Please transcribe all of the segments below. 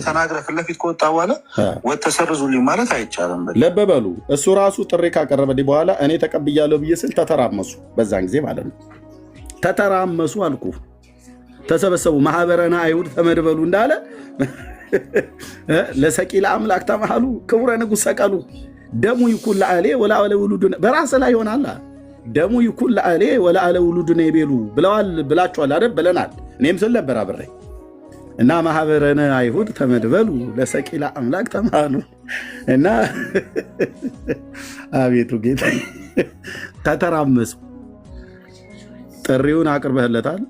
ተናግረ ፊት ለፊት ከወጣ በኋላ ወተሰርዙልኝ ማለት አይቻልም። ለበበሉ እሱ ራሱ ጥሪ ካቀረበልኝ በኋላ እኔ ተቀብያለሁ ብዬ ስል ተተራመሱ። በዛን ጊዜ ማለት ነው ተተራመሱ አልኩ። ተሰበሰቡ ማህበረና አይሁድ ተመድበሉ እንዳለ ለሰቂላ አምላክ ተማሃሉ ክቡረ ንጉሥ ሰቀሉ ደሙ ይኩን ለአሌ ወለአለ ውሉዱነ በራስ ላይ ይሆናል። ደሙ ይኩን ለአሌ ወለአለ ውሉዱነ ይቤሉ ብለዋል ብላችኋል አይደል? ብለናል። እኔም ስል ነበር አብሬ እና ማህበረነ አይሁድ ተመድበሉ ለሰቂላ አምላክ ተማሃሉ እና አቤቱ ጌታ ተተራመሱ። ጥሪውን አቅርበህለታል።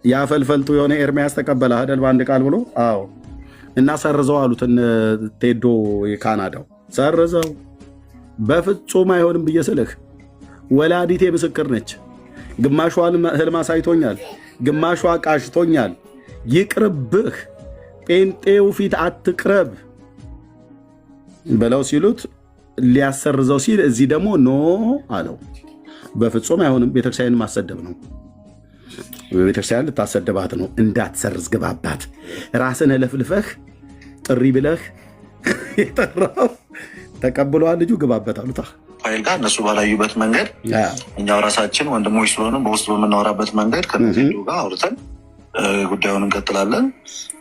ያፈልፈልቱ የሆነ ኤርሚያስ ተቀበለ አይደል? በአንድ ቃል ብሎ አዎ። እና ሰርዘው አሉት ቴዶ የካናዳው ሰርዘው። በፍጹም አይሆንም ብዬ ስልህ ወላዲቴ ምስክር ነች። ግማሿ ህልም አሳይቶኛል፣ ግማሿ ቃሽቶኛል። ይቅርብህ፣ ጴንጤው ፊት አትቅረብ ብለው ሲሉት ሊያሰርዘው ሲል እዚህ ደግሞ ኖ አለው። በፍጹም አይሆንም፣ ቤተክርስቲያንን ማሰደብ ነው። ቤተክርስቲያን ልታሰደባት ነው። እንዳትሰርዝ ግባባት። ራስን ለፍልፈህ ጥሪ ብለህ የጠራው ተቀብለዋል። ልጁ ግባበት አሉታ ፋይል ጋር እነሱ ባላዩበት መንገድ እኛው ራሳችን ወንድሞች ስለሆነ በውስጥ በምናወራበት መንገድ ከነዚህ ጋር አውርተን ጉዳዩን እንቀጥላለን።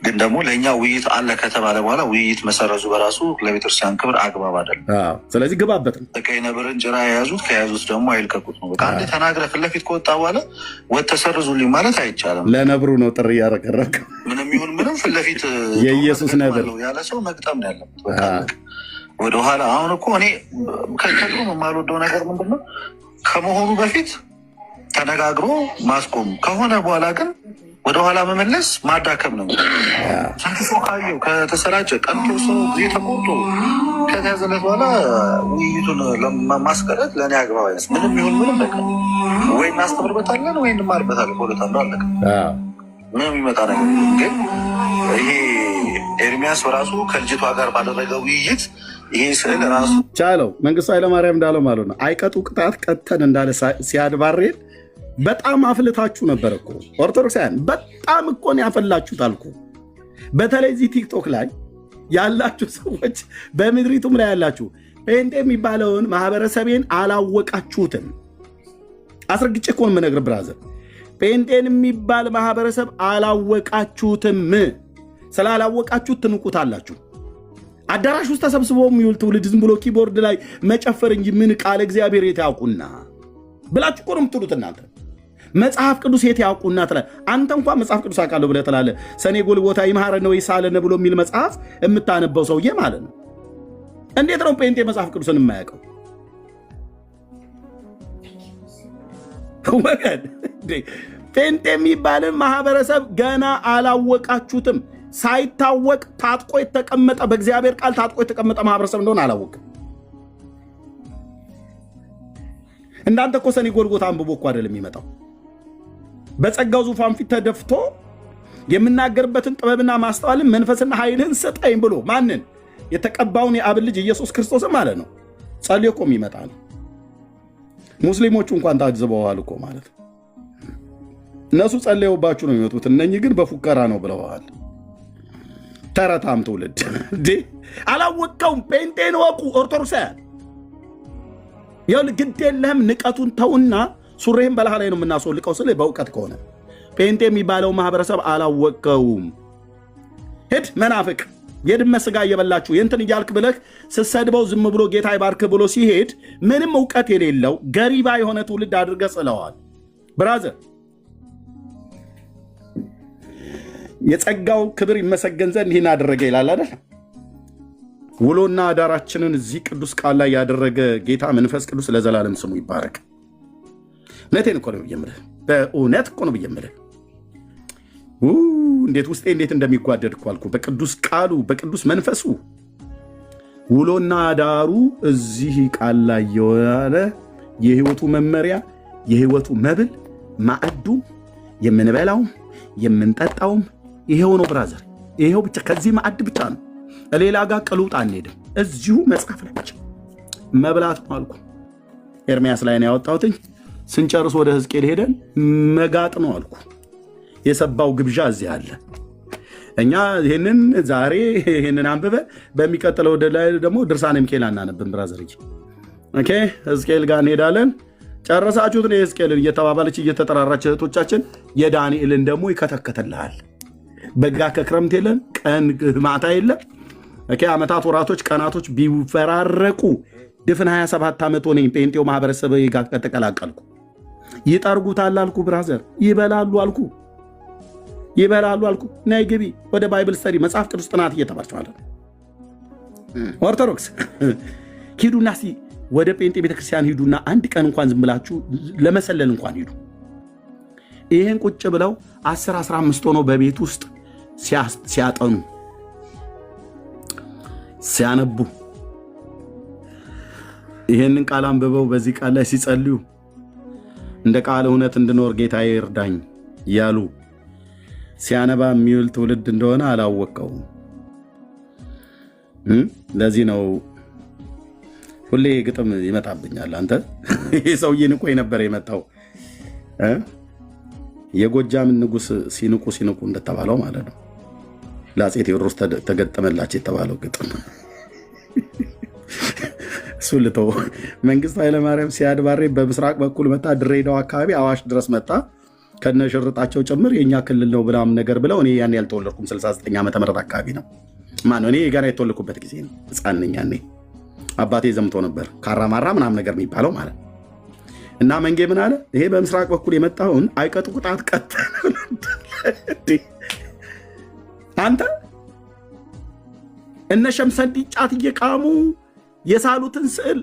ግን ደግሞ ለእኛ ውይይት አለ ከተባለ በኋላ ውይይት መሰረዙ በራሱ ለቤተክርስቲያን ክብር አግባብ አይደለም። ስለዚህ ግባበት ነው። ቀይ ነብርን ጭራ የያዙት ከያዙት ደግሞ አይልቀቁት ነው። አንድ ተናግረ ፊት ለፊት ከወጣ በኋላ ወተሰርዙልኝ ማለት አይቻልም። ለነብሩ ነው ጥሪ ያረቀረቀ ምንም ይሁን ምንም ፊት ለፊት የኢየሱስ ነብር ያለ ሰው መግጠም ነው ያለበት። ወደኋላ አሁን እኮ እኔ ከድሮ የማልወደው ነገር ምንድነው ከመሆኑ በፊት ተነጋግሮ ማስቆም ከሆነ በኋላ ግን ወደኋላ መመለስ ማዳከም ነው። ሰው ካየው ከተሰራጨ ቀንቶ ሰው ጊዜ ተቆርጦ ከተያዘለት በኋላ ውይይቱን ለማስቀረት ለእኔ አግባብ አይነት ምንም ይሁን ምንም በቃ ወይ እናስተምርበታለን ወይ እንማርበታለን። ፖለታ ነው አለቀ። ምንም ይመጣ ነገር ግን ይሄ ኤርሚያስ በራሱ ከልጅቷ ጋር ባደረገው ውይይት ይሄ ስዕል ራሱ ቻለው መንግስቱ ኃይለማርያም እንዳለው ማለት ነው አይቀጡ ቅጣት ቀተን እንዳለ ሲያድባሬል በጣም አፍልታችሁ ነበር እኮ ኦርቶዶክሳውያን፣ በጣም እኮ ነው ያፈላችሁት አልኩ። በተለይ እዚህ ቲክቶክ ላይ ያላችሁ ሰዎች፣ በምድሪቱም ላይ ያላችሁ ጴንጤ የሚባለውን ማህበረሰቤን አላወቃችሁትም። አስረግጬ እኮ ነው የምነግርህ ብራዘር፣ ጴንጤን የሚባል ማህበረሰብ አላወቃችሁትም። ስላላወቃችሁት ትንቁታላችሁ። አዳራሽ ውስጥ ተሰብስቦ የሚውል ትውልድ ዝም ብሎ ኪቦርድ ላይ መጨፈር እንጂ ምን ቃል እግዚአብሔር የት ያውቁና ብላችሁ እኮ ነው የምትሉት እናንተ። መጽሐፍ ቅዱስ የት ያውቁና ትላለህ አንተ። እንኳን መጽሐፍ ቅዱስ አውቃለሁ ብለህ ትላለህ። ሰኔ ጎልጎታ ይምሐረነ ወይሳለነ ብሎ የሚል መጽሐፍ የምታነበው ሰውዬ ማለት ነው። እንዴት ነው ጴንጤ መጽሐፍ ቅዱስን የማያውቀው? ወገን ጴንጤ የሚባልን ማህበረሰብ ገና አላወቃችሁትም። ሳይታወቅ ታጥቆ የተቀመጠ በእግዚአብሔር ቃል ታጥቆ የተቀመጠ ማህበረሰብ እንደሆነ አላወቅም። እንዳንተ እኮ ሰኔ ጎልጎታ አንብቦ እኮ አይደለም የሚመጣው። በጸጋው ዙፋን ፊት ተደፍቶ የምናገርበትን ጥበብና ማስተዋልን መንፈስና ኃይልን ስጠኝ ብሎ ማንን? የተቀባውን የአብ ልጅ ኢየሱስ ክርስቶስን ማለት ነው ጸልዮ እኮ የሚመጣ ነው። ሙስሊሞቹ እንኳን ታጅበዋል እኮ ማለት ነው። እነሱ ጸልየውባችሁ ነው የሚመጡት፣ እነኚህ ግን በፉከራ ነው ብለዋል። ተረታም ትውልድ እንዴ! አላወቀውም። ጴንጤን ወቁ ኦርቶዶክሳውያን። ይኸውልህ ግድ የለህም፣ ንቀቱን ተውና ሱሬህን በላህ ላይ ነው የምናስወልቀው። ስለ በእውቀት ከሆነ ጴንጤ የሚባለው ማህበረሰብ አላወቀውም። ሂድ መናፍቅ፣ የድመ ስጋ እየበላችሁ የእንትን እያልክ ብለህ ስትሰድበው ዝም ብሎ ጌታ ይባርክ ብሎ ሲሄድ ምንም እውቀት የሌለው ገሪባ የሆነ ትውልድ አድርገህ ጽለዋል። ብራዘር የጸጋው ክብር ይመሰገን ዘንድ ይህን አደረገ ይላል አይደል? ውሎና አዳራችንን እዚህ ቅዱስ ቃል ላይ ያደረገ ጌታ መንፈስ ቅዱስ ለዘላለም ስሙ ይባረክ። እውነቴን እኮ ነው ብዬምልህ፣ በእውነት እኮ ነው ብዬምልህ። እንዴት ውስጤ እንዴት እንደሚጓደድ እኮ አልኩ። በቅዱስ ቃሉ በቅዱስ መንፈሱ ውሎና አዳሩ እዚህ ቃል ላይ የዋለ የህይወቱ መመሪያ የህይወቱ መብል ማዕዱ የምንበላውም የምንጠጣውም ይሄው ነው ብራዘር፣ ይሄው ብቻ። ከዚህ ማዕድ ብቻ ነው። ሌላ ጋር ቅሉጥ አንሄድም። እዚሁ መጽሐፍ ላይ ብቻ መብላት ነው አልኩ። ኤርሚያስ ላይ ነው ያወጣሁትኝ። ስንጨርስ ወደ ሕዝቅኤል ሄደን መጋጥ ነው አልኩ። የሰባው ግብዣ እዚህ አለ። እኛ ይህንን ዛሬ ይህንን አንብበ በሚቀጥለው ላይ ደግሞ ድርሳነ ሚካኤል አናነብን ብራዘር። ኦኬ ሕዝቅኤል ጋር እንሄዳለን። ጨረሳችሁት ነው ሕዝቅኤልን እየተባባለች እየተጠራራች እህቶቻችን፣ የዳንኤልን ደግሞ ይከተከተልሃል። በጋ ከክረምት የለን ቀን ማታ የለም። ዓመታት፣ ወራቶች፣ ቀናቶች ቢፈራረቁ ድፍን 27 ዓመት ሆነኝ ጴንጤው ማህበረሰብ ጋር ከተቀላቀልኩ። ይጠርጉታል አልኩ ብራዘር፣ ይበላሉ አልኩ፣ ይበላሉ አልኩ። ነይ ግቢ ወደ ባይብል ስተዲ መጽሐፍ ቅዱስ ጥናት እየተባልች ማለት ነው። ኦርቶዶክስ ሂዱና ወደ ጴንጤ ቤተክርስቲያን ሂዱና አንድ ቀን እንኳን ዝም ብላችሁ ለመሰለል እንኳን ሂዱ። ይህን ቁጭ ብለው 10-15 ሆነው በቤት ውስጥ ሲያጠኑ ሲያነቡ ይህንን ቃል አንብበው በዚህ ቃል ላይ ሲጸልዩ እንደ ቃል እውነት እንድኖር ጌታዬ እርዳኝ ያሉ ሲያነባ የሚውል ትውልድ እንደሆነ አላወቀውም። ለዚህ ነው ሁሌ ግጥም ይመጣብኛል። አንተ ይህ ሰውዬ ንቆ የነበረ የመጣው የጎጃም ንጉሥ ሲንቁ እንደተባለው ማለት ነው። ለአፄ ቴዎድሮስ ተገጠመላቸው የተባለው ግጥም እሱ ልተው። መንግስቱ ኃይለማርያም ሲያድ ባሬ በምስራቅ በኩል መጣ፣ ድሬዳዋ አካባቢ አዋሽ ድረስ መጣ ከነሽርጣቸው ጭምር የኛ ክልል ነው ብላም ነገር ብለው። እኔ ያን ያልተወለድኩም 69 ዓመተ ምህረት አካባቢ ነው። ማነው እኔ ገና የተወለድኩበት ጊዜ ነው። ህፃን ነኝ ያኔ። አባቴ ዘምቶ ነበር ካራማራ ምናምን ነገር የሚባለው ማለት ነው። እና መንጌ ምን አለ? ይሄ በምስራቅ በኩል የመጣውን አይቀጡ ቁጣት ቀጥ አንተ እነ ሸምሰዲ ጫት እየቃሙ የሳሉትን ስዕል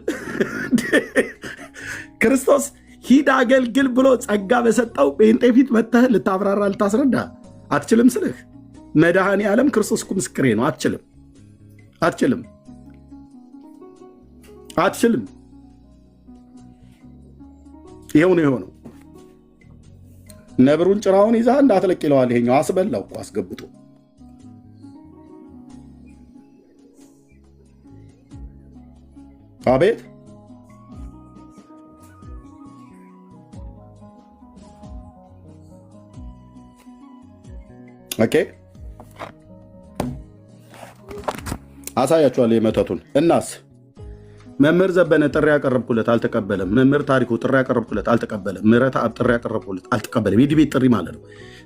ክርስቶስ ሂድ አገልግል ብሎ ጸጋ በሰጠው ጴንጤ ፊት መተህ ልታብራራ ልታስረዳ አትችልም ስልህ፣ መድኃኔ ዓለም ክርስቶስ እኮ ምስክሬ ነው። አትችልም። ይሄው ነው የሆነው። ነብሩን ጭራውን ይዛ እንዳትለቅ ይለዋል። ይሄኛው አስበላው እኮ አስገብቶ። አቤት ኦኬ፣ አሳያችኋለሁ የመተቱን። እናስ መምህር ዘበነ ጥሪ ያቀረብኩለት አልተቀበለም። መምህር ታሪኩ ጥሪ ያቀረብኩለት አልተቀበለም። ምህረት አብ ጥሪ ያቀረብኩለት አልተቀበለም። የዲቤት ጥሪ ማለት ነው።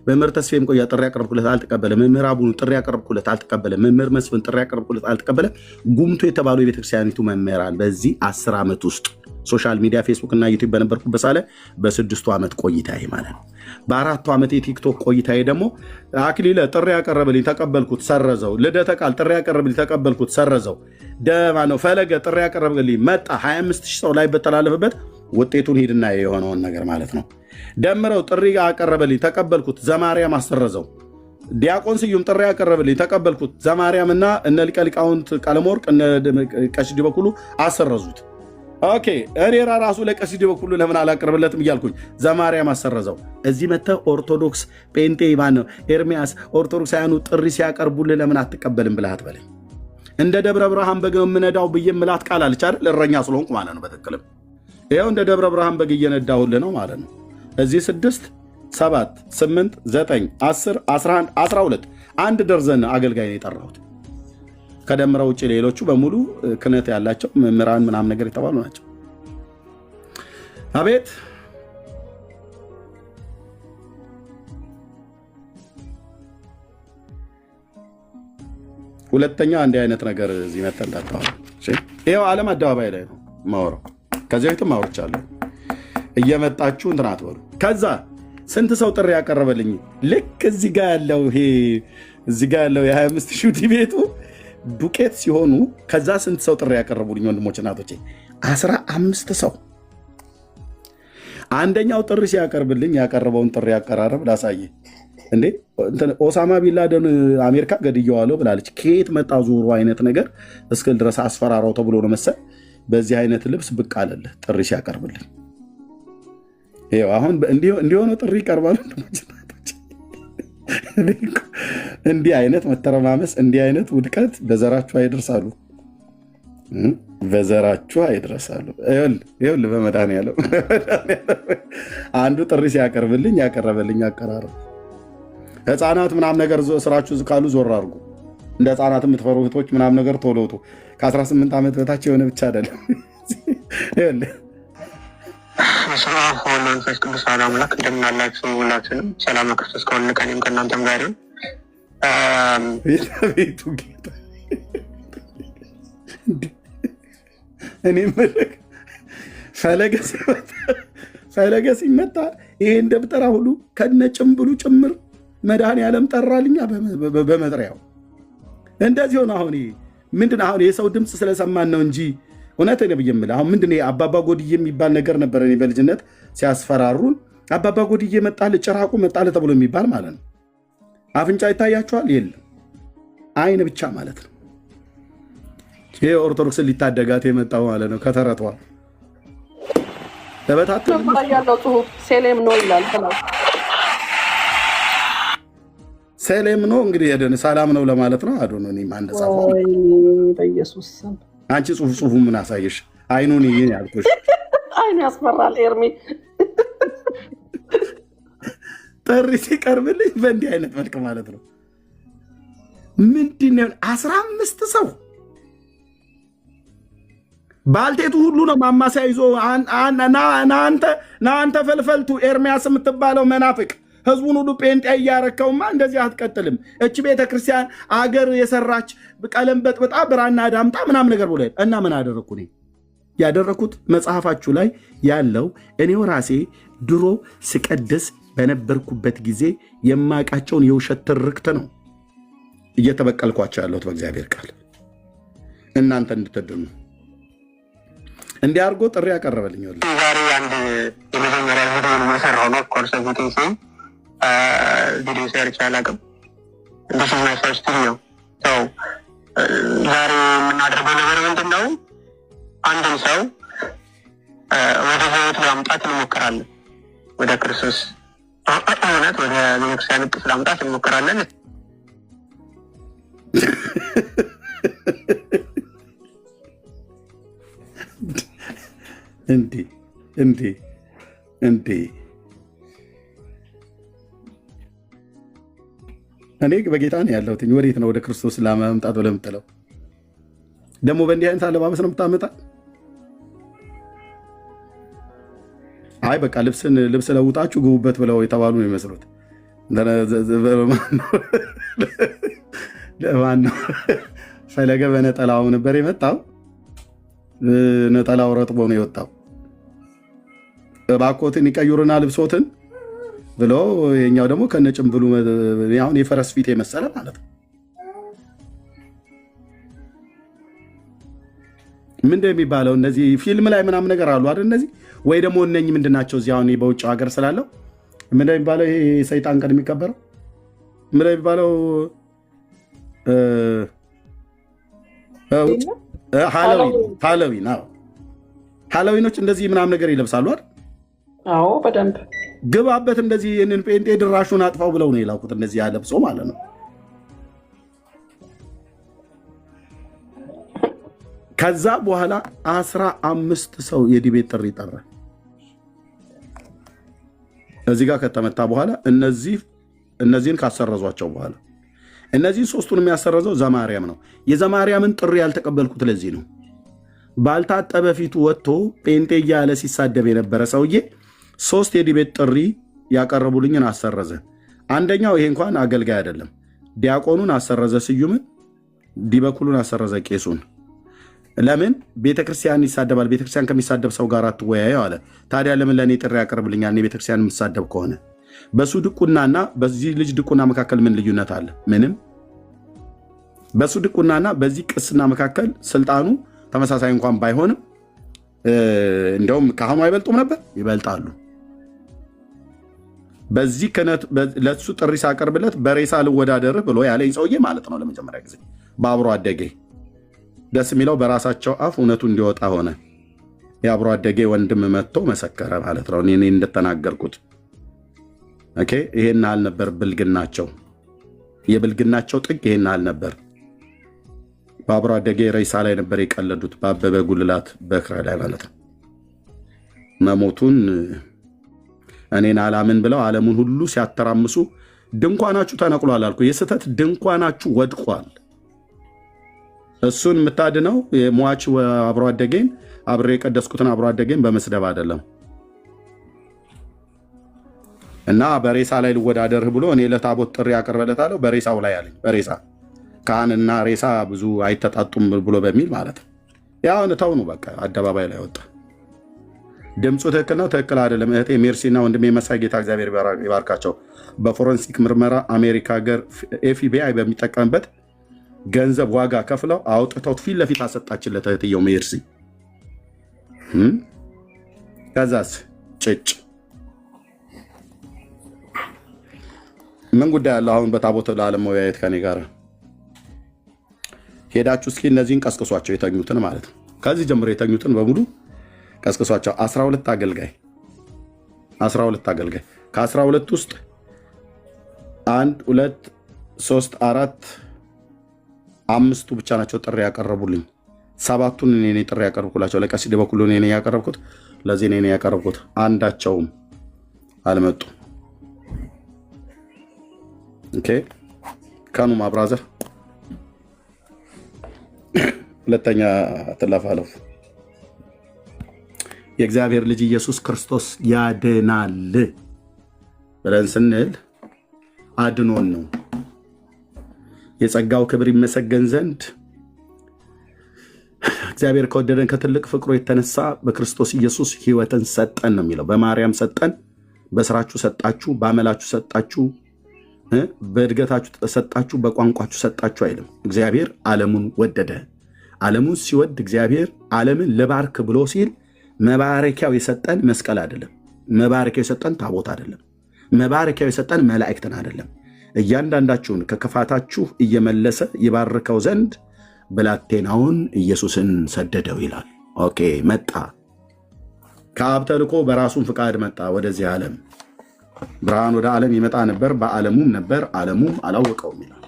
መምህር ተስፌም ቆያ ጥሪ ያቀረብኩለት አልተቀበለም። መምህር አቡኑ ጥሪ ያቀረብኩለት አልተቀበለም። መምህር መስፍን ጥሪ ያቀረብኩለት አልተቀበለም። ጉምቱ የተባሉ የቤተክርስቲያኒቱ መምህራን በዚህ 10 ዓመት ውስጥ ሶሻል ሚዲያ ፌስቡክ እና ዩቲዩብ በነበርኩበት ሳለ በ6 ዓመት ቆይታዬ ማለት ነው። በ4 ዓመት የቲክቶክ ቆይታዬ ደግሞ አክሊለ ጥሪ ያቀረበልኝ ተቀበልኩት፣ ሰረዘው። ልደተ ቃል ጥሪ ያቀረበልኝ ተቀበልኩት፣ ሰረዘው። ደማ ነው ፈለገ ጥሪ ያቀረበልኝ መጣ። 25000 ሰው ላይ በተላለፈበት ውጤቱን ሂድና የሆነውን ነገር ማለት ነው። ደምረው ጥሪ ያቀረበልኝ ተቀበልኩት፣ ዘማርያም አሰረዘው። ዲያቆን ስዩም ጥሪ ያቀረበልኝ ተቀበልኩት፣ ዘማርያም እና እነ ሊቀ ሊቃውንት ቀለመወርቅ እነ ቀሲስ ዲበኩሉ አሰረዙት። ኦኬ እኔ ራሱ ለቀሲስ ዲበኩሉ ለምን አላቀርብለትም እያልኩኝ ዘማርያም አሰረዘው። እዚህ መጥተህ ኦርቶዶክስ ጴንጤ ማነው ኤርሚያስ ኦርቶዶክሳውያኑ ጥሪ ሲያቀርቡልህ ለምን አትቀበልም ብለህ አትበለኝ። እንደ ደብረ ብርሃን በግ የምነዳው ብዬ ምላት ቃል አለች አይደል? እረኛ ስለሆንኩ ማለት ነው። በትክክልም ይኸው እንደ ደብረ ብርሃን በግ እየነዳሁልህ ነው ማለት ነው። እዚህ 6 7 8 9 10 11 12 1 ደርዘን አገልጋይ ነው የጠራሁት። ከደምረው ውጭ ሌሎቹ በሙሉ ክህነት ያላቸው መምህራን ምናምን ነገር የተባሉ ናቸው። አቤት ሁለተኛ እንዲህ አይነት ነገር እዚህ መጥተህ እንዳታወራ። ይኸው ዓለም አደባባይ ላይ ነው የማወራው። ከዚህ በፊትም አውርቻለሁ። እየመጣችሁ እንትን አትበሉ። ከዛ ስንት ሰው ጥሪ ያቀረበልኝ ልክ እዚህ ጋር ያለው ይሄ እዚህ ጋር ያለው የ25 ሺህ ዲቤቱ ዱቄት ሲሆኑ ከዛ ስንት ሰው ጥሪ ያቀረቡልኝ ወንድሞች እናቶቼ? 15 ሰው። አንደኛው ጥሪ ሲያቀርብልኝ ያቀረበውን ጥሪ አቀራረብ ላሳየ እንዴ። ኦሳማ ቢንላደን አሜሪካ ገድየዋለሁ ብላለች። ከየት መጣ ዞሮ አይነት ነገር እስክል ድረስ አስፈራራው ተብሎ ነው መሰል በዚህ አይነት ልብስ ብቅ አለልህ ጥሪ ሲያቀርብልኝ። ይኸው አሁን እንዲሆነ ጥሪ ይቀርባሉ። እንዲህ አይነት መተረማመስ እንዲህ አይነት ውድቀት በዘራችሁ አይደርሳሉ፣ በዘራችሁ አይደርሳሉ። ይኸውልህ በመድኃኒዓለም አንዱ ጥሪ ሲያቀርብልኝ ያቀረበልኝ አቀራረብ ህፃናት ምናምን ነገር ስራችሁ ካሉ ዞር አድርጉ። እንደ ህፃናት የምትፈሩ እህቶች ምናምን ነገር ቶሎ ውጡ። ከ18 ዓመት በታች የሆነ ብቻ አይደለም። መንፈስ ቅዱስ አሐዱ አምላክ እንደምን አላችሁ? ሁላችሁንም ሰላም ክርስቶስ ከሁሉ ቀንም ከእናንተም ጋር ይሁን። ቤቱ ጌታ እኔ ፈለገ ሲመጣ ይሄን ደብተራ ሁሉ ከነ ጭምብሉ ጭምር መድኃኔዓለም ጠራልኛ በመጥሪያው እንደዚህ ሆነ። አሁን ምንድን አሁን የሰው ድምፅ ስለሰማን ነው እንጂ እውነት ነው ብዬምልህ። አሁን ምንድን አባባ ጎድዬ የሚባል ነገር ነበር እኔ በልጅነት ሲያስፈራሩን። አባባ ጎድዬ መጣልህ፣ ጭራቁ መጣልህ ተብሎ የሚባል ማለት ነው። አፍንጫ ይታያቸዋል? የለም አይን ብቻ ማለት ነው። ይሄ ኦርቶዶክስን ሊታደጋት የመጣው ማለት ነው። ከተረቷ ተበታት ያለው ጽሁፍ ሴሌም ነው ይላል። ሴሌም ነው እንግዲህ ሄደን ሰላም ነው ለማለት ነው። አዶ ነው እኔም አንደ ጻፈው በኢየሱስ ስም። አንቺ ጽሁፉ ምን አሳየሽ? አይኑን ይሄን ያልኩሽ አይኑ ያስፈራል። ኤርሚ ጥሪ ሲቀርብልኝ በእንዲህ አይነት መልክ ማለት ነው። ምንድነው 15 ሰው ባልቴቱ ሁሉ ነው ማማሲያ ይዞ ናንተ ፈልፈልቱ ኤርሚያስ የምትባለው መናፍቅ ህዝቡን ሁሉ ጴንጤ እያረከውማ እንደዚህ አትቀጥልም። እች ቤተክርስቲያን አገር የሰራች ቀለም በጥብጣ ብራና ዳምጣ ምናምን ነገር ብሎ እና ምን አደረግኩ? እኔ ያደረኩት መጽሐፋችሁ ላይ ያለው እኔው ራሴ ድሮ ስቀደስ በነበርኩበት ጊዜ የማቃቸውን የውሸት ትርክት ነው እየተበቀልኳቸው ያለሁት በእግዚአብሔር ቃል እናንተ እንድትድኑ እንዲህ አድርጎ ጥሪ ያቀረበልኝ። ዛሬ አንድ የመጀመሪያ ቪዲዮን መሰራው ነው ኮርስ ቪዲዮ ሰርች አላውቅም። እንደዚህ ነው ፈርስት ነው። ዛሬ የምናደርገው ነገር ምንድን ነው? አንድን ሰው ወደ ህይወት ለማምጣት እንሞክራለን። ወደ ክርስቶስ እውነት ወደ ቤተክርስቲያን እቅፍ ለማምጣት እንሞክራለን። እንዴ እኔ በጌታ ነው ያለሁት። ወዴት ነው ወደ ክርስቶስ ለማምጣት ብለህ የምትለው? ደግሞ በእንዲህ አይነት አለባበስ ነው የምታመጣ? አይ በቃ ልብስ ለውጣችሁ ግቡበት ብለው የተባሉ ነው ይመስሉት። ለማን ነው ፈለገ በነጠላው ነበር የመጣው። ነጠላው ረጥቦ ነው የወጣው። እባኮትን ይቀይሩና ልብሶትን ብሎ የኛው ደግሞ ከነጭምብሉ አሁን የፈረስ ፊት የመሰለ ማለት ነው። ምንድን የሚባለው እነዚህ ፊልም ላይ ምናምን ነገር አሉ አይደል? እነዚህ ወይ ደግሞ እነኝህ ምንድን ናቸው? እዚህ አሁን በውጭ ሀገር ስላለው ምንድን የሚባለው ይሄ ሰይጣን ቀን የሚከበረው ምንድን የሚባለው ሃሎዊን ሃሎዊኖች እንደዚህ ምናምን ነገር ይለብሳሉ አይደል? አዎ በደንብ ግባበት። እንደዚህ ይህንን ጴንጤ ድራሹን አጥፋው ብለው ነው የላኩት። እንደዚህ ያለብሶ ማለት ነው። ከዛ በኋላ 15 ሰው የዲቤት ጥሪ ጠራ። እዚህ ጋር ከተመታ በኋላ እነዚህን ካሰረዟቸው በኋላ እነዚህን ሶስቱን የሚያሰረዘው ዘማርያም ነው። የዘማርያምን ጥሪ ያልተቀበልኩት ለዚህ ነው። ባልታጠበ ፊቱ ወጥቶ ጴንጤ እያለ ሲሳደብ የነበረ ሰውዬ 3 የዲቤት ጥሪ ያቀረቡልኝን አሰረዘ። አንደኛው ይሄ እንኳን አገልጋይ አይደለም። ዲያቆኑን አሰረዘ፣ ስዩምን፣ ዲበኩሉን አሰረዘ፣ ቄሱን። ለምን ቤተክርስቲያን ይሳደባል? ቤተክርስቲያን ከሚሳደብ ሰው ጋር አትወያየው አለ። ታዲያ ለምን ለእኔ ጥሪ ያቀርብልኛል? እኔ ቤተክርስቲያን የምሳደብ ከሆነ በሱ ድቁናና በዚህ ልጅ ድቁና መካከል ምን ልዩነት አለ? ምንም። በሱ ድቁናና በዚህ ቅስና መካከል ስልጣኑ ተመሳሳይ እንኳን ባይሆንም እንደውም ካህኑ አይበልጡም ነበር? ይበልጣሉ። በዚህ ክህነት ለሱ ጥሪ ሳቀርብለት በሬሳ ልወዳደርህ ብሎ ያለኝ ሰውዬ ማለት ነው። ለመጀመሪያ ጊዜ በአብሮ አደጌ ደስ የሚለው በራሳቸው አፍ እውነቱ እንዲወጣ ሆነ። የአብሮ አደጌ ወንድም መጥቶ መሰከረ ማለት ነው። እኔ እንደተናገርኩት ይሄን አልነበር ብልግናቸው። የብልግናቸው ጥግ ይሄን አልነበር። በአብሮ አደጌ ሬሳ ላይ ነበር የቀለዱት፣ በአበበ ጉልላት በክራ ላይ ማለት ነው። መሞቱን እኔን አላምን ብለው ዓለሙን ሁሉ ሲያተራምሱ ድንኳናችሁ ተነቅሏል አልኩ። የስህተት ድንኳናችሁ ወድቋል። እሱን የምታድነው የሟች አብሮ አደጌን አብሬ የቀደስኩትን አብሮ አደጌን በመስደብ አይደለም። እና በሬሳ ላይ ልወዳደርህ ብሎ እኔ ለታቦት ጥሪ ያቀርበለታለሁ። በሬሳው ላይ አለኝ። በሬሳ ካህንና ሬሳ ብዙ አይተጣጡም ብሎ በሚል ማለት ነው። ያው ተው ነው በቃ አደባባይ ላይ ወጣ። ድምፁ ትክክል ነው ትክክል አይደለም። እህቴ ሜርሲና ወንድሜ መሳይ ጌታ እግዚአብሔር ይባርካቸው። በፎረንሲክ ምርመራ አሜሪካ ሀገር ኤፍቢአይ በሚጠቀምበት ገንዘብ ዋጋ ከፍለው አውጥተው ፊት ለፊት አሰጣችለት እህትየው ሜርሲ። ከዛስ ጭጭ ምን ጉዳይ አለ? አሁን በታቦት ለዓለም መወያየት ከኔ ጋር ሄዳችሁ እስኪ እነዚህን ቀስቅሷቸው፣ የተኙትን ማለት ነው። ከዚህ ጀምሮ የተኙትን በሙሉ ቀስቅሷቸው። 12 አገልጋይ ከ12 ውስጥ 1 2 3 4 5ቱ ብቻ ናቸው ጥሪ ያቀረቡልኝ። 7ቱን እኔ ነኝ ጥሪ ያቀረብኩላቸው። ለቀሲስ በኩሉ እኔ ነኝ ያቀረብኩት፣ ለዚህ እኔ ነኝ ያቀረብኩት። አንዳቸውም አልመጡም። ኦኬ ካኑ ማብራዘር ሁለተኛ ተላፋለፉ። የእግዚአብሔር ልጅ ኢየሱስ ክርስቶስ ያድናል ብለን ስንል አድኖን ነው። የጸጋው ክብር ይመሰገን ዘንድ እግዚአብሔር ከወደደን ከትልቅ ፍቅሩ የተነሳ በክርስቶስ ኢየሱስ ሕይወትን ሰጠን ነው የሚለው። በማርያም ሰጠን፣ በስራችሁ ሰጣችሁ፣ በአመላችሁ ሰጣችሁ፣ በእድገታችሁ ሰጣችሁ፣ በቋንቋችሁ ሰጣችሁ አይልም። እግዚአብሔር ዓለሙን ወደደ። ዓለሙን ሲወድ እግዚአብሔር ዓለምን ልባርክ ብሎ ሲል መባረኪያው የሰጠን መስቀል አይደለም። መባረኪያው የሰጠን ታቦት አይደለም። መባረኪያው የሰጠን መላእክትን አይደለም። እያንዳንዳችሁን ከክፋታችሁ እየመለሰ ይባርከው ዘንድ ብላቴናውን ኢየሱስን ሰደደው ይላል። ኦኬ መጣ። ከአብ ተልኮ በራሱን ፍቃድ መጣ ወደዚህ ዓለም። ብርሃን ወደ ዓለም ይመጣ ነበር፣ በዓለሙም ነበር፣ ዓለሙም አላወቀውም ይላል።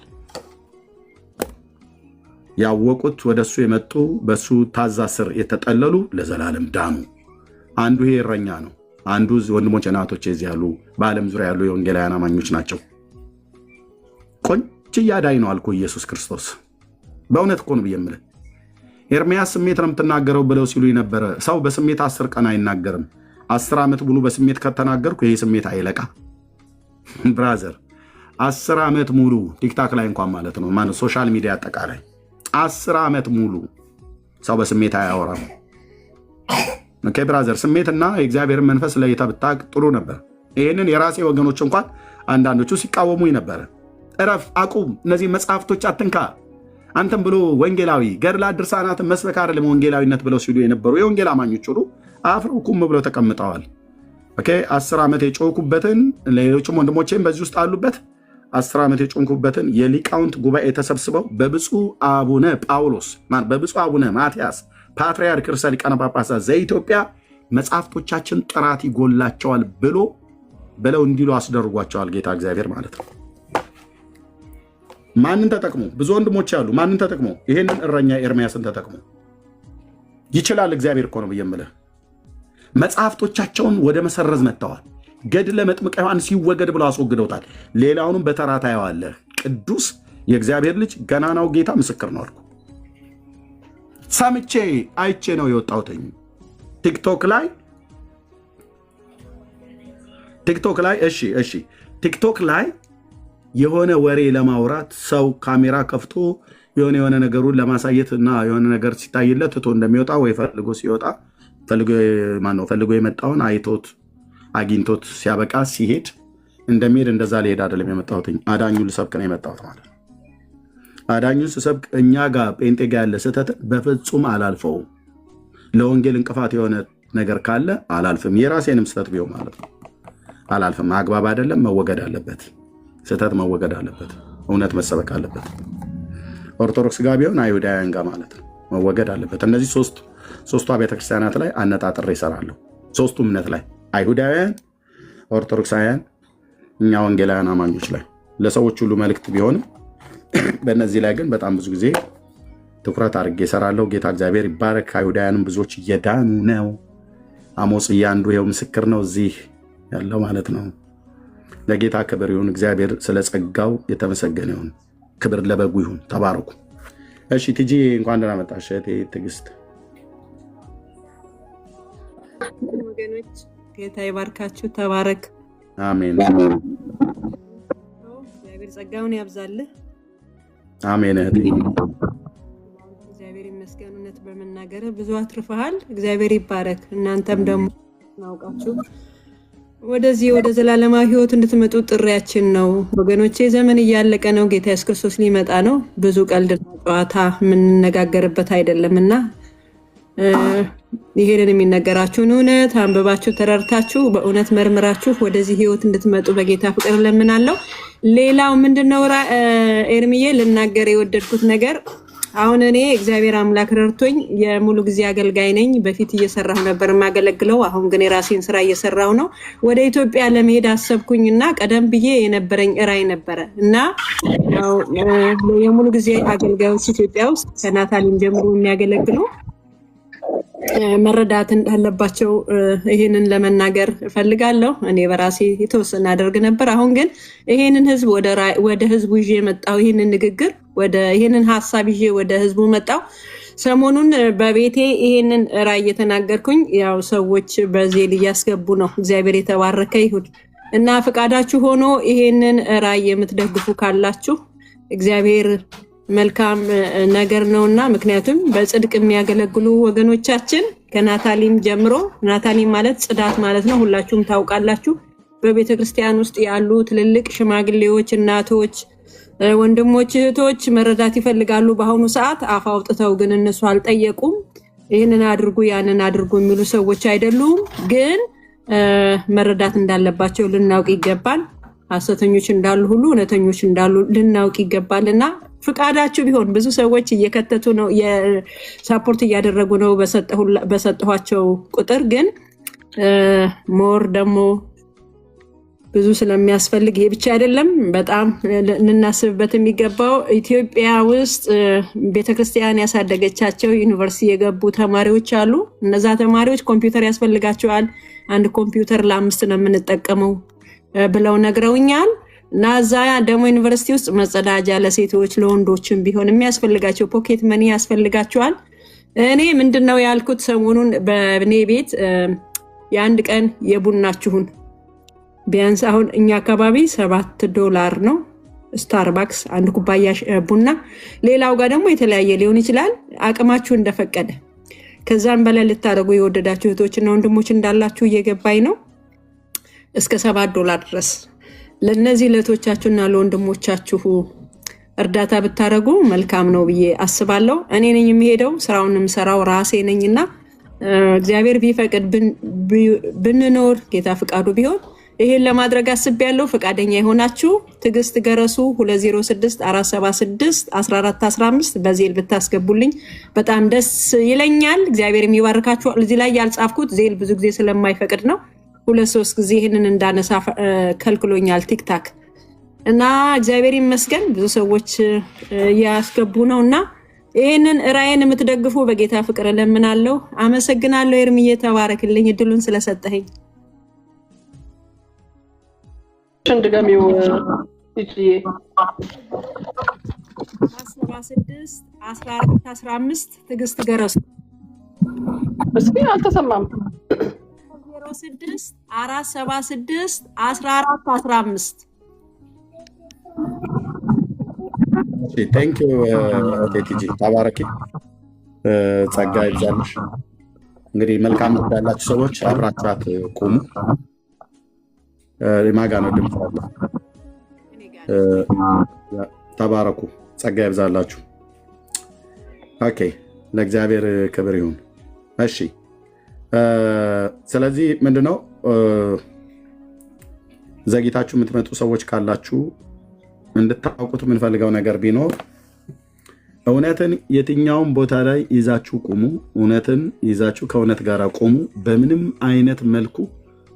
ያወቁት ወደሱ የመጡ በሱ ታዛ ስር የተጠለሉ ለዘላለም ዳኑ። አንዱ ይሄ እረኛ ነው። አንዱ ወንድሞች እናቶች እዚህ ያሉ በዓለም ዙሪያ ያሉ የወንጌላውያን አማኞች ናቸው። ቆንጅያ ዳኝ ነው አልኩ ኢየሱስ ክርስቶስ። በእውነት እኮ ነው ብዬ የምልህ። ኤርምያስ ስሜት ነው የምትናገረው ብለው ሲሉ የነበረ ሰው በስሜት 10 ቀን አይናገርም። 10 ዓመት ሙሉ በስሜት ከተናገርኩ ይሄ ስሜት አይለቃ ብራዘር። 10 ዓመት ሙሉ ቲክታክ ላይ እንኳን ማለት ነው ማለት ሶሻል ሚዲያ አጠቃላይ 10 ዓመት ሙሉ ሰው በስሜት አያወራም። ኦኬ ብራዘር፣ ስሜትና የእግዚአብሔርን መንፈስ ለይተህ ብታውቅ ጥሩ ነበር። ይህንን የራሴ ወገኖች እንኳን አንዳንዶቹ ሲቃወሙኝ ነበረ። እረፍ፣ አቁም፣ እነዚህ መጽሐፍቶች አትንካ፣ አንተም ብሎ ወንጌላዊ ገድላት ድርሳናትን መስበክ አይደለም ወንጌላዊነት ብለው ሲሉ የነበሩ የወንጌል አማኞች ሁሉ አፍረው ኩም ብለው ተቀምጠዋል። ኦኬ 10 ዓመት የጮኩበትን ሌሎችም ወንድሞቼም በዚህ ውስጥ አሉበት 10 ዓመት የጮኩበትን የሊቃውንት ጉባኤ ተሰብስበው በብፁዕ አቡነ ጳውሎስ በብፁዕ አቡነ ማትያስ ፓትርያርክ ርዕሰ ሊቃነ ጳጳሳት ዘኢትዮጵያ መጽሐፍቶቻችን ጥራት ይጎላቸዋል ብለው እንዲሉ አስደርጓቸዋል። ጌታ እግዚአብሔር ማለት ነው። ማንን ተጠቅሞ? ብዙ ወንድሞች ያሉ ማንን ተጠቅሞ? ይሄንን እረኛ ኤርምያስን ተጠቅሞ ይችላል። እግዚአብሔር እኮ ነው ብዬ የምልህ። መጽሐፍቶቻቸውን ወደ መሰረዝ መጥተዋል። ገድለ መጥምቀ ዮሐንስ ሲወገድ ብለው አስወግደውታል። ሌላውንም በተራ ታየዋለህ። ቅዱስ የእግዚአብሔር ልጅ ገናናው ጌታ ምስክር ነው አልኩ። ሰምቼ አይቼ ነው የወጣሁትኝ። ቲክቶክ ላይ እሺ ቲክቶክ ላይ የሆነ ወሬ ለማውራት ሰው ካሜራ ከፍቶ የሆነ ነገሩን ለማሳየት እና የሆነ ነገር ሲታይለት ትቶ እንደሚወጣ ወይ ፈልጎ ሲወጣ ፈልጎ የመጣውን አይቶት አግኝቶት ሲያበቃ ሲሄድ እንደሚሄድ እንደዛ ሊሄድ አይደለም የመጣሁትኝ። አዳኙን ልሰብክ ነው የመጣሁት ማለት ነው። አዳኙን ስሰብክ እኛ ጋር ጴንጤ ጋር ያለ ስህተትን በፍጹም አላልፈውም። ለወንጌል እንቅፋት የሆነ ነገር ካለ አላልፍም። የራሴንም ስህተት ቢሆን ማለት ነው አላልፍም። አግባብ አይደለም፣ መወገድ አለበት። ስህተት መወገድ አለበት። እውነት መሰበክ አለበት። ኦርቶዶክስ ጋር ቢሆን አይሁዳውያን ጋር ማለት ነው መወገድ አለበት። እነዚህ ሶስቱ ቤተክርስቲያናት ላይ አነጣጥሬ እሰራለሁ። ሶስቱ እምነት ላይ አይሁዳውያን፣ ኦርቶዶክሳውያን፣ እኛ ወንጌላውያን አማኞች ላይ ለሰዎች ሁሉ መልእክት ቢሆንም በእነዚህ ላይ ግን በጣም ብዙ ጊዜ ትኩረት አድርጌ እሰራለሁ። ጌታ እግዚአብሔር ይባረክ። አይሁዳውያንም ብዙዎች እየዳኑ ነው። አሞጽ አንዱ ይኸው ምስክር ነው እዚህ ያለው ማለት ነው። ለጌታ ክብር ይሁን። እግዚአብሔር ስለ ጸጋው የተመሰገነ ይሁን። ክብር ለበጉ ይሁን። ተባረኩ። እሺ ቲጂ እንኳን ደህና መጣሽ እህቴ ትዕግስት። ወገኖች ጌታ ይባርካችሁ። ተባረክ። አሜን። እግዚአብሔር ጸጋውን ያብዛልህ። አሜን እህቴ። እግዚአብሔር ይመስገን። እውነት በመናገር ብዙ አትርፈሃል። እግዚአብሔር ይባረክ። እናንተም ደግሞ ናውቃችሁ ወደዚህ ወደ ዘላለማዊ ሕይወት እንድትመጡ ጥሪያችን ነው ወገኖቼ። ዘመን እያለቀ ነው። ጌታ ኢየሱስ ክርስቶስ ሊመጣ ነው። ብዙ ቀልድና ጨዋታ የምንነጋገርበት አይደለምና ይሄንን የሚነገራችሁን እውነት አንብባችሁ ተረድታችሁ በእውነት መርምራችሁ ወደዚህ ሕይወት እንድትመጡ በጌታ ፍቅር ለምናለው። ሌላው ምንድነው ኤርሚዬ ልናገር የወደድኩት ነገር አሁን እኔ እግዚአብሔር አምላክ ረድቶኝ የሙሉ ጊዜ አገልጋይ ነኝ። በፊት እየሰራሁ ነበር የማገለግለው። አሁን ግን የራሴን ስራ እየሰራሁ ነው። ወደ ኢትዮጵያ ለመሄድ አሰብኩኝና ቀደም ብዬ የነበረኝ ራዕይ ነበረ እና የሙሉ ጊዜ አገልጋዮች ኢትዮጵያ ውስጥ ከናታሊም ጀምሮ የሚያገለግሉ መረዳት እንዳለባቸው ይሄንን ለመናገር እፈልጋለሁ። እኔ በራሴ የተወሰነ አደርግ ነበር። አሁን ግን ይሄንን ህዝብ ወደ ህዝቡ ይዤ መጣሁ። ይሄንን ንግግር ይሄንን ሀሳብ ይዤ ወደ ህዝቡ መጣሁ። ሰሞኑን በቤቴ ይሄንን ራዕይ እየተናገርኩኝ ያው ሰዎች በዜል እያስገቡ ነው። እግዚአብሔር የተባረከ ይሁን እና ፈቃዳችሁ ሆኖ ይሄንን ራዕይ የምትደግፉ ካላችሁ እግዚአብሔር መልካም ነገር ነውና፣ ምክንያቱም በጽድቅ የሚያገለግሉ ወገኖቻችን ከናታሊም ጀምሮ፣ ናታሊም ማለት ጽዳት ማለት ነው። ሁላችሁም ታውቃላችሁ። በቤተክርስቲያን ውስጥ ያሉ ትልልቅ ሽማግሌዎች፣ እናቶች፣ ወንድሞች፣ እህቶች መረዳት ይፈልጋሉ። በአሁኑ ሰዓት አፍ አውጥተው ግን እነሱ አልጠየቁም። ይህንን አድርጉ ያንን አድርጉ የሚሉ ሰዎች አይደሉም። ግን መረዳት እንዳለባቸው ልናውቅ ይገባል። ሐሰተኞች እንዳሉ ሁሉ እውነተኞች እንዳሉ ልናውቅ ይገባልና ፍቃዳችሁ ቢሆን ብዙ ሰዎች እየከተቱ ነው፣ የሳፖርት እያደረጉ ነው በሰጠኋቸው ቁጥር። ግን ሞር ደግሞ ብዙ ስለሚያስፈልግ ይሄ ብቻ አይደለም፣ በጣም ልናስብበት የሚገባው ኢትዮጵያ ውስጥ ቤተክርስቲያን ያሳደገቻቸው ዩኒቨርሲቲ የገቡ ተማሪዎች አሉ። እነዛ ተማሪዎች ኮምፒውተር ያስፈልጋቸዋል። አንድ ኮምፒውተር ለ5 ነው የምንጠቀመው ብለው ነግረውኛል። እና እዛ ደግሞ ዩኒቨርሲቲ ውስጥ መጸዳጃ ለሴቶች ለወንዶችም ቢሆን የሚያስፈልጋቸው ፖኬት መኒ ያስፈልጋቸዋል። እኔ ምንድነው ያልኩት ሰሞኑን በኔ ቤት የአንድ ቀን የቡናችሁን ቢያንስ አሁን እኛ አካባቢ $7 ነው ስታርባክስ አንድ ኩባያ ቡና። ሌላው ጋር ደግሞ የተለያየ ሊሆን ይችላል። አቅማችሁ እንደፈቀደ ከዛም በላይ ልታደርጉ የወደዳችሁ እህቶችና ወንድሞች እንዳላችሁ እየገባኝ ነው። እስከ $7 ድረስ ለነዚህ ለእህቶቻችሁና ለወንድሞቻችሁ እርዳታ ብታረጉ መልካም ነው ብዬ አስባለሁ። እኔ ነኝ የሚሄደው፣ ስራውን የምሰራው ራሴ ነኝና እግዚአብሔር ቢፈቅድ ብንኖር ጌታ ፍቃዱ ቢሆን ይሄን ለማድረግ አስቤያለሁ። ፈቃደኛ የሆናችሁ ትዕግስት ገረሱ 2064761415 በዜል ብታስገቡልኝ በጣም ደስ ይለኛል። እግዚአብሔር የሚባርካችሁ። እዚህ ላይ ያልጻፍኩት ዜል ብዙ ጊዜ ስለማይፈቅድ ነው። 2-3 ጊዜ ይህንን እንዳነሳ ከልክሎኛል ቲክታክ እና እግዚአብሔር ይመስገን ብዙ ሰዎች ያስገቡ ነውና ይህንን ራዕይን የምትደግፉ በጌታ ፍቅር እለምናለሁ። አመሰግናለሁ። ኤርሚዬ ተባረክልኝ እድሉን ስለሰጠኸኝ። ድገሚው እቺዬ 761415 ትዕግስት ገረሱ። እስኪ አልተሰማም። 06-476-1415 ቴንክ ዩ ቲጂ ተባረኪ። ጸጋ ይብዛልሽ። እንግዲህ መልካም ያላችሁ ሰዎች አብራችኋት ቁሙ። ማጋ ነው ድምፅ አለ። ተባረኩ። ጸጋ ይብዛላችሁ። ኦኬ፣ ለእግዚአብሔር ክብር ይሁን። እሺ፣ ስለዚህ ምንድነው ዘግይታችሁ የምትመጡ ሰዎች ካላችሁ እንድታውቁት የምንፈልገው ነገር ቢኖር እውነትን የትኛውም ቦታ ላይ ይዛችሁ ቁሙ። እውነትን ይዛችሁ ከእውነት ጋር ቁሙ። በምንም አይነት መልኩ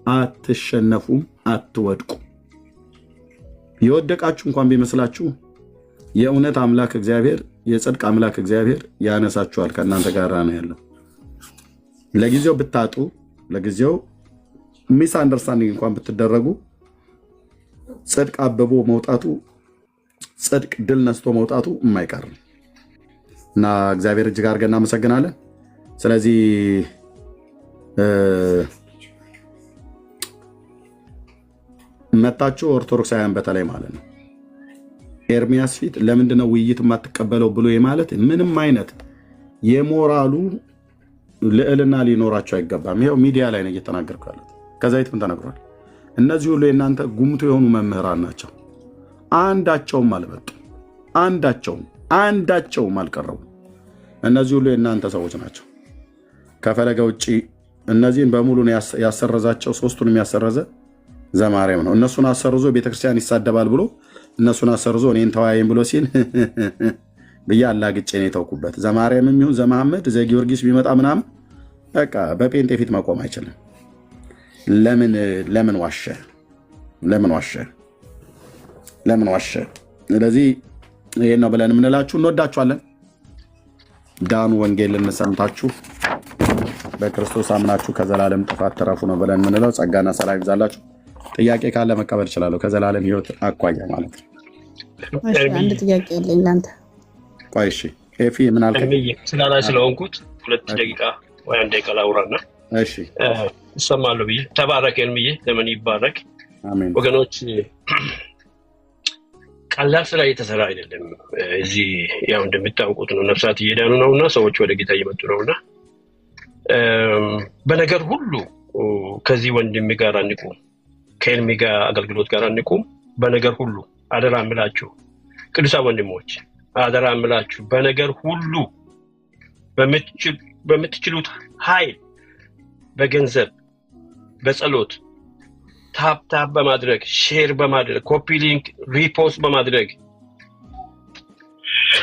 አትሸነፉም፣ አትወድቁ። የወደቃችሁ እንኳን ቢመስላችሁ የእውነት አምላክ እግዚአብሔር፣ የጽድቅ አምላክ እግዚአብሔር ያነሳችኋል። ከእናንተ ጋር ነው ያለው። ለጊዜው ብታጡ፣ ለጊዜው ሚስ አንደርስታንዲንግ እንኳን ብትደረጉ ጽድቅ አብቦ መውጣቱ ጽድቅ ድል ነስቶ መውጣቱ የማይቀር ነው እና እግዚአብሔር እጅግ አድርገን እናመሰግናለን። ስለዚህ መጣችሁ ኦርቶዶክሳውያን በተለይ ማለት ነው ኤርሚያስ ፊት ለምንድነው ውይይት የማትቀበለው ብሎ ማለት ምንም አይነት የሞራሉ ልዕልና ሊኖራቸው አይገባም። ይኸው ሚዲያ ላይ ነው እየተናገርኩ ያሉት። ከዛ የትም ተነግሯል። እነዚህ ሁሉ የእናንተ ጉምቱ የሆኑ መምህራን ናቸው። አንዳቸውም አልመጡ፣ አንዳቸውም አልቀረቡ። እነዚህ ሁሉ የእናንተ ሰዎች ናቸው። ከፈለገ ውጭ እነዚህን በሙሉ ያሰረዛቸው ሶስቱንም ያሰረዘ ዘማርያም ነው። እነሱን አሰርዞ ቤተክርስቲያን ይሳደባል ብሎ እነሱን አሰርዞ እኔን ተወያይም ብሎ ሲል ብዬ አላግጬ ነው የተውኩበት። ዘማርያም የሚሆን ዘመሐመድ ዘጊዮርጊስ ቢመጣ ምናምን በቃ በጴንጤ ፊት መቆም አይችልም። ለምን ዋሸ? ስለዚህ ይሄን ነው ብለን የምንላችሁ። እንወዳችኋለን። ዳኑ ወንጌልን ሰምታችሁ በክርስቶስ አምናችሁ ከዘላለም ጥፋት ተረፉ ነው ብለን የምንለው። ጸጋና ሰላም ይብዛላችሁ። ጥያቄ ካለ መቀበል እችላለሁ። ከዘላለም ሕይወት አኳያ ማለት ነው። አንድ ጥያቄ አለኝ ለአንተ። ቆይ እሺ፣ ኤፊ ምን አልከኝ? ስላላይ ስለሆንኩት 2 ደቂቃ ወይ 1 ደቂቃ ላውራና እሺ እሰማለሁ ብዬ ተባረከን ብዬ ለምን ይባረክ። አሜን። ወገኖች ቀላል ስራ እየተሰራ አይደለም። እዚህ ያው እንደምታውቁት ነው፣ ነፍሳት እየዳኑ ነውና ሰዎች ወደ ጌታ እየመጡ ነውና በነገር ሁሉ ከዚህ ወንድም ጋር አንቁም፣ ከኤርሚ ጋር አገልግሎት ጋር አንቁም። በነገር ሁሉ አደራ እምላችሁ ቅዱሳን ወንድሞች፣ አደራ እምላችሁ በነገር ሁሉ በምትችሉት ኃይል በገንዘብ በጸሎት ታፕ በማድረግ ሼር በማድረግ ኮፒ ሊንክ ሪፖስት በማድረግ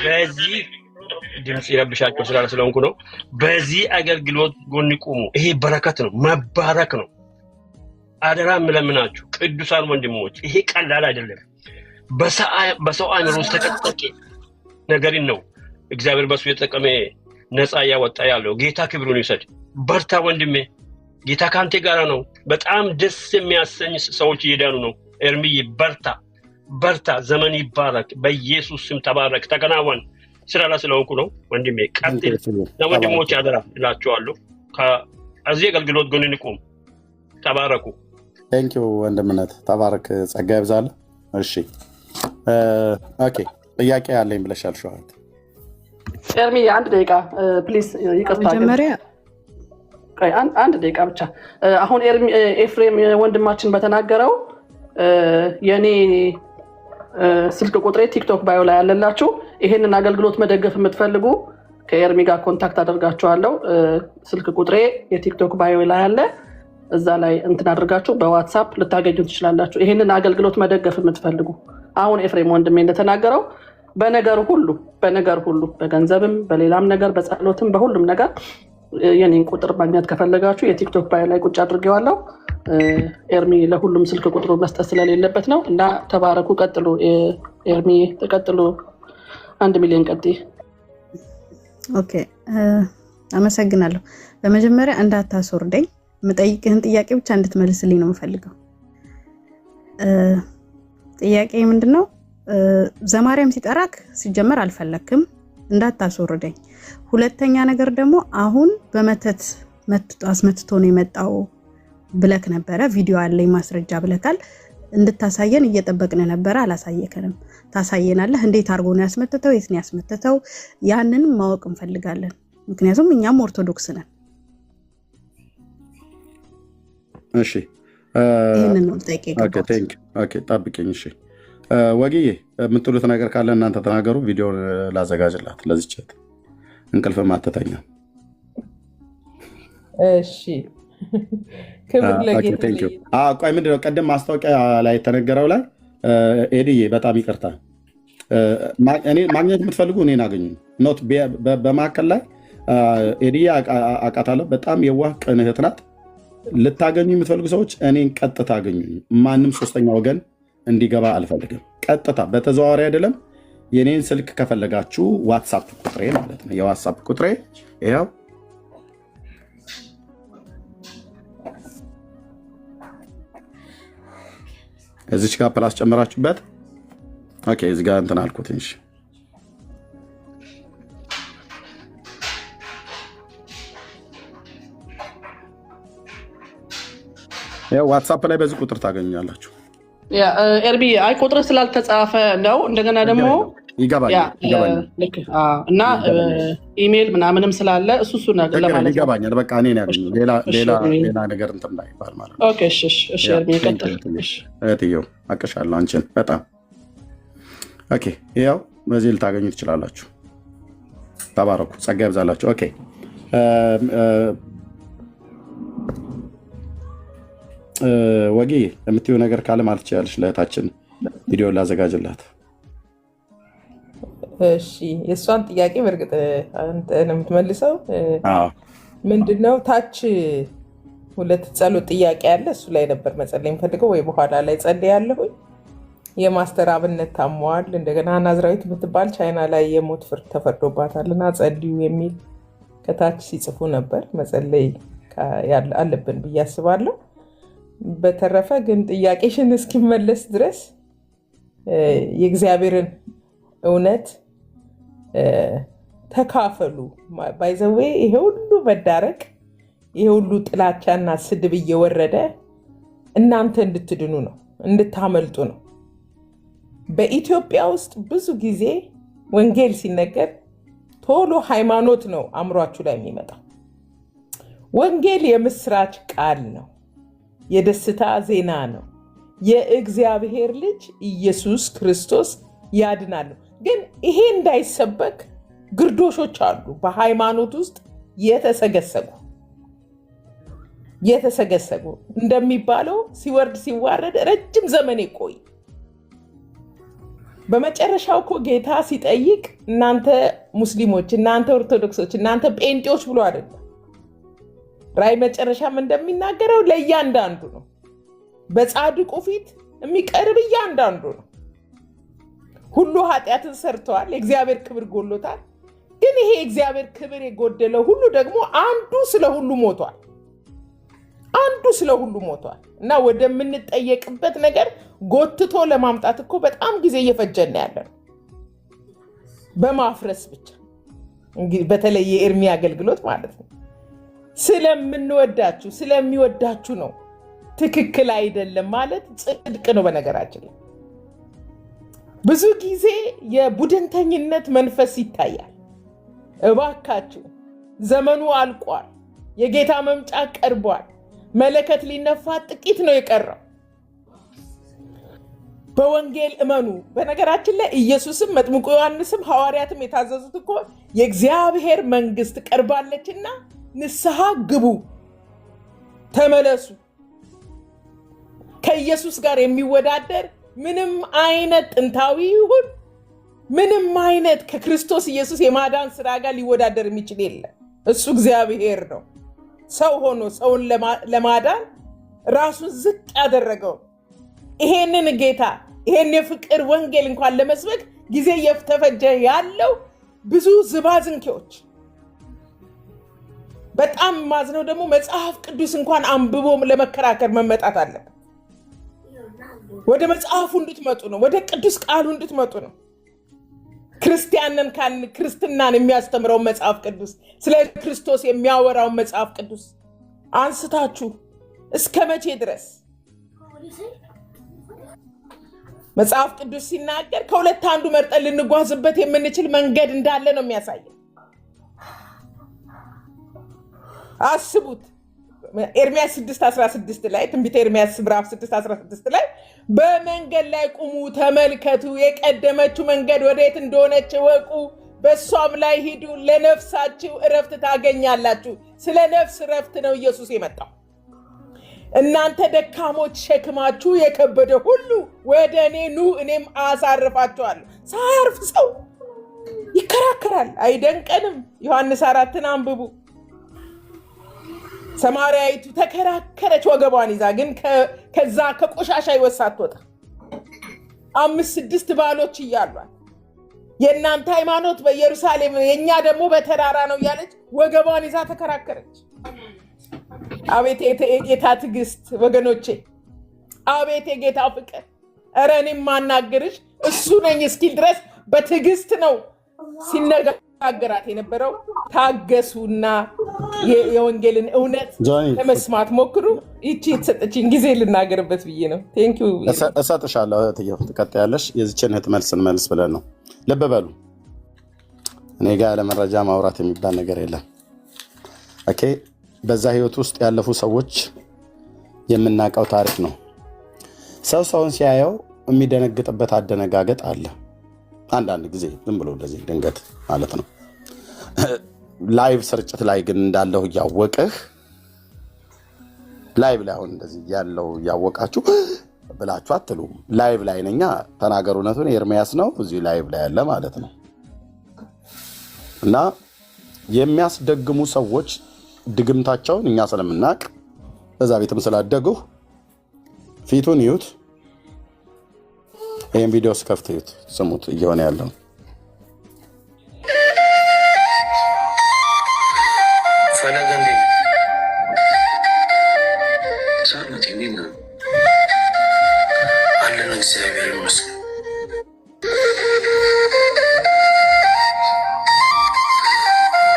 በዚህ ድምጽ ይረብሻቸው ስለሆንኩ ነው። በዚህ አገልግሎት ጎን ቁሙ። ይሄ በረከት ነው፣ መባረክ ነው። አደራ እምለምናችሁ ቅዱሳን ወንድሞች፣ ይሄ ቀላል አይደለም። በሰው አእምሮ ውስጥ ተቀጠቀ ነገርን ነው እግዚአብሔር በሱ የተጠቀመ ነፃ ያወጣ ያለው። ጌታ ክብሩን ይውሰድ። በርታ ወንድሜ፣ ጌታ ካንተ ጋር ነው። በጣም ደስ የሚያሰኝ ሰዎች እየዳኑ ነው። ኤርሚዬ በርታ፣ ዘመን ይባረክ። በኢየሱስ ስም ተባረክ፣ ተከናወን። ስራ ላይ ስለሆንኩ ነው ወንድሜ፣ ቀጥል። ለወንድሞች አደራ እላችኋለሁ፣ ከዚህ አገልግሎት ጎን እንቁም። ተባረኩ። ቴንኪው ወንድምነት፣ ተባረክ፣ ጸጋ ይብዛል። እሺ ኦኬ፣ ጥያቄ ያለኝ ብለሻል ሸዋት። ኤርሚ 1 ደቂቃ ፕሊዝ፣ ይቅርታ መጀመሪያ አንድ ደቂቃ ብቻ። አሁን ኤፍሬም ወንድማችን በተናገረው የኔ ስልክ ቁጥሬ ቲክቶክ ባዮ ላይ ያለላችሁ፣ ይሄንን አገልግሎት መደገፍ የምትፈልጉ ከኤርሚ ጋር ኮንታክት አደርጋችኋለሁ። ስልክ ቁጥሬ የቲክቶክ ባዮ ላይ ያለ፣ እዛ ላይ እንትን አድርጋችሁ በዋትሳፕ ልታገኙ ትችላላችሁ። ይሄንን አገልግሎት መደገፍ የምትፈልጉ አሁን ኤፍሬም ወንድሜ እንደተናገረው በነገር ሁሉ በገንዘብም በሌላም ነገር በጸሎትም በሁሉም ነገር የኔን ቁጥር ማግኘት ከፈለጋችሁ የቲክቶክ ባዮ ላይ ቁጭ አድርጌዋለሁ። ኤርሚ ለሁሉም ስልክ ቁጥሩ መስጠት ስለሌለበት ነው። እና ተባረኩ። ቀጥሉ ኤርሚ፣ ተቀጥሉ። 1 ሚሊዮን ቀጥይ። ኦኬ፣ አመሰግናለሁ። በመጀመሪያ እንዳታስወርደኝ፣ የምጠይቅህን ጥያቄ ብቻ እንድትመልስልኝ ነው የምፈልገው። ጥያቄ ምንድነው? ዘማርያም ሲጠራክ ሲጀመር አልፈለክም፣ እንዳታስወርደኝ። ሁለተኛ ነገር ደግሞ አሁን በመተት አስመትቶ ነው የመጣው ብለክ ነበረ። ቪዲዮ አለኝ ማስረጃ ብለካል። እንድታሳየን እየጠበቅን ነበረ፣ አላሳየከንም። ታሳየናለህ። እንዴት አድርጎ ነው ያስመተተው? የት ነው ያስመተተው? ያንን ማወቅ እንፈልጋለን። ምክንያቱም እኛም ኦርቶዶክስ ነን። እሺ፣ ይሄንን ነው ጠይቄ። ኦኬ፣ ጠብቂኝ። እሺ ወግዬ የምትሉት ነገር ካለ እናንተ ተናገሩ። ቪዲዮ ላዘጋጅላት ለዚች እንቅልፍ ማተተኛ። እሺ ቆይ ምንድነው ቀደም ማስታወቂያ ላይ የተነገረው ላይ ኤድዬ በጣም ይቅርታ፣ እኔ ማግኘት የምትፈልጉ እኔን አገኙ። ኖት በማዕከል ላይ ኤድዬ አውቃታለሁ። በጣም የዋህ ቅን እህት ናት። ልታገኙ የምትፈልጉ ሰዎች እኔን ቀጥታ አገኙ። ማንም ሶስተኛ ወገን እንዲገባ አልፈልግም። ቀጥታ በተዘዋዋሪ አይደለም። የኔን ስልክ ከፈለጋችሁ ዋትሳፕ ቁጥሬ ማለት ነው። የዋትሳፕ ቁጥሬ ይኸው እዚች ጋር ፕላስ ጨምራችሁበት። ኦኬ እዚህ ጋር እንትን አልኩት። እሺ ያው ዋትስአፕ ላይ በዚህ ቁጥር ታገኙኛላችሁ። ያ ኤርቢ አይ ቁጥር ስላልተጻፈ ነው። እንደገና ደግሞ ይገባኛል እና ኢሜል ምናምንም ስላለ እሱ ነገር ለማለት ይገባኛል። በቃ እኔ ነው ሌላ ነገር እንትን እንዳይባል ማለት ነው። ኦኬ እሺ ኤርቢ ይቀጥል። እህትዬው አቅሻለሁ አንቺን በጣም ኦኬ። ያው በዚህ ልታገኙ ትችላላችሁ። ተባረኩ፣ ጸጋ ይብዛላችሁ። ኦኬ ወጌ የምትይው ነገር ካለ ማለት ትችላለች። ለእህታችን ቪዲዮ ላዘጋጅላት። እሺ የእሷን ጥያቄ በእርግጥ አንተ ነው የምትመልሰው። ምንድነው ታች ሁለት ጸሎት ጥያቄ አለ። እሱ ላይ ነበር መጸለይ የምፈልገው ወይ በኋላ ላይ ጸልያለሁኝ። የማስተር አብነት ታሟል። እንደገና ናዝራዊት የምትባል ቻይና ላይ የሞት ፍርድ ተፈርዶባታል እና ጸልዩ የሚል ከታች ሲጽፉ ነበር። መጸለይ አለብን ብዬ አስባለሁ። በተረፈ ግን ጥያቄሽን እስኪመለስ ድረስ የእግዚአብሔርን እውነት ተካፈሉ። ባይዘዌ ይሄ ሁሉ መዳረቅ፣ ይሄ ሁሉ ጥላቻና ስድብ እየወረደ እናንተ እንድትድኑ ነው፣ እንድታመልጡ ነው። በኢትዮጵያ ውስጥ ብዙ ጊዜ ወንጌል ሲነገር ቶሎ ሃይማኖት ነው አእምሯችሁ ላይ የሚመጣው። ወንጌል የምስራች ቃል ነው፣ የደስታ ዜና ነው። የእግዚአብሔር ልጅ ኢየሱስ ክርስቶስ ያድናል። ግን ይሄ እንዳይሰበክ ግርዶሾች አሉ በሃይማኖት ውስጥ የተሰገሰጉ እንደሚባለው ሲወርድ ሲዋረድ ረጅም ዘመን ይቆይ። በመጨረሻው እኮ ጌታ ሲጠይቅ እናንተ ሙስሊሞች፣ እናንተ ኦርቶዶክሶች፣ እናንተ ጴንጤዎች ብሎ አይደለም። ራእይ መጨረሻም እንደሚናገረው ለእያንዳንዱ ነው። በጻድቁ ፊት የሚቀርብ እያንዳንዱ ነው። ሁሉ ኃጢአትን ሰርተዋል፣ የእግዚአብሔር ክብር ጎሎታል። ግን ይሄ የእግዚአብሔር ክብር የጎደለው ሁሉ ደግሞ አንዱ ስለ ሁሉ ሞቷል። እና ወደምንጠየቅበት ነገር ጎትቶ ለማምጣት እኮ በጣም ጊዜ እየፈጀን ያለ ነው፣ በማፍረስ ብቻ። በተለይ የኤርሚ አገልግሎት ማለት ነው። ስለምንወዳችሁ ስለሚወዳችሁ ነው። ትክክል አይደለም ማለት ጽድቅ ነው። በነገራችን ላይ ብዙ ጊዜ የቡድንተኝነት መንፈስ ይታያል። እባካችሁ ዘመኑ አልቋል። የጌታ መምጫ ቀርቧል። መለከት ሊነፋ ጥቂት ነው የቀረው። በወንጌል እመኑ። በነገራችን ላይ ኢየሱስም መጥምቁ ዮሐንስም ሐዋርያትም የታዘዙት እኮ የእግዚአብሔር መንግስት ቀርባለችና ንስሐ ግቡ፣ ተመለሱ። ከኢየሱስ ጋር የሚወዳደር ምንም አይነት ጥንታዊ ይሁን ምንም አይነት ከክርስቶስ ኢየሱስ የማዳን ስራ ጋር ሊወዳደር የሚችል የለም። እሱ እግዚአብሔር ነው። ሰው ሆኖ ሰውን ለማዳን ራሱን ዝቅ ያደረገው ይሄንን ጌታ ይሄን የፍቅር ወንጌል እንኳን ለመስበክ ጊዜ እየተፈጀ ያለው ብዙ ዝባዝንኬዎች። በጣም ማዝነው ደግሞ መጽሐፍ ቅዱስ እንኳን አንብቦ ለመከራከር መመጣት አለበት። ወደ መጽሐፉ እንድትመጡ ነው፣ ወደ ቅዱስ ቃሉ እንድትመጡ ነው። ክርስቲያንን ካልን ክርስትናን የሚያስተምረው መጽሐፍ ቅዱስ፣ ስለ ክርስቶስ የሚያወራው መጽሐፍ ቅዱስ አንስታችሁ እስከ መቼ ድረስ? መጽሐፍ ቅዱስ ሲናገር ከሁለት አንዱ መርጠን ልንጓዝበት የምንችል መንገድ እንዳለ ነው የሚያሳየው። አስቡት። ኤርምያስ 6:16 ላይ ትንቢተ ኤርምያስ ምዕራፍ 6:16 ላይ በመንገድ ላይ ቁሙ፣ ተመልከቱ፣ የቀደመችው መንገድ ወዴት እንደሆነች እወቁ፣ በሷም ላይ ሂዱ፣ ለነፍሳችሁ እረፍት ታገኛላችሁ። ስለ ነፍስ እረፍት ነው ኢየሱስ የመጣው። እናንተ ደካሞች ሸክማችሁ የከበደ ሁሉ ወደ እኔ ኑ፣ እኔም አሳርፋችኋለሁ። ሳያርፍ ሰው ይከራከራል። አይደንቀንም? ዮሐንስ 4ን አንብቡ። ሰማርያይቱ ተከራከረች ወገቧን ይዛ፣ ግን ከዛ ከቆሻሻ ህይወት ሳትወጣ 5-6 ባሎች እያሏት የእናንተ ሃይማኖት በኢየሩሳሌም ነው፣ የእኛ ደግሞ በተራራ ነው እያለች ወገቧን ይዛ ተከራከረች። አቤት የጌታ ትዕግስት ወገኖቼ! አቤት የጌታ ፍቅር! ኧረ እኔ ማናገርሽ እሱ ነኝ እስኪል ድረስ በትዕግስት ነው ሲነጋገራት የነበረው። ታገሱና የወንጌልን እውነት ለመስማት ሞክሩ። ይቺ የተሰጠችኝ ጊዜ ልናገርበት ብዬ ነው። ቴንኪው እሰጥሻለሁ። እህትዬው ትቀጥያለሽ። የዚችን እህት መልስ እንመልስ ብለን ነው። ልብ በሉ፣ እኔ ጋር ያለ መረጃ ማውራት የሚባል ነገር የለም። ኦኬ፣ በዛ ህይወት ውስጥ ያለፉ ሰዎች የምናውቀው ታሪክ ነው። ሰው ሰውን ሲያየው የሚደነግጥበት አደነጋገጥ አለ። አንዳንድ ጊዜ ዝም ብሎ እንደዚህ ድንገት ማለት ነው። ላይቭ ስርጭት ላይ ግን እንዳለሁ እያወቅህ ላይቭ ላይ አሁን እንደዚህ ያለው እያወቃችሁ ብላችሁ አትሉም። ላይቭ ላይ ነኛ ተናገሩ። እውነቱን ኤርሚያስ ነው እዚህ ላይቭ ላይ ያለ ማለት ነው። እና የሚያስደግሙ ሰዎች ድግምታቸውን እኛ ስለምናቅ በዛ ቤትም ስላደጉህ ፊቱን ይዩት። ይህን ቪዲዮ ስከፍት ይዩት፣ ስሙት እየሆነ ያለው ፈለገ እንዴት ሳርነት እንዴት ነው አለን? እግዚአብሔር ይመስገን።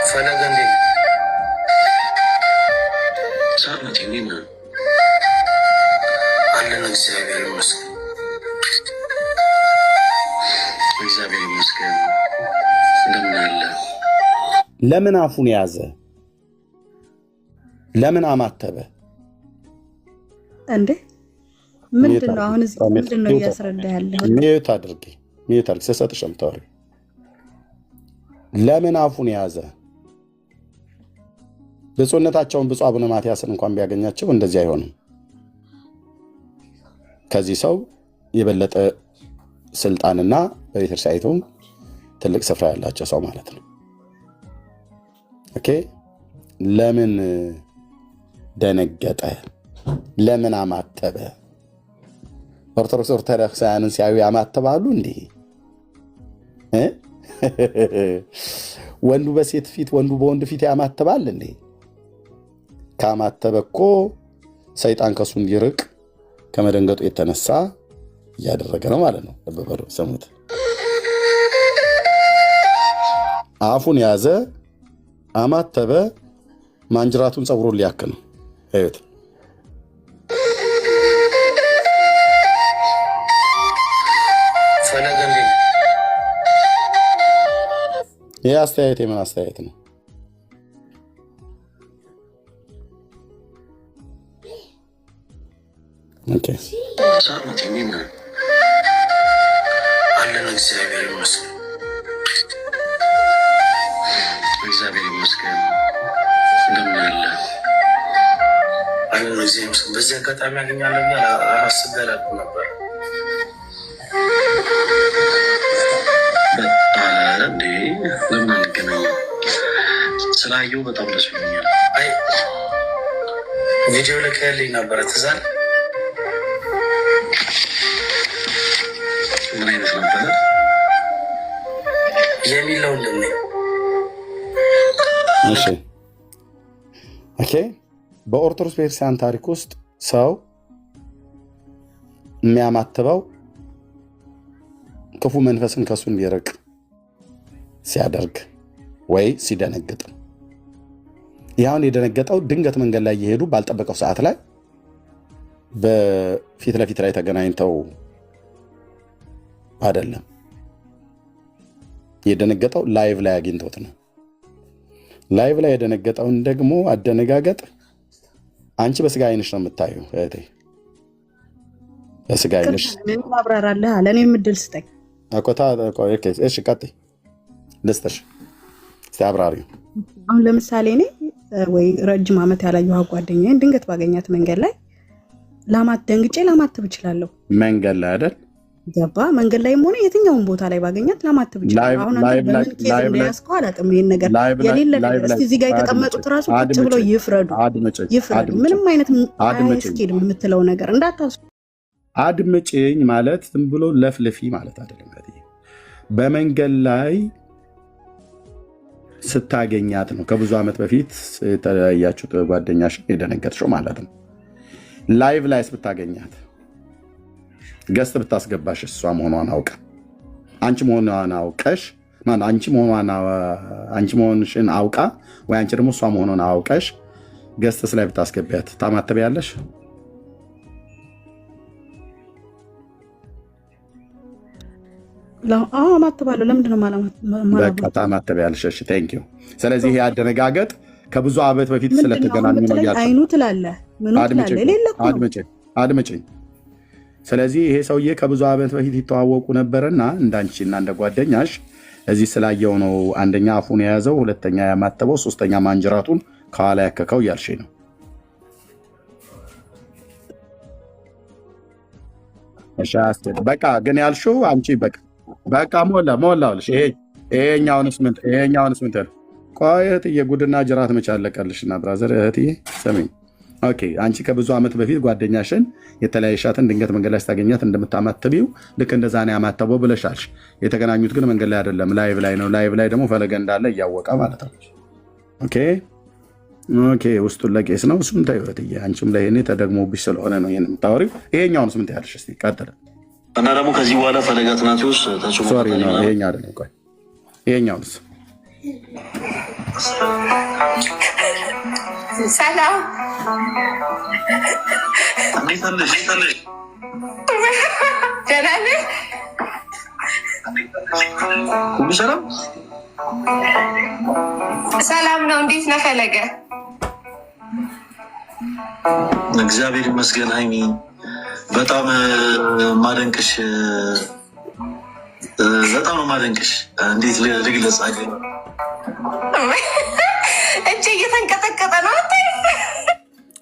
ፈለገ እንዴት ሳርነት እንዴት ነው አለን? እግዚአብሔር ይመስገን። እግዚአብሔር ይመስገን። እንደምን አለ? ለምን አፉን ያዘ? ለምን አማተበ እንዴ? ምንድነው አሁን እዚህ ምንድነው እያስረዳ ያለው? ሚዩት አድርጊ፣ ሚዩት አድርጊ። ሰሰጥሽም ታወሪ። ለምን አፉን ያዘ? ብፁዕነታቸውን ብፁዕ አቡነ ማትያስን እንኳን ቢያገኛቸው እንደዚህ አይሆንም። ከዚህ ሰው የበለጠ ስልጣንና በቤተክርስቲያኒቱም ትልቅ ስፍራ ያላቸው ሰው ማለት ነው። ኦኬ፣ ለምን ደነገጠ? ለምን አማተበ? ኦርቶዶክሳውያንን ሲያዩ ያማተባሉ እንዴ? ወንዱ በሴት ፊት፣ ወንዱ በወንድ ፊት ያማተባል እንዴ? ካማተበ እኮ ሰይጣን ከሱ እንዲርቅ ከመደንገጡ የተነሳ እያደረገ ነው ማለት ነው። ለበበሩ ሰሙት። አፉን ያዘ፣ አማተበ፣ ማንጅራቱን ጸጉሩን ሊያክ ነው። እዩት። ፈለገ እንዴት ይህ አስተያየት የምን አስተያየት ነው? ኦኬ፣ ሳርነት እንዴት ነው አለን? እግዚአብሔር ይመስገን። እግዚአብሔር ይመስገን። እንደምን አለ? አለን እግዚአብሔር ይመስገን። በዚህ አጋጣሚ ያገኛለሁ ብዬ አስቤ አላውቅም ነበር። እንዴ ለምን አንገናኝም? ስላየሁ በጣም ደስ ብሎኛል። አይ ቪዲዮ ልከህልኝ ነበረ ትዝ አለ? ምን አይነት ነበረ የሚለው እንደኔ? እሺ ኦኬ። በኦርቶዶክስ ቤተክርስቲያን ታሪክ ውስጥ ሰው የሚያማትበው ክፉ መንፈስን ከሱ እንዲርቅ ሲያደርግ ወይ ሲደነግጥ። ያውን የደነገጠው ድንገት መንገድ ላይ እየሄዱ ባልጠበቀው ሰዓት ላይ በፊት ለፊት ላይ ተገናኝተው አይደለም። የደነገጠው ላይቭ ላይ አግኝቶት ነው። ላይቭ ላይ የደነገጠውን ደግሞ አደነጋገጥ አንቺ በስጋ አይንሽ ነው የምታዩ እህቴ፣ በስጋ አይንሽ ምን ማብራራለህ አለ። እኔ ምድል ስጠኝ አቆታ። እሺ ቀጥይ፣ ልስጥሽ እስቲ አብራሪ። አሁን ለምሳሌ እኔ ወይ ረጅም ዓመት ያላየኋ ጓደኛዬን ድንገት ባገኛት መንገድ ላይ ደንግጬ ላማትብ እችላለሁ። መንገድ ላይ አይደል? ገባ? መንገድ ላይም ሆነ የትኛውን ቦታ ላይ ባገኛት ላማትብ እችላለሁ። አሁን አንተ በምን ኬዝ እንደያዝከው አላውቅም። ይሄን ነገር የሌለ ነገር እስቲ እዚህ ጋር የተቀመጡት ራሱ ቁጭ ብለው ይፍረዱ። ምንም አይነት አያስኬድም የምትለው ነገር እንዳታስ አድምጪኝ ማለት ዝም ብሎ ለፍልፊ ማለት አይደለም። በመንገድ ላይ ስታገኛት ነው። ከብዙ ዓመት በፊት የተለያያችሁት ጓደኛሽ የደነገጥሽው ማለት ነው። ላይቭ ላይ ስታገኛት ገስት ብታስገባሽ እሷ መሆኗን አውቃ አንቺ መሆኗን አውቀሽ አንቺ መሆንሽን አውቃ ወይ አንቺ ደግሞ እሷ መሆኗን አውቀሽ ገስትስ ላይ ብታስገቢያት ታማተቢያለሽ? አማትባለሁ። ለምንድን ነው በቃ ታማተቢያለሽ። እሺ ቴንክ ዩ። ስለዚህ ይሄ አደነጋገጥ ከብዙ ዓመት በፊት ስለተገናኙ ነው ያልኩት። አይኑ ትላለህ፣ ምኑ ትላለህ፣ ሌላ እኮ ነው። አድምጪኝ። ስለዚህ ይሄ ሰውዬ ከብዙ ዓመት በፊት ይተዋወቁ ነበርና እንዳንቺና እንደ ጓደኛሽ እዚህ ስላየው ነው አንደኛ አፉን የያዘው፣ ሁለተኛ ያማተበው፣ ሶስተኛ ማንጅራቱን ከኋላ ያከከው እያልሽኝ ነው። በቃ ግን ያልሽው አንቺ በቃ ሞላልሽ። ይሄኛውንስ ምን ትል? ቆይ እህትዬ ጉድና ጅራት መች አለቀልሽና ብራዘር እህትዬ ስሚኝ። ኦኬ አንቺ ከብዙ ዓመት በፊት ጓደኛሽን የተለያየሻትን ድንገት መንገድ ላይ ስታገኛት እንደምታማትቢው ልክ እንደዛ ነው ያማተበው ብለሻልሽ። የተገናኙት ግን መንገድ ላይ አይደለም፣ ላይቭ ላይ ነው። ላይቭ ላይ ደግሞ ፈለገ እንዳለ እያወቀ ማለት ነው። ኦኬ ውስጡን ለቄስ ነው። እሱም ተይው እህትዬ፣ አንቺም ላይ እኔ ተደግሞብሽ ስለሆነ ነው ይሄን የምታወሪው። ይሄኛውንስ ምን ትያለሽ? እስኪ ቀጥል። እና ደግሞ ከዚህ በኋላ ፈለገ አትናቴዎስ ሶሪ ነው ይሄኛ አይደለም። ቆይ ይሄኛውንስ ሰላም እንዴት አለሽ? ደህና ነህ? ሁሉ ሰላም ሰላም ነው። እንዴት ነህ ፈለገ? እግዚአብሔር ይመስገን። ሀይሚ በጣም ማደንቅሽ፣ በጣም ነው ማደንቅሽ። እንዴት ልግለጽ? እጅ እየተንቀጠቀጠ ነው።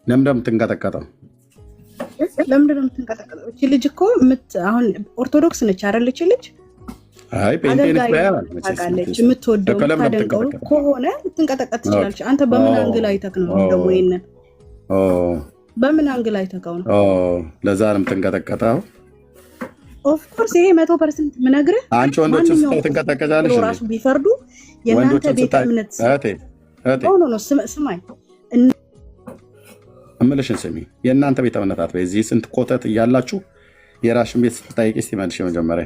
ለምንድን ነው የምትንቀጠቀጠው? ለምንድን ነው የምትንቀጠቀጠው? እቺ ልጅ እኮ አሁን ኦርቶዶክስ ነች አይደል? እቺ ልጅ ታውቃለች። የምትወደው ታደንቀው ከሆነ ልትንቀጠቀጥ ትችላለች። አንተ በምን አንግል አይተህ ነው ደግሞ? ይሄንን በምን አንግል አይተህ ነው? ለዛ ነው የምትንቀጠቀጠው። ኦፍኮርስ ይሄ 100% ምነግርህ። አንቺ ወንዶችን ስታይ ትንቀጠቀጫለሽ። ራሱ ቢፈርዱ የእናንተ ቤተ እምነት ኖ ስማኝ እምልሽን ስሚ። የእናንተ ቤተ እምነት አትበይ። እዚህ ስንት ኮተት እያላችሁ የራሽን ቤት ስትጠይቂ እስኪ መልሽ። መጀመሪያ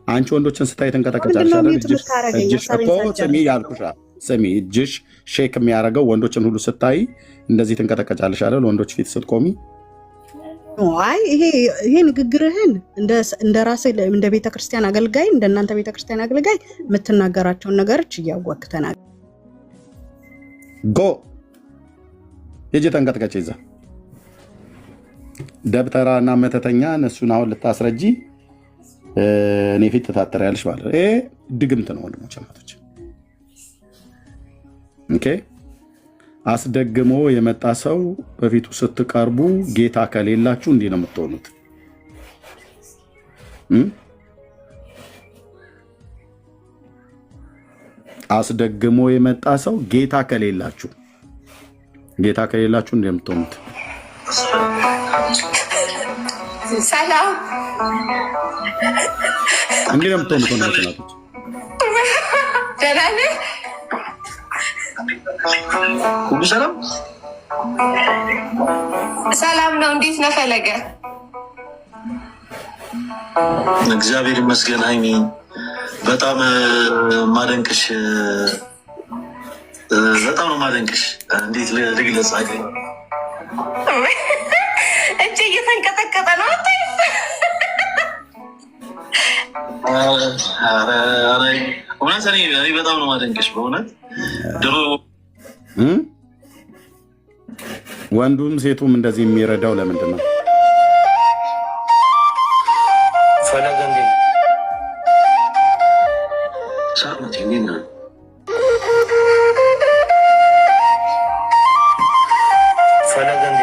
አንቺ ወንዶችን ስታይ ትንቀጠቀጫለሽ አይደል? እጅሽ እኮ ስሚ ያልኩሽ ስሚ፣ እጅሽ ሼክ የሚያደርገው ወንዶችን ሁሉ ስታይ እንደዚህ ትንቀጠቀጫለሽ አይደል? ወንዶች ፊት ስትቆሚ። አይ ይሄ ንግግርህን እንደ ራስህ እንደ ቤተክርስቲያን አገልጋይ እንደ እናንተ ቤተክርስቲያን አገልጋይ የምትናገራቸውን ነገሮች እያወቅህ ተናገር። ጎ ሂጂ ተንቀጥቀጭ። ይዛ ደብተራ እና መተተኛ እነሱን አሁን ልታስረጂ እኔ ፊት ትታጠሪያለሽ ማለት ነው። ይሄ ድግምት ነው ወንድሞች እናቶች። ኦኬ አስደግሞ የመጣ ሰው በፊቱ ስትቀርቡ ጌታ ከሌላችሁ እንዲህ ነው የምትሆኑት። አስደግሞ የመጣ ሰው ጌታ ከሌላችሁ እንዲህ ነው የምትሆኑት። ሰላም እንዲህ ነው የምትሆኑት ወንድሞች እናቶች። ደህና ነህ? ሁሉ ሰላም ሰላም ነው። እንዴት ነህ ፈለገ? እግዚአብሔር ይመስገን። ሀይሚ በጣም ማደንቅሽ፣ በጣም ነው ማደንቅሽ። እንዴት ልግለጽ? እጅ እየተንቀጠቀጠ ነው። እውነት እኔ በጣም ነው ማደንቅሽ በእውነት ድሮ ወንዱም ሴቱም እንደዚህ የሚረዳው ለምንድን ነው? ፈለገ እንዴ ሳምንት ነው ፈለገ እንዴ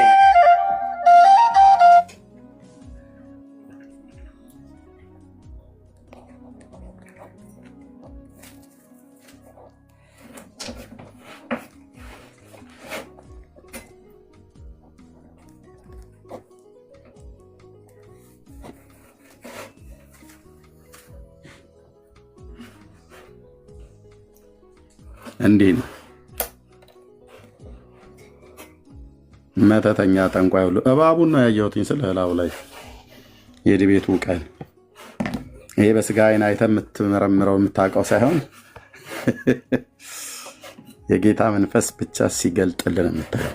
እንዲህ ነው መተተኛ ጠንቋይ ሁሉ እባቡን ነው ያየሁትኝ ስለ እላው ላይ የድቤቱ ቀን ይሄ በስጋ አይን አይተህ የምትመረምረው የምታውቀው ሳይሆን የጌታ መንፈስ ብቻ ሲገልጥልን የምታየው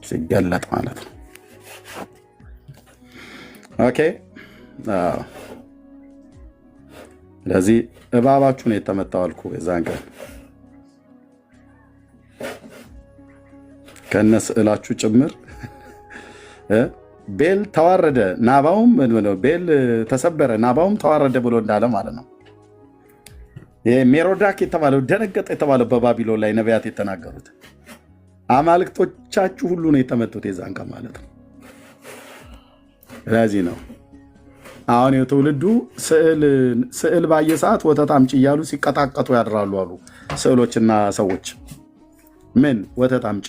ሲገለጥ ማለት ነው። ኦኬ። ስለዚህ እባባችሁ ነው የተመታው አልኩ። የዛን ቀን ከነ ስዕላችሁ ጭምር ቤል ተዋረደ ናባውም ቤል ተሰበረ ናባውም ተዋረደ ብሎ እንዳለ ማለት ነው። ሜሮዳክ የተባለው ደነገጠ የተባለው በባቢሎን ላይ ነቢያት የተናገሩት አማልክቶቻችሁ ሁሉ ነው የተመቱት የዛን ቀን ማለት ነው። ስለዚህ ነው አሁን የትውልዱ ስዕል ባየ ሰዓት ወተት አምጪ እያሉ ሲቀጣቀጡ ያድራሉ አሉ ስዕሎችና ሰዎች። ምን ወተት አምጪ?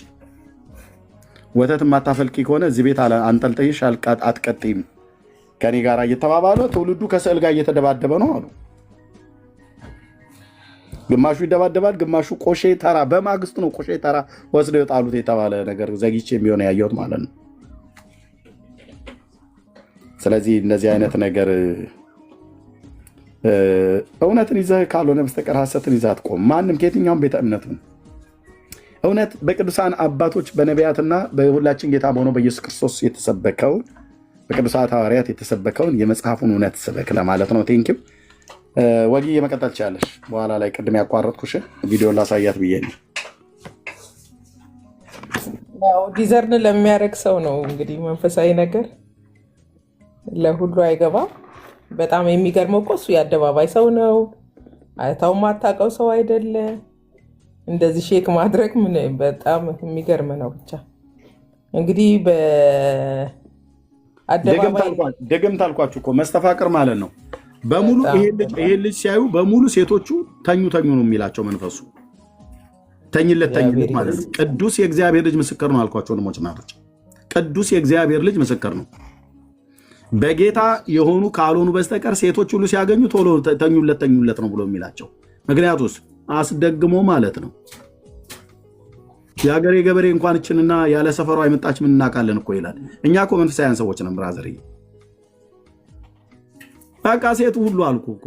ወተት የማታፈልቂ ከሆነ እዚህ ቤት አንጠልጥይሽ አትቀጥይም ከኔ ጋር እየተባባለ ትውልዱ ከስዕል ጋር እየተደባደበ ነው አሉ። ግማሹ ይደባደባል፣ ግማሹ ቆሼ ተራ በማግስቱ ነው ቆሼ ተራ ወስደው የጣሉት የተባለ ነገር ዘግቼ የሚሆነ ያየሁት ማለት ነው። ስለዚህ እንደዚህ አይነት ነገር እውነትን ይዘህ ካልሆነ በስተቀር ሐሰትን ይዘህ አትቆም። ማንም ከየትኛውም ቤተ እምነት ነው እውነት በቅዱሳን አባቶች በነቢያትና በሁላችን ጌታ በሆነው በኢየሱስ ክርስቶስ የተሰበከውን በቅዱሳት ሐዋርያት የተሰበከውን የመጽሐፉን እውነት ስበክ ለማለት ነው። ቴንኪው ወጊ የመቀጠል ቻለሽ። በኋላ ላይ ቅድም ያቋረጥኩሽ ቪዲዮን ላሳያት ብዬ ነው። ዲዘርን ለሚያደርግ ሰው ነው እንግዲህ መንፈሳዊ ነገር ለሁሉ አይገባም። በጣም የሚገርመው እኮ እሱ የአደባባይ ሰው ነው። አይታው ማታውቀው ሰው አይደለ። እንደዚህ ሼክ ማድረግ ምን በጣም የሚገርም ነው። ብቻ እንግዲህ በአደባባይ ደግም ታልኳችሁ እኮ መስተፋቅር ማለት ነው። በሙሉ ይሄ ልጅ ሲያዩ በሙሉ ሴቶቹ ተኙ ነው የሚላቸው መንፈሱ። ተኝለት ማለት ነው። ቅዱስ የእግዚአብሔር ልጅ ምስክር ነው አልኳቸው ወንድሞች ናቶች። ቅዱስ የእግዚአብሔር ልጅ ምስክር ነው። በጌታ የሆኑ ካልሆኑ በስተቀር ሴቶች ሁሉ ሲያገኙ ቶሎ ተኙለት ነው ብሎ የሚላቸው። ምክንያቱስ አስደግሞ ማለት ነው። የሀገሬ ገበሬ እንኳን እችንና ያለ ሰፈሯ አይመጣች ምን እናውቃለን እኮ ይላል። እኛ እኮ መንፈሳውያን ሰዎች ነን ብራዘር። በቃ ሴቱ ሁሉ አልኩ እኮ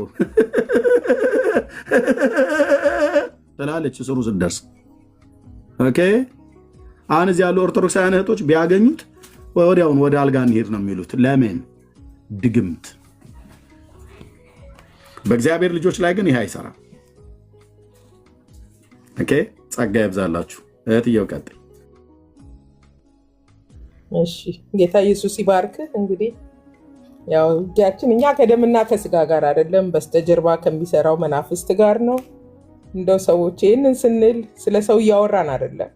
ትላለች ስሩ ስትደርስ። ኦኬ አሁን እዚህ ያሉ ኦርቶዶክሳውያን እህቶች ቢያገኙት ወዲያውን ወደ አልጋ እንሄድ ነው የሚሉት። ለምን? ድግምት። በእግዚአብሔር ልጆች ላይ ግን ይሄ አይሰራም። ኦኬ ጸጋ ይብዛላችሁ። እህትየው ቀጥይ። እሺ ጌታ ኢየሱስ ይባርክ። እንግዲህ ያው እጃችን እኛ ከደምና ከስጋ ጋር አይደለም፣ በስተጀርባ ከሚሰራው መናፍስት ጋር ነው። እንደው ሰዎች ይህንን ስንል ስለ ሰው እያወራን አይደለም፣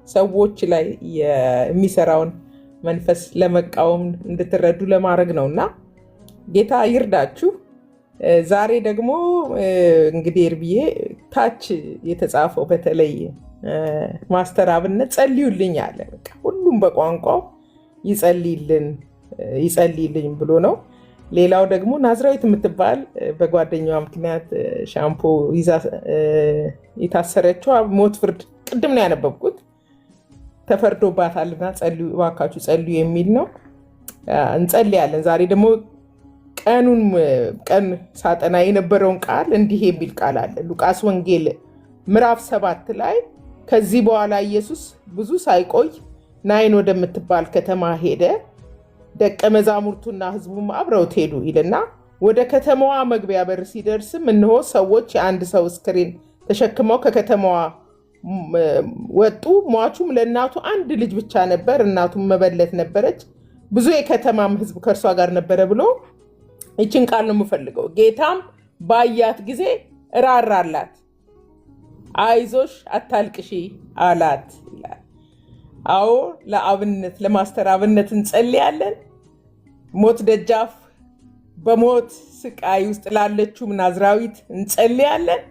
ሰዎች ላይ የሚሰራውን መንፈስ ለመቃወም እንድትረዱ ለማድረግ ነው። እና ጌታ ይርዳችሁ። ዛሬ ደግሞ እንግዲህ እርብዬ ታች የተጻፈው በተለይ ማስተር አብነት ጸልዩልኝ አለ። ሁሉም በቋንቋው ይጸልይልኝ ብሎ ነው። ሌላው ደግሞ ናዝራዊት የምትባል በጓደኛዋ ምክንያት ሻምፖ ይዛ የታሰረችው ሞት ፍርድ ቅድም ነው ያነበብኩት ተፈርዶባታልና እባካችሁ ጸልዩ የሚል ነው። እንጸልያለን። ዛሬ ደግሞ ቀን ሳጠና የነበረውን ቃል እንዲህ የሚል ቃል አለ። ሉቃስ ወንጌል ምዕራፍ 7 ላይ ከዚህ በኋላ ኢየሱስ ብዙ ሳይቆይ ናይን ወደምትባል ከተማ ሄደ፣ ደቀ መዛሙርቱና ሕዝቡም አብረውት ሄዱ ይልና ወደ ከተማዋ መግቢያ በር ሲደርስም እነሆ ሰዎች የአንድ ሰው አስክሬን ተሸክመው ከከተማዋ ወጡ። ሟቹም ለእናቱ አንድ ልጅ ብቻ ነበር፣ እናቱም መበለት ነበረች፣ ብዙ የከተማም ሕዝብ ከእርሷ ጋር ነበረ ብሎ ይችን ቃል ነው የምፈልገው። ጌታም ባያት ጊዜ ራራላት፣ አይዞሽ አታልቅሺ አላት ይላል። አዎ ለአብነት ለማስተር አብነት እንጸልያለን። ሞት ደጃፍ በሞት ስቃይ ውስጥ ላለችው ናዝራዊት እንጸልያለን።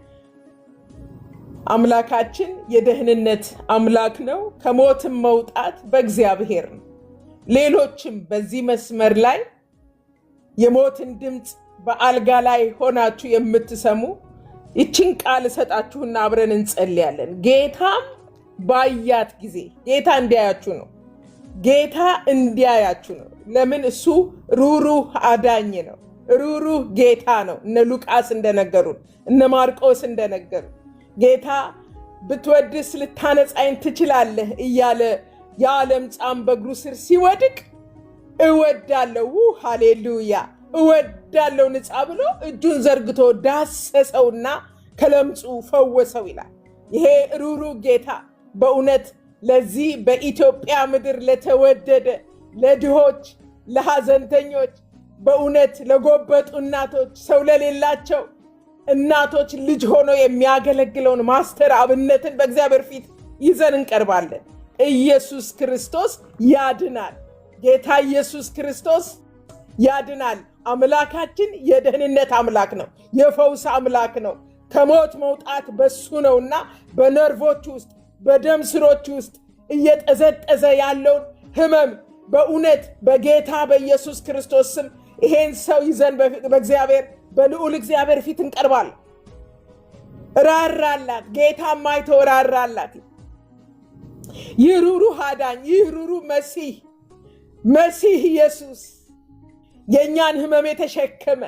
አምላካችን የደህንነት አምላክ ነው። ከሞትም መውጣት በእግዚአብሔር ነው። ሌሎችም በዚህ መስመር ላይ የሞትን ድምፅ በአልጋ ላይ ሆናችሁ የምትሰሙ ይችን ቃል እሰጣችሁና አብረን እንጸልያለን። ጌታም ባያት ጊዜ ጌታ እንዲያያችሁ ነው። ጌታ እንዲያያችሁ ነው። ለምን? እሱ ሩሩህ አዳኝ ነው። ሩሩህ ጌታ ነው። እነ ሉቃስ እንደነገሩን፣ እነ ማርቆስ እንደነገሩ ጌታ ብትወድስ ልታነጻኝ ትችላለህ እያለ የዓለም ጻም በእግሩ ስር ሲወድቅ እወዳለሁ፣ ሃሌሉያ፣ እወዳለሁ ንጻ ብሎ እጁን ዘርግቶ ዳሰሰውና ከለምጹ ፈወሰው ይላል። ይሄ ሩሩህ ጌታ በእውነት ለዚህ በኢትዮጵያ ምድር ለተወደደ ለድሆች፣ ለሐዘንተኞች፣ በእውነት ለጎበጡ እናቶች፣ ሰው ለሌላቸው እናቶች ልጅ ሆኖ የሚያገለግለውን ማስተር አብነትን በእግዚአብሔር ፊት ይዘን እንቀርባለን። ኢየሱስ ክርስቶስ ያድናል። ጌታ ኢየሱስ ክርስቶስ ያድናል። አምላካችን የደህንነት አምላክ ነው። የፈውስ አምላክ ነው። ከሞት መውጣት በሱ ነውና በነርቮች ውስጥ በደም ስሮች ውስጥ እየጠዘጠዘ ያለውን ህመም በእውነት በጌታ በኢየሱስ ክርስቶስ ስም ይሄን ሰው ይዘን በእግዚአብሔር በልዑል እግዚአብሔር ፊት እንቀርባለን። ራራላት፣ ጌታ ማይቶ ራራላት። ይህ ሩሩህ አዳኝ፣ ይህ ሩሩህ መሲህ ኢየሱስ የእኛን ህመም የተሸከመ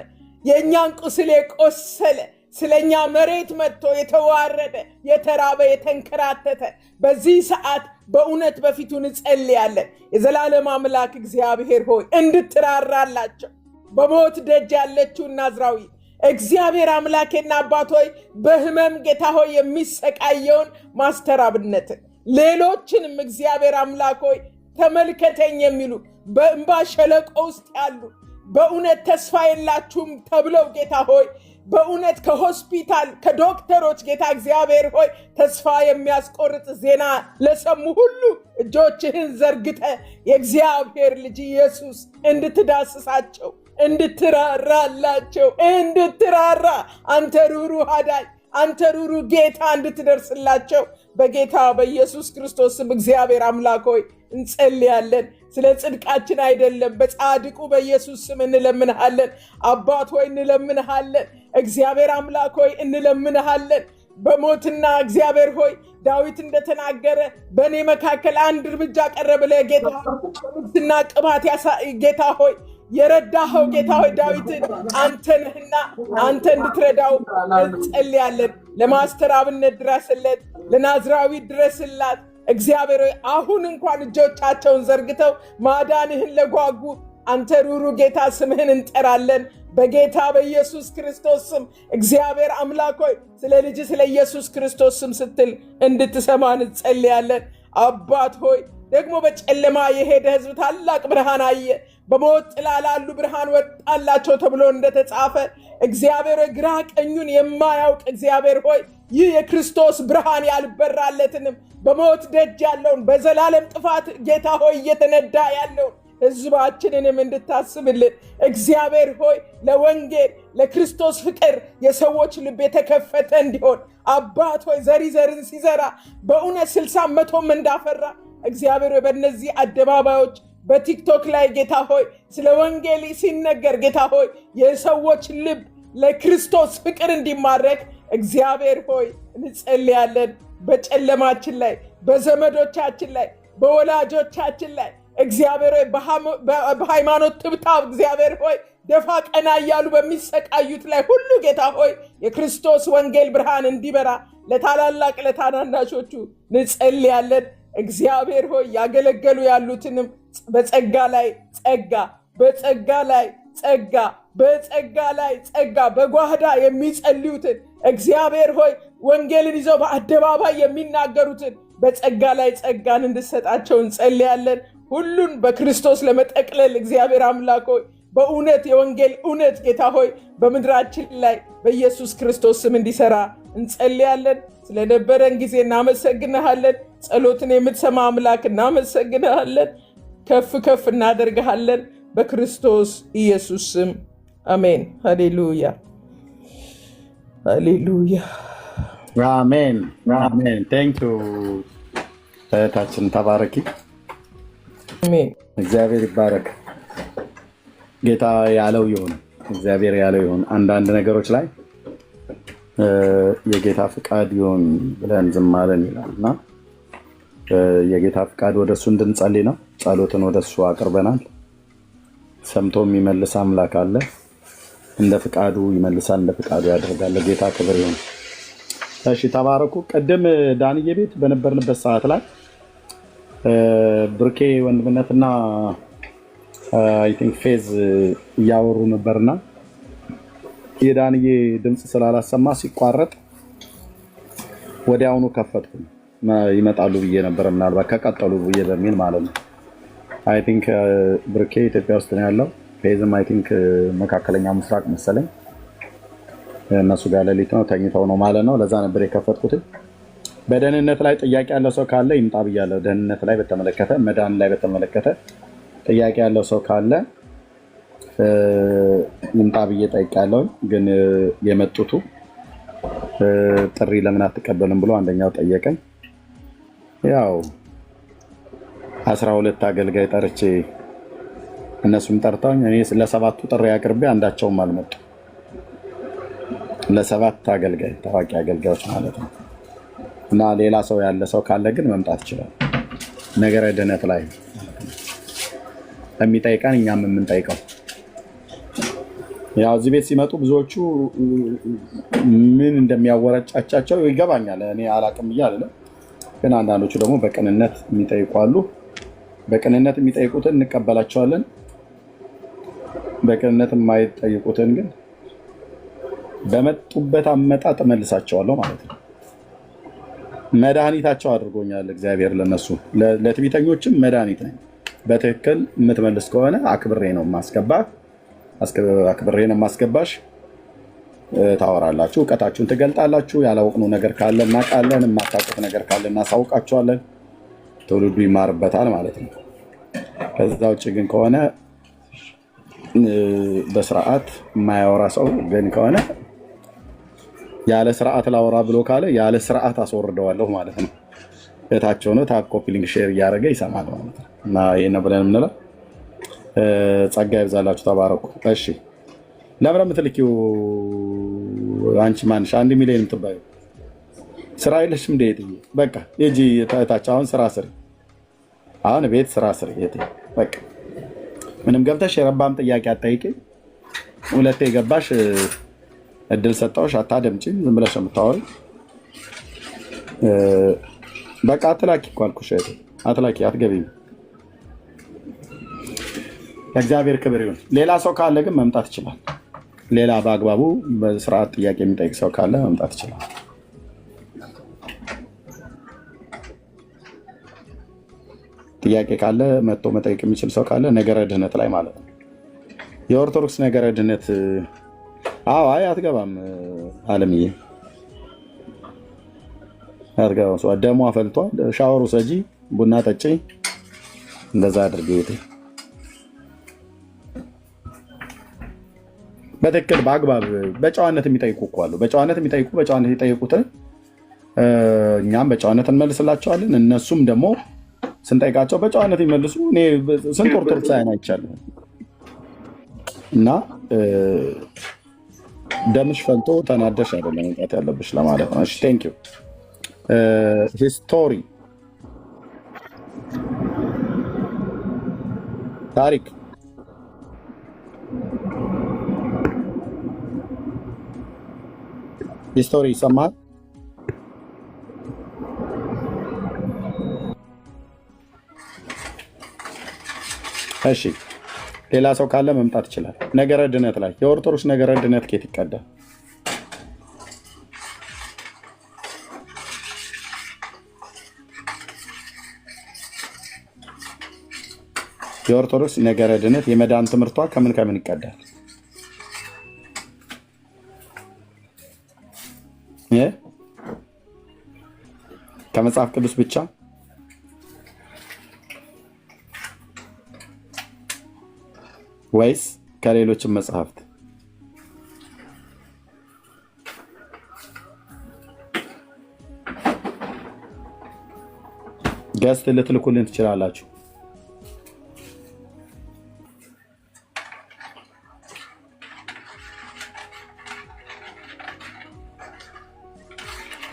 የእኛን ቁስል የቆሰለ ስለኛ መሬት መጥቶ የተዋረደ የተራበ የተንከራተተ በዚህ ሰዓት በእውነት በፊቱ እንጸልያለን። የዘላለም አምላክ እግዚአብሔር ሆይ እንድትራራላቸው በሞት ደጅ ያለችው ናዝራዊ እግዚአብሔር አምላኬና አባት ሆይ በህመም ጌታ ሆይ የሚሰቃየውን ማስተር አብነትን ሌሎችንም እግዚአብሔር አምላክ ሆይ ተመልከተኝ የሚሉ በእንባ ሸለቆ ውስጥ ያሉ በእውነት ተስፋ የላችሁም ተብለው ጌታ ሆይ በእውነት ከሆስፒታል ከዶክተሮች ጌታ እግዚአብሔር ሆይ ተስፋ የሚያስቆርጥ ዜና ለሰሙ ሁሉ እጆችህን ዘርግተ የእግዚአብሔር ልጅ ኢየሱስ እንድትዳስሳቸው እንድትራራላቸው እንድትራራ አንተ ሩሩህ አዳኝ አንተ ሩሩህ ጌታ እንድትደርስላቸው በጌታ በኢየሱስ ክርስቶስ ስም እግዚአብሔር አምላክ ሆይ እንጸልያለን። ስለ ጽድቃችን አይደለም በጻድቁ በኢየሱስ ስም እንለምንሃለን። አባት ሆይ እንለምንሃለን። እግዚአብሔር አምላክ ሆይ እንለምንሃለን። በሞትና እግዚአብሔር ሆይ ዳዊት እንደተናገረ በእኔ መካከል አንድ እርምጃ ቀረብ ብለህ ጌታ ንግስና ቅባት ጌታ ሆይ የረዳኸው ጌታ ሆይ ዳዊትን አንተ ነህና አንተ እንድትረዳው እንጸልያለን። ለማስተር አብነት ድረስለት፣ ለናዝራዊ ድረስላት። እግዚአብሔር ሆይ አሁን እንኳን እጆቻቸውን ዘርግተው ማዳንህን ለጓጉ አንተ ሩሩህ ጌታ ስምህን እንጠራለን በጌታ በኢየሱስ ክርስቶስ ስም። እግዚአብሔር አምላክ ሆይ ስለ ልጅ ስለ ኢየሱስ ክርስቶስ ስም ስትል እንድትሰማን እንጸልያለን። አባት ሆይ ደግሞ በጨለማ የሄደ ህዝብ ታላቅ ብርሃን አየ፣ በሞት ጥላ ላሉ ብርሃን ወጣላቸው ተብሎ እንደተጻፈ እግዚአብሔር ሆይ ግራ ቀኙን የማያውቅ እግዚአብሔር ሆይ ይህ የክርስቶስ ብርሃን ያልበራለትንም በሞት ደጅ ያለውን በዘላለም ጥፋት ጌታ ሆይ እየተነዳ ያለውን ህዝባችንንም እንድታስብልን እግዚአብሔር ሆይ ለወንጌል ለክርስቶስ ፍቅር የሰዎች ልብ የተከፈተ እንዲሆን አባት ሆይ ዘርን ሲዘራ በእውነት 60 መቶም እንዳፈራ እግዚአብሔር ሆይ በእነዚህ አደባባዮች በቲክቶክ ላይ ጌታ ሆይ ስለ ወንጌል ሲነገር ጌታ ሆይ የሰዎች ልብ ለክርስቶስ ፍቅር እንዲማረክ እግዚአብሔር ሆይ እንጸልያለን። በጨለማችን ላይ በዘመዶቻችን ላይ በወላጆቻችን ላይ እግዚአብሔር ሆይ በሃይማኖት ትብታብ እግዚአብሔር ሆይ ደፋ ቀና እያሉ በሚሰቃዩት ላይ ሁሉ ጌታ ሆይ የክርስቶስ ወንጌል ብርሃን እንዲበራ ለታላላቅ ለታናናሾቹ እንጸልያለን። እግዚአብሔር ሆይ ያገለገሉ ያሉትንም በጸጋ ላይ ጸጋ በጸጋ ላይ ጸጋ በጸጋ ላይ ጸጋ በጓህዳ የሚጸልዩትን እግዚአብሔር ሆይ ወንጌልን ይዘው በአደባባይ የሚናገሩትን በጸጋ ላይ ጸጋን እንድሰጣቸው እንጸልያለን። ሁሉን በክርስቶስ ለመጠቅለል እግዚአብሔር አምላክ ሆይ በእውነት የወንጌል እውነት ጌታ ሆይ በምድራችን ላይ በኢየሱስ ክርስቶስ ስም እንዲሰራ እንጸልያለን። ስለነበረን ጊዜ እናመሰግንሃለን። ጸሎትን የምትሰማ አምላክ እናመሰግንሃለን። ከፍ ከፍ እናደርግሃለን በክርስቶስ ኢየሱስ ስም አሜን። ሃሌሉያ ሃሌሉያ አሜን አሜን። ቴንኪው እህታችን ተባረኪ። አሜን። እግዚአብሔር ይባረክ። ጌታ ያለው ይሁን፣ እግዚአብሔር ያለው ይሁን። አንዳንድ ነገሮች ላይ የጌታ ፍቃድ ይሁን ብለን ዝም አለን ይላል እና የጌታ ፍቃድ ወደሱ እንድንጸልይ ነው። ጸሎትን ወደሱ አቅርበናል። ሰምቶ የሚመልስ አምላክ አለ። እንደ ፍቃዱ ይመልሳል፣ እንደ ፍቃዱ ያደርጋል። ጌታ ክብር ይሁን። እሺ ተባረኩ። ቅድም ዳንዬ ቤት በነበርንበት ሰዓት ላይ ብርኬ ወንድምነትና አይ ቲንክ ፌዝ እያወሩ ነበርና የዳንዬ ድምፅ ስላላሰማ ሲቋረጥ ወዲያውኑ ከፈትኩ። ይመጣሉ ብዬ ነበር፣ ምናልባት ከቀጠሉ ብዬ በሚል ማለት ነው። አይ ቲንክ ብርኬ ኢትዮጵያ ውስጥ ነው ያለው፣ ፌዝም አይ ቲንክ መካከለኛ ምስራቅ መሰለኝ። እነሱ ጋር ሌሊት ነው ተኝተው ነው ማለት ነው። ለዛ ነበር የከፈትኩት። በደህንነት ላይ ጥያቄ ያለው ሰው ካለ ይምጣ ብያለሁ። ደህንነት ላይ በተመለከተ መዳን ላይ በተመለከተ ጥያቄ ያለው ሰው ካለ ይምጣ ብዬ ጠይቄያለሁ። ግን የመጡቱ ጥሪ ለምን አትቀበልም ብሎ አንደኛው ጠየቀኝ። ያው 12 አገልጋይ ጠርቼ እነሱም ጠርተውኝ እኔ ለሰባቱ ጥሪ አቅርቤ አንዳቸውም አልመጡ። ለሰባት አገልጋይ ታዋቂ አገልጋዮች ማለት ነው። እና ሌላ ሰው ያለ ሰው ካለ ግን መምጣት ይችላል። ነገረ ድህነት ላይ የሚጠይቀን እኛም የምንጠይቀው ያው እዚህ ቤት ሲመጡ ብዙዎቹ ምን እንደሚያወረጫቻቸው ይገባኛል። እኔ አላቅም ብዬ አይደለም፣ ግን አንዳንዶቹ ደግሞ በቅንነት የሚጠይቁ አሉ። በቅንነት የሚጠይቁትን እንቀበላቸዋለን። በቅንነት የማይጠይቁትን ግን በመጡበት አመጣጥ መልሳቸዋለሁ ማለት ነው። መድኃኒታቸው አድርጎኛል እግዚአብሔር ለነሱ ለትዕቢተኞችም መድኃኒት ነኝ። በትክክል የምትመልስ ከሆነ አክብሬ ነው የማስገባሽ። ታወራላችሁ፣ እውቀታችሁን ትገልጣላችሁ። ያላወቅነው ነገር ካለ እናውቃለን፣ የማታውቁት ነገር ካለ እናሳውቃችኋለን። ትውልዱ ይማርበታል ማለት ነው። ከዛ ውጭ ግን ከሆነ በስርዓት የማያወራ ሰው ግን ከሆነ ያለ ስርዓት ላወራ ብሎ ካለ ያለ ስርዓት አስወርደዋለሁ ማለት ነው። እታቸው ነው ታፕ ኮፒ ሊንክ ሼር እያደረገ ይሰማል ማለት ነው። እና ይሄን ብለን የምንለው ጸጋ ይብዛላችሁ፣ ተባረኩ። እሺ ለምን የምትልኪው አንቺ ማንሽ 1 ሚሊዮን የምትባዩ ስራ የለሽም እንደ የትዬ በቃ ሂጂ እታች አሁን ስራ ስሪ፣ አሁን ቤት ስራ ስሪ የትዬ በቃ ምንም ገብተሽ የረባም ጥያቄ አትጠይቂ። ሁለቴ ገባሽ እድል ሰጣሁሽ አታደምጪም፣ ዝም ብለሽ የምታወሪ በቃ አትላኪ እኮ አልኩሽ እህቴ፣ አትላኪ አትገቢም። ለእግዚአብሔር ክብር ይሁን። ሌላ ሰው ካለ ግን መምጣት ይችላል። ሌላ በአግባቡ በስርዓት ጥያቄ የሚጠይቅ ሰው ካለ መምጣት ይችላል። ጥያቄ ካለ መጥቶ መጠየቅ የሚችል ሰው ካለ ነገረ ድህነት ላይ ማለት ነው። የኦርቶዶክስ ነገረ ድህነት አይ አትገባም አለምዬ፣ አትገባም። ሰው ደሞ አፈልቷል። ሻወሩ ሰጂ፣ ቡና ጠጪ፣ እንደዛ አድርጊ። በትክክል በአግባብ በጨዋነት የሚጠይቁ እኮ አሉ። በጨዋነት የጠይቁትን እኛም በጨዋነት እንመልስላቸዋለን። እነሱም ደግሞ ስንጠይቃቸው በጨዋነት ይመልሱ። እኔ ስንት ኦርቶዶክስ አይቻለሁ እና ደምሽ ፈልቶ ተናደሽ አይደለም መምጣት ያለብሽ ለማለት ነው። እሺ ቴንክ ዩ። ሂስቶሪ ታሪክ ሂስቶሪ ይሰማል። እሺ ሌላ ሰው ካለ መምጣት ይችላል። ነገረ ድነት ላይ የኦርቶዶክስ ነገረ ድነት ኬት ይቀዳል? የኦርቶዶክስ ነገረ ድነት የመዳን ትምህርቷ ከምን ከምን ይቀዳል? ከመጽሐፍ ቅዱስ ብቻ ወይስ ከሌሎችም መጽሐፍት? ገስት ልትልኩልን ትችላላችሁ።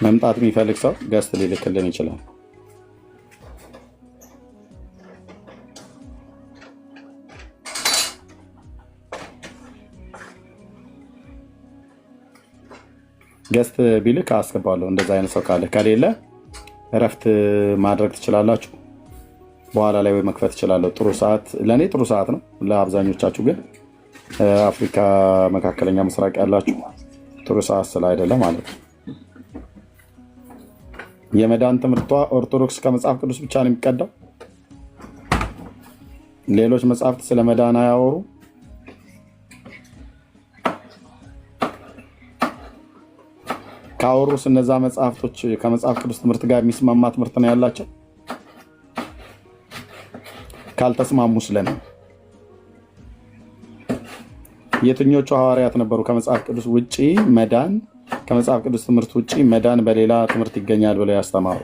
መምጣት የሚፈልግ ሰው ገስት ሊልክልን ይችላል። ገስት ቢልክ አስገባለሁ። እንደዛ አይነት ሰው ካለ ከሌለ እረፍት ማድረግ ትችላላችሁ። በኋላ ላይ ወይ መክፈት እችላለሁ። ጥሩ ሰዓት ለእኔ ጥሩ ሰዓት ነው። ለአብዛኞቻችሁ ግን አፍሪካ፣ መካከለኛ ምስራቅ ያላችሁ ጥሩ ሰዓት ስላይደለ ማለት ነው። የመዳን ትምህርቷ ኦርቶዶክስ ከመጽሐፍ ቅዱስ ብቻ ነው የሚቀዳው። ሌሎች መጽሐፍት ስለ መዳን አያወሩ። ካወሩስ እነዛ መጽሐፍቶች ከመጽሐፍ ቅዱስ ትምህርት ጋር የሚስማማ ትምህርት ነው ያላቸው? ካልተስማሙ ስለምን? የትኞቹ ሐዋርያት ነበሩ ከመጽሐፍ ቅዱስ ውጪ መዳን ከመጽሐፍ ቅዱስ ትምህርት ውጪ መዳን በሌላ ትምህርት ይገኛል ብለው ያስተማሩ?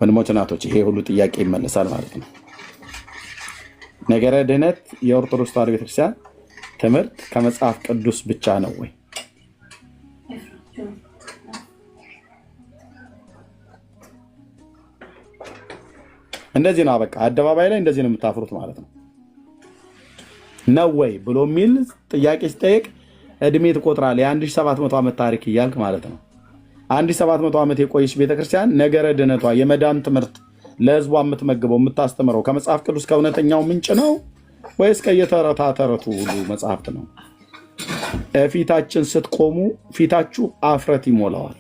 ወንድሞች እናቶች፣ ይሄ ሁሉ ጥያቄ ይመለሳል ማለት ነው። ነገረ ድህነት የኦርቶዶክስ ተዋሕዶ ቤተክርስቲያን ትምህርት ከመጽሐፍ ቅዱስ ብቻ ነው ወይ? እንደዚህ ነው። በቃ አደባባይ ላይ እንደዚህ ነው የምታፍሩት ማለት ነው ወይ ብሎ የሚል ጥያቄ ሲጠየቅ እድሜ ትቆጥራለህ። የ1700 ዓመት ታሪክ እያልክ ማለት ነው። 1700 ዓመት የቆየች ቤተክርስቲያን ነገረ ድህነቷ የመዳን ትምህርት ለህዝቧ የምትመግበው የምታስተምረው ከመጽሐፍ ቅዱስ ከእውነተኛው ምንጭ ነው ወይስ ከየተረታተረቱ ሁሉ መጽሐፍት ነው? ፊታችን ስትቆሙ ፊታችሁ አፍረት ይሞላዋል።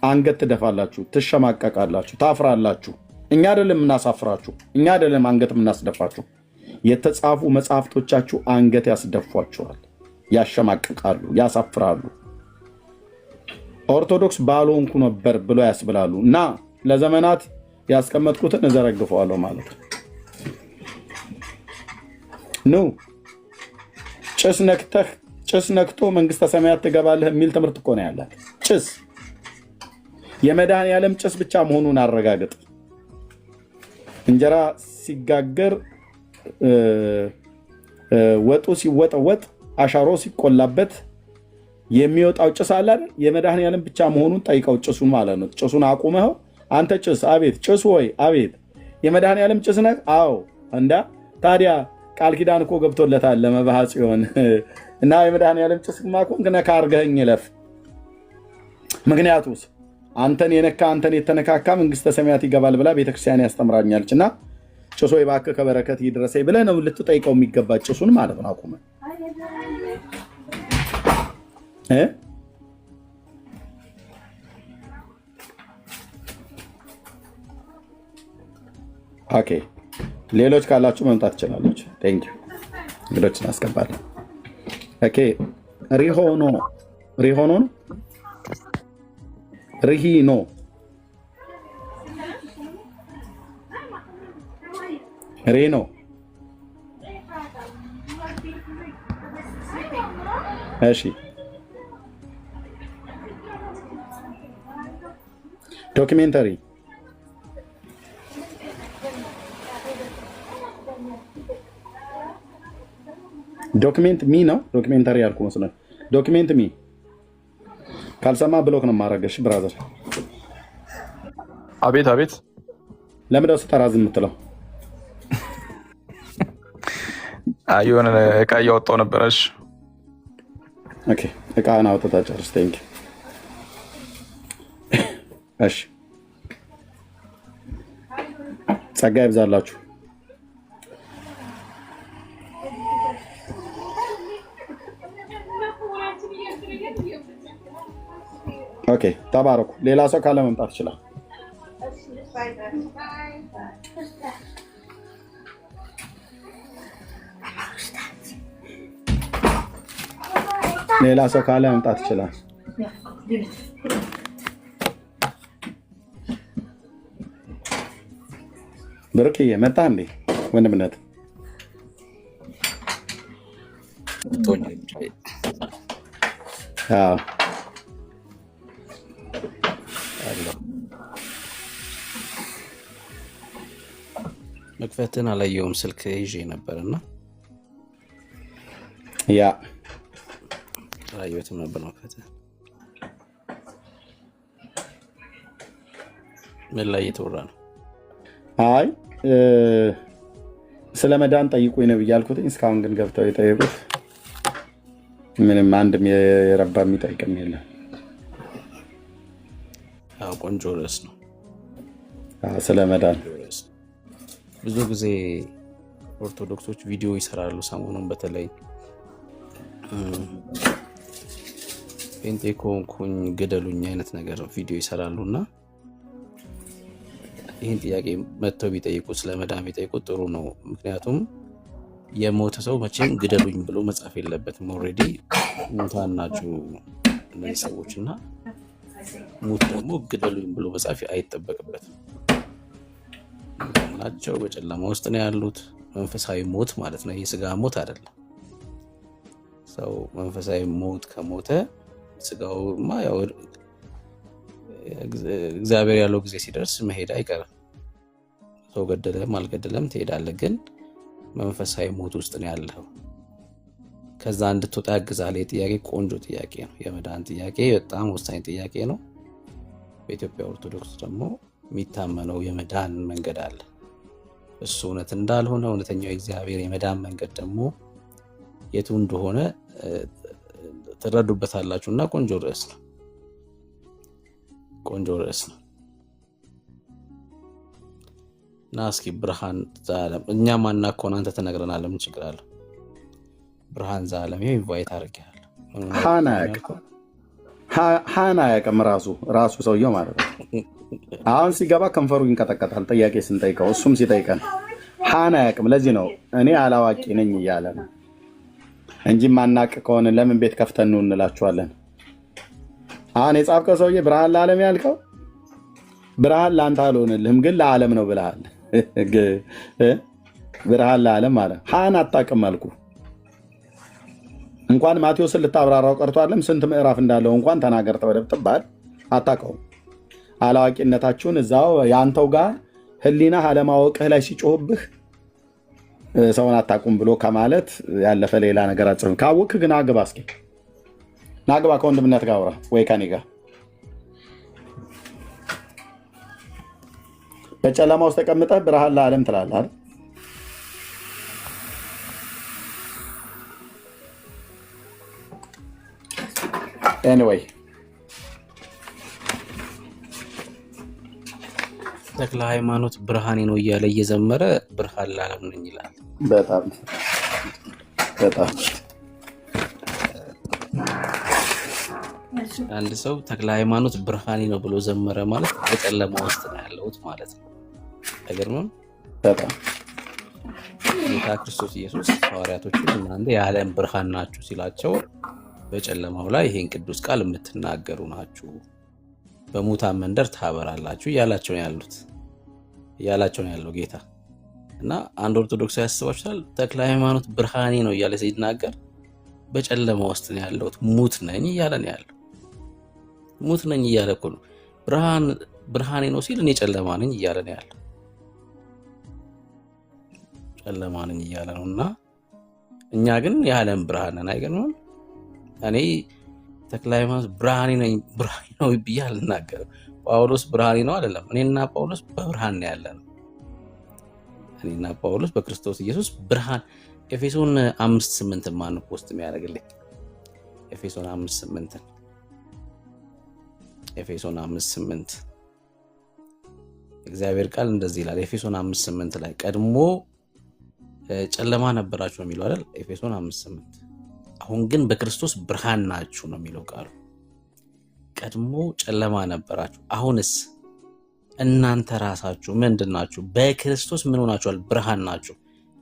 አንገት ትደፋላችሁ፣ ትሸማቀቃላችሁ፣ ታፍራላችሁ። እኛ አይደለም የምናሳፍራችሁ፣ እኛ አይደለም አንገት የምናስደፋችሁ። የተጻፉ መጽሐፍቶቻችሁ አንገት ያስደፏችኋል፣ ያሸማቅቃሉ፣ ያሳፍራሉ። ኦርቶዶክስ ባልሆንኩ ነበር ብሎ ያስብላሉ። እና ለዘመናት ያስቀመጥኩትን እዘረግፈዋለሁ ማለት ነው። ጭስ ነክቶ መንግስተ ሰማያት ትገባለህ የሚል ትምህርት እኮ ነው ያላት። ጭስ የመድኃኔዓለም ጭስ ብቻ መሆኑን አረጋግጥ። እንጀራ ሲጋገር ወጡ ሲወጠወጥ አሻሮ ሲቆላበት የሚወጣው ጭስ አለ አይደል? የመድኃኔዓለም ብቻ መሆኑን ጠይቀው ጭሱን ማለት ነው። ጭሱን አቁመው አንተ ጭስ፣ አቤት ጭስ ወይ አቤት፣ የመድኃኔዓለም ጭስ ነህ? አዎ። እንዳ ታዲያ ቃል ኪዳን እኮ ገብቶለታል ለመባህ ጽዮን እና የመድኃኔዓለም ጭስ ማቆም ነካ አድርገኸኝ እለፍ። ምክንያቱስ አንተን የነካ አንተን የተነካካ መንግስተ ሰማያት ይገባል ብላ ቤተክርስቲያን ያስተምራኛለች። እና ጭሶ እባክህ ከበረከት ይድረሰኝ ብለህ ነው ልትጠይቀው የሚገባ ጭሱን ማለት ነው። አቁመ ኦኬ። ሌሎች ካላችሁ መምጣት ትችላለች። ቴንክ ዩ። እንግዶችን አስገባለሁ። ኦኬ። ሪሆኖ ነው ሪሂኖ ሬኖ እሺ። ዶክሜንተሪ ዶክሜንት ሚ ነው። ዶክሜንተሪ ያልኩ መስሎኝ። ዶክሜንት ሚ ካልሰማ ብሎክ ነው ማረገሽ ብራዘር። አቤት አቤት። ለምንድነው ስተራዝ የምትለው? የሆነ እቃ እያወጣሁ ነበረሽ። ኦኬ፣ እቃህን አውጥተህ ጨርስ። ቴንክ ዩ። እሺ፣ ጸጋ ይብዛላችሁ። ኦኬ፣ ተባረኩ። ሌላ ሰው ካለ መምጣት ይችላል። ሌላ ሰው ካለ መምጣት ይችላል። ብርቅዬ መጣ እንዴ? ወንድምነት መክፈትን አላየውም። ስልክ ይዤ ነበርና ያ አላየሁትም ነበር መክፈትን። ምን ላይ እየተወራ ነው? አይ ስለ መዳን ጠይቁኝ ነው ብያልኩትኝ። እስካሁን ግን ገብተው የጠየቁት ምንም አንድም የረባ የሚጠይቅም የለም። ቆንጆ ርዕስ ነው። ስለ መዳን ብዙ ጊዜ ኦርቶዶክሶች ቪዲዮ ይሰራሉ። ሰሞኑን በተለይ ጴንጤ ከሆንኩኝ ግደሉኝ አይነት ነገር ቪዲዮ ይሰራሉ እና ይህን ጥያቄ መጥተው ቢጠይቁ ስለ መዳን ቢጠይቁ ጥሩ ነው። ምክንያቱም የሞተ ሰው መቼም ግደሉኝ ብሎ መጻፍ የለበትም። ኦልሬዲ ሙታን ናቸው እነዚህ ሰዎች እና ሙት ደግሞ ግደሉኝ ብሎ መጻፍ አይጠበቅበትም። ናቸው በጨለማ ውስጥ ነው ያሉት። መንፈሳዊ ሞት ማለት ነው። የስጋ ሞት አይደለም። ሰው መንፈሳዊ ሞት ከሞተ ስጋውማ ያው እግዚአብሔር ያለው ጊዜ ሲደርስ መሄድ አይቀርም። ሰው ገደለም አልገደለም ትሄዳለህ። ግን መንፈሳዊ ሞት ውስጥ ነው ያለው። ከዛ እንድትወጣ ያግዛል። የጥያቄ ቆንጆ ጥያቄ ነው። የመዳን ጥያቄ በጣም ወሳኝ ጥያቄ ነው። በኢትዮጵያ ኦርቶዶክስ ደግሞ የሚታመነው የመዳን መንገድ አለ። እሱ እውነት እንዳልሆነ እውነተኛው የእግዚአብሔር የመዳን መንገድ ደግሞ የቱ እንደሆነ ትረዱበታላችሁ እና ቆንጆ ርዕስ ነው። ቆንጆ ርዕስ ነው እና እስኪ ብርሃን ዘዓለም እኛ ማና ከሆነ አንተ ተነግረናል። ምን ችግር አለው? ብርሃን ዘዓለም ይሄ ኢንቫይት አድርጌሃለሁ። ሃና ያቀም ራሱ ሰውየው ማለት ነው። አሁን ሲገባ ከንፈሩ ይንቀጠቀጣል ጥያቄ ስንጠይቀው፣ እሱም ሲጠይቀን ሃና ያቅም። ለዚህ ነው እኔ አላዋቂ ነኝ እያለ ነው እንጂ ማናቅ ከሆነ ለምን ቤት ከፍተን ነው እንላችኋለን። አሁን የጻፍከው ሰውዬ ብርሃን ለዓለም ያልከው ብርሃን ለአንተ አልሆንልህም ግን ለዓለም ነው ብለሃል። ብርሃን ለዓለም ማለት ሃና አታውቅም አልኩ። እንኳን ማቴዎስን ልታብራራው ቀርቷለም ስንት ምዕራፍ እንዳለው እንኳን ተናገር ተበደብጥባል አታውቀውም። አላዋቂነታችሁን እዛው ያንተው ጋር ህሊና አለማወቅህ ላይ ሲጮህብህ ሰውን አታውቁም ብሎ ከማለት ያለፈ ሌላ ነገር አጽፍም። ካወቅህ ግን አግባ፣ እስኪ ናግባ፣ ከወንድምነት ጋር አውራ ወይ ከኔ ጋር። በጨለማ ውስጥ ተቀምጠህ ብርሃን ለዓለም ትላለህ አይደል? ኤኒዌይ ተክለ ሃይማኖት ብርሃኔ ነው እያለ እየዘመረ ብርሃን ለዓለም ነኝ ይላል። በጣም አንድ ሰው ተክለ ሃይማኖት ብርሃኔ ነው ብሎ ዘመረ ማለት በጨለማ ውስጥ ነው ያለሁት ማለት ነው። አይገርምም? በጣም ጌታ ክርስቶስ ኢየሱስ ሐዋርያቶችን እናንተ የዓለም ብርሃን ናችሁ ሲላቸው በጨለማው ላይ ይሄን ቅዱስ ቃል የምትናገሩ ናችሁ፣ በሙታን መንደር ታበራላችሁ እያላቸው ነው ያለው ጌታ። እና አንድ ኦርቶዶክስ ያስባችኋል ተክለ ሃይማኖት ብርሃኔ ነው እያለ ሲናገር በጨለማ ውስጥ ነው ያለሁት ሙት ነኝ እያለ ነው ያለው። ሙት ነኝ እያለ እኮ ነው። ብርሃኔ ነው ሲል እኔ ጨለማ ነኝ እያለ ነው ያለው። ጨለማ ነኝ እያለ ነው እና እኛ ግን የዓለም ብርሃን ነን። አይገርምም? እኔ ተክለ ሃይማኖት ብርሃኔ ነው ብዬ አልናገርም። ጳውሎስ ብርሃኔ ነው አይደለም። እኔና ጳውሎስ በብርሃን ነው ያለነው። እኔና ጳውሎስ በክርስቶስ ኢየሱስ ብርሃን። ኤፌሶን 5:8 ማን ፖስት የሚያደርግልኝ? ኤፌሶን 5:8 እግዚአብሔር ቃል እንደዚህ ይላል። ኤፌሶን 5:8 ላይ ቀድሞ ጨለማ ነበራችሁ ነው የሚለው አይደል? ኤፌሶን 5:8 አሁን ግን በክርስቶስ ብርሃን ናችሁ ነው የሚለው ቃሉ። ቀድሞ ጨለማ ነበራችሁ፣ አሁንስ እናንተ ራሳችሁ ምንድን ናችሁ? በክርስቶስ ምን ሆናችኋል? ብርሃን ናችሁ።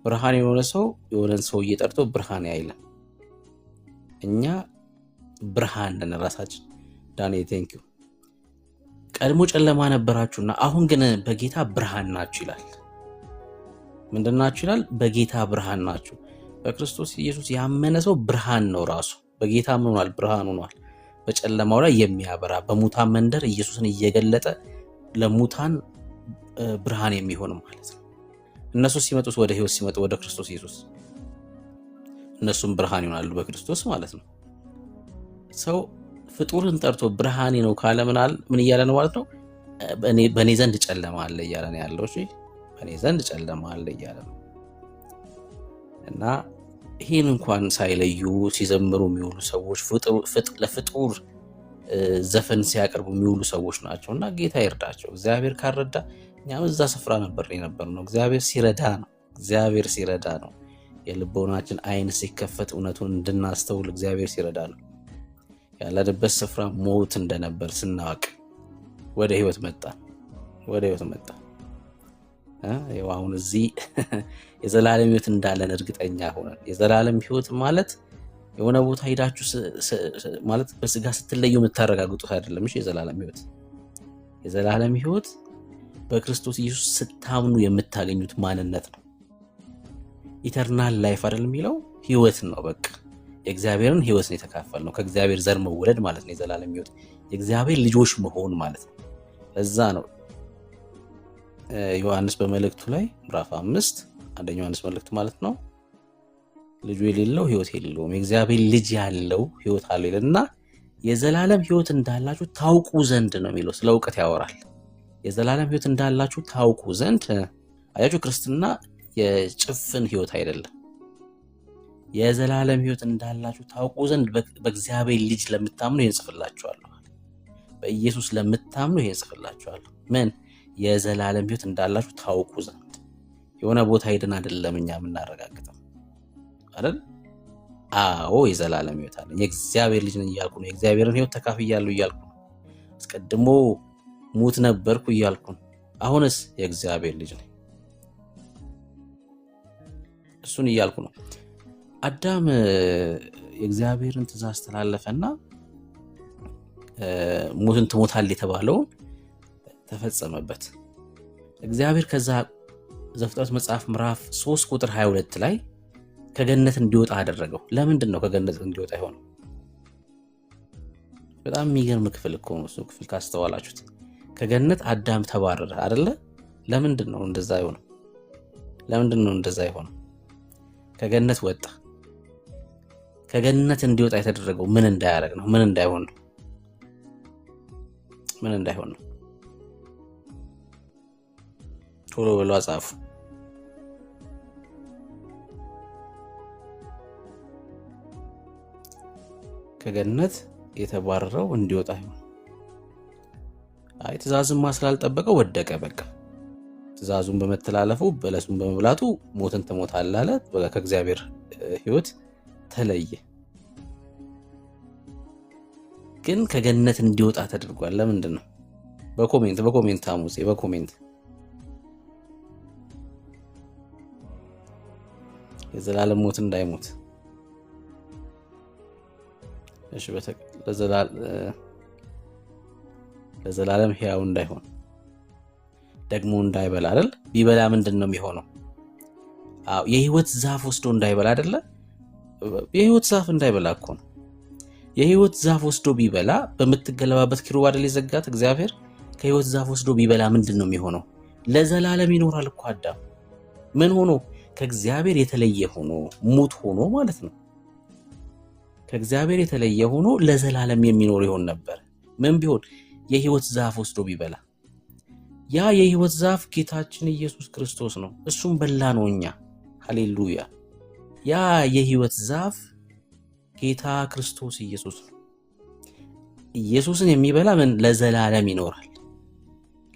ብርሃን የሆነ ሰው የሆነን ሰው እየጠርቶ ብርሃን አይልም። እኛ ብርሃን ነን ራሳችን። ዳንኤል ቴንክ ዩ። ቀድሞ ጨለማ ነበራችሁና አሁን ግን በጌታ ብርሃን ናችሁ ይላል። ምንድን ናችሁ ይላል? በጌታ ብርሃን ናችሁ። በክርስቶስ ኢየሱስ ያመነ ሰው ብርሃን ነው ራሱ። በጌታ ምን ሆኗል? ብርሃን ሆኗል። በጨለማው ላይ የሚያበራ በሙታን መንደር ኢየሱስን እየገለጠ ለሙታን ብርሃን የሚሆን ማለት ነው። እነሱ ሲመጡት ወደ ህይወት ሲመጡ ወደ ክርስቶስ ኢየሱስ እነሱም ብርሃን ይሆናሉ በክርስቶስ ማለት ነው። ሰው ፍጡርን ጠርቶ ብርሃኔ ነው ካለ ምን እያለ ነው ማለት ነው? በእኔ ዘንድ ጨለማ አለ እያለ ነው ያለው። እሺ በእኔ ዘንድ ጨለማ አለ እያለ ነው እና ይህን እንኳን ሳይለዩ ሲዘምሩ የሚውሉ ሰዎች ለፍጡር ዘፈን ሲያቀርቡ የሚውሉ ሰዎች ናቸው እና ጌታ ይርዳቸው። እግዚአብሔር ካረዳ እኛም እዛ ስፍራ ነበር ነው። እግዚአብሔር ሲረዳ ነው። የልቦናችን አይን ሲከፈት እውነቱን እንድናስተውል እግዚአብሔር ሲረዳ ነው። ያለንበት ስፍራ ሞት እንደነበር ስናውቅ ወደ ህይወት መጣ። አሁን እዚህ የዘላለም ህይወት እንዳለን እርግጠኛ ሆነን የዘላለም ህይወት ማለት የሆነ ቦታ ሄዳችሁ ማለት በስጋ ስትለዩ የምታረጋግጡት አይደለም። እሺ የዘላለም ህይወት በክርስቶስ ኢየሱስ ስታምኑ የምታገኙት ማንነት ነው። ኢተርናል ላይፍ አይደል የሚለው ህይወት ነው። በቃ የእግዚአብሔርን ህይወት ነው የተካፈልነው። ከእግዚአብሔር ዘር መወለድ ማለት ነው የዘላለም ህይወት፣ የእግዚአብሔር ልጆች መሆን ማለት ነው። ለዛ ነው ዮሐንስ በመልእክቱ ላይ ምዕራፍ 5 አንደኛው ዮሐንስ መልእክት ማለት ነው ልጁ የሌለው ህይወት የለውም፣ የእግዚአብሔር ልጅ ያለው ህይወት አለው ይልና የዘላለም ህይወት እንዳላችሁ ታውቁ ዘንድ ነው የሚለው። ስለ እውቀት ያወራል። የዘላለም ህይወት እንዳላችሁ ታውቁ ዘንድ። አያችሁ ክርስትና የጭፍን ህይወት አይደለም። የዘላለም ህይወት እንዳላችሁ ታውቁ ዘንድ በእግዚአብሔር ልጅ ለምታምኑ ይህን ጽፍላችኋለሁ። በኢየሱስ ለምታምኑ ይህን ጽፍላችኋለሁ። ምን የዘላለም ህይወት እንዳላችሁ ታውቁ ዘንድ። የሆነ ቦታ ሄደን አይደለም እኛ የምናረጋግጠው አይደል? አዎ የዘላለም ህይወት አለ። የእግዚአብሔር ልጅ ነኝ እያልኩ ነው። የእግዚአብሔርን ህይወት ተካፍያለሁ እያልኩ ነው። አስቀድሞ ሙት ነበርኩ እያልኩ ነው። አሁንስ የእግዚአብሔር ልጅ ነኝ፣ እሱን እያልኩ ነው። አዳም የእግዚአብሔርን ትእዛዝ ተላለፈና ሞትን ትሞታለህ የተባለውን ተፈጸመበት። እግዚአብሔር ከዛ ዘፍጥረት መጽሐፍ ምዕራፍ 3 ቁጥር 22 ላይ ከገነት እንዲወጣ አደረገው። ለምንድን ነው ከገነት እንዲወጣ የሆነው? በጣም የሚገርም ክፍል እኮ ነው እሱ ክፍል ካስተዋላችሁት። ከገነት አዳም ተባረረ አይደለ? ለምንድን ነው እንደዛ የሆነው? ከገነት ወጣ። ከገነት እንዲወጣ የተደረገው ምን እንዳያደርግ ነው? ምን እንዳይሆን ነው? ቶሎ ብሎ አጻፉ። ከገነት የተባረረው እንዲወጣ ይሁን። ትእዛዝን ስላልጠበቀው ወደቀ። በቃ ትእዛዙን በመተላለፉ በለሱን በመብላቱ ሞትን ትሞታለህ አለ። በቃ ከእግዚአብሔር ህይወት ተለየ። ግን ከገነት እንዲወጣ ተደርጓል። ለምንድን ነው? በኮሜንት ታሙሴ በኮሜንት የዘላለም ሞት እንዳይሞት እሺ፣ ለዘላለም ሕያው እንዳይሆን ደግሞ እንዳይበላ አይደል? ቢበላ ምንድን ነው የሚሆነው? የህይወት ዛፍ ወስዶ እንዳይበላ አይደለ? የህይወት ዛፍ እንዳይበላ እኮ ነው። የህይወት ዛፍ ወስዶ ቢበላ በምትገለባበት ኪሩብ አይደል የዘጋት እግዚአብሔር። ከህይወት ዛፍ ወስዶ ቢበላ ምንድን ነው የሚሆነው? ለዘላለም ይኖራል እኮ አዳም። ምን ሆኖ? ከእግዚአብሔር የተለየ ሆኖ ሙት ሆኖ ማለት ነው። ከእግዚአብሔር የተለየ ሆኖ ለዘላለም የሚኖር ይሆን ነበር። ምን ቢሆን? የህይወት ዛፍ ወስዶ ቢበላ። ያ የህይወት ዛፍ ጌታችን ኢየሱስ ክርስቶስ ነው። እሱም በላ ነው እኛ። ሃሌሉያ። ያ የህይወት ዛፍ ጌታ ክርስቶስ ኢየሱስ ነው። ኢየሱስን የሚበላ ምን ለዘላለም ይኖራል።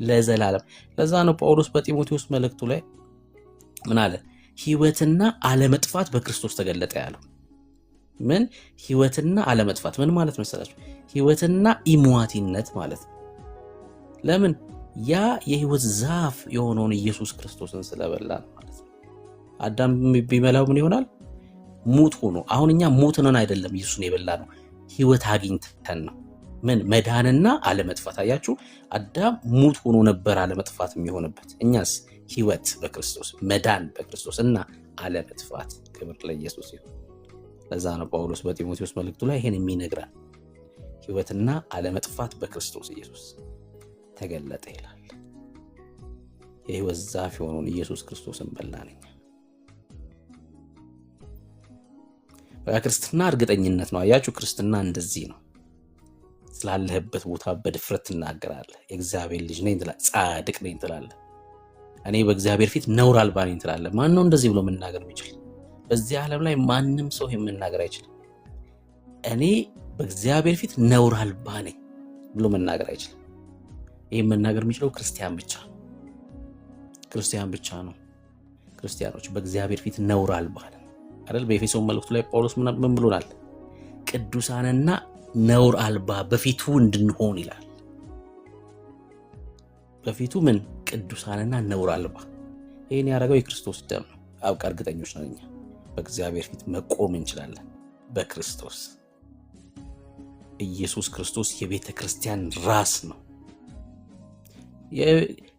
ለዘላለም። ለዛ ነው ጳውሎስ በጢሞቴዎስ መልእክቱ ላይ ምን አለ? ህይወትና አለመጥፋት በክርስቶስ ተገለጠ ያለው። ምን ህይወትና አለመጥፋት ምን ማለት መሰላችሁ? ህይወትና ኢሟቲነት ማለት ነው። ለምን? ያ የህይወት ዛፍ የሆነውን ኢየሱስ ክርስቶስን ስለበላ ማለት ነው። አዳም ቢመላው ምን ይሆናል? ሙት ሆኖ። አሁን እኛ ሙት ነን አይደለም ኢየሱስን የበላ ነው፣ ህይወት አግኝተን ነው። ምን መዳንና አለመጥፋት። አያችሁ፣ አዳም ሙት ሆኖ ነበር አለመጥፋት የሚሆንበት። እኛስ ህይወት በክርስቶስ መዳን በክርስቶስ እና አለመጥፋት። ክብር ለኢየሱስ ይሁን። ለዛ ነው ጳውሎስ በጢሞቴዎስ መልእክቱ ላይ ይሄን የሚነግረን፣ ህይወትና አለመጥፋት በክርስቶስ ኢየሱስ ተገለጠ ይላል። የህይወት ዛፍ የሆነውን ኢየሱስ ክርስቶስን በላን እኛ። በክርስትና እርግጠኝነት ነው። አያችሁ፣ ክርስትና እንደዚህ ነው። ስላለህበት ቦታ በድፍረት ትናገራለህ። የእግዚአብሔር ልጅ ነኝ ትላለህ፣ ጻድቅ ነኝ ትላለህ። እኔ በእግዚአብሔር ፊት ነውር አልባ ነኝ ትላለህ። ማን ነው እንደዚህ ብሎ መናገር የሚችል? በዚህ ዓለም ላይ ማንም ሰው መናገር አይችልም። እኔ በእግዚአብሔር ፊት ነውር አልባ ነኝ ብሎ መናገር አይችልም። ይህም መናገር የሚችለው ክርስቲያን ብቻ ነው። ክርስቲያን ብቻ ነው። ክርስቲያኖች በእግዚአብሔር ፊት ነውር አልባ ነን አይደል? በኤፌሶን መልእክቱ ላይ ጳውሎስ ምን ብሎናል? ቅዱሳንና ነውር አልባ በፊቱ እንድንሆን ይላል። በፊቱ ምን? ቅዱሳንና ነውር አልባ። ይህን ያደረገው የክርስቶስ ደም ነው። አብቃ እርግጠኞች ነን እኛ በእግዚአብሔር ፊት መቆም እንችላለን በክርስቶስ ኢየሱስ። ክርስቶስ የቤተ ክርስቲያን ራስ ነው።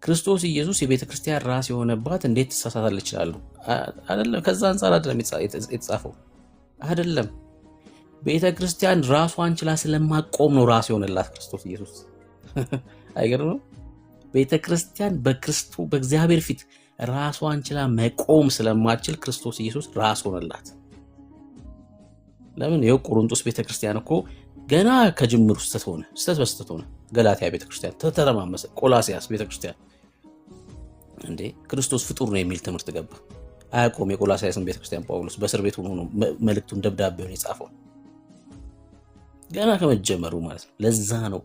ክርስቶስ ኢየሱስ የቤተ ክርስቲያን ራስ የሆነባት እንዴት ትሳሳታለች ይችላሉ? አይደለም። ከዛ አንፃር አይደለም የተጻፈው። አይደለም። ቤተ ክርስቲያን ራሷን ችላ ስለማቆም ነው ራስ የሆነላት ክርስቶስ ኢየሱስ። አይገርምም? ቤተ ክርስቲያን በእግዚአብሔር ፊት ራሷን ችላ መቆም ስለማትችል ክርስቶስ ኢየሱስ ራስ ሆነላት። ለምን? ይኸው ቆሮንቶስ ቤተ ክርስቲያን እኮ ገና ከጅምሩ ስተት በስተት ሆነ። ገላትያ ቤተ ክርስቲያን ተተረማመሰ። ቆላሲያስ ቤተ ክርስቲያን እንዴ ክርስቶስ ፍጡር ነው የሚል ትምህርት ገባ። አያቆም። የቆላሲያስን ቤተ ክርስቲያን ጳውሎስ በእስር ቤት ሆኖ መልእክቱን ደብዳቤውን የጻፈው ገና ከመጀመሩ ማለት ነው። ለዛ ነው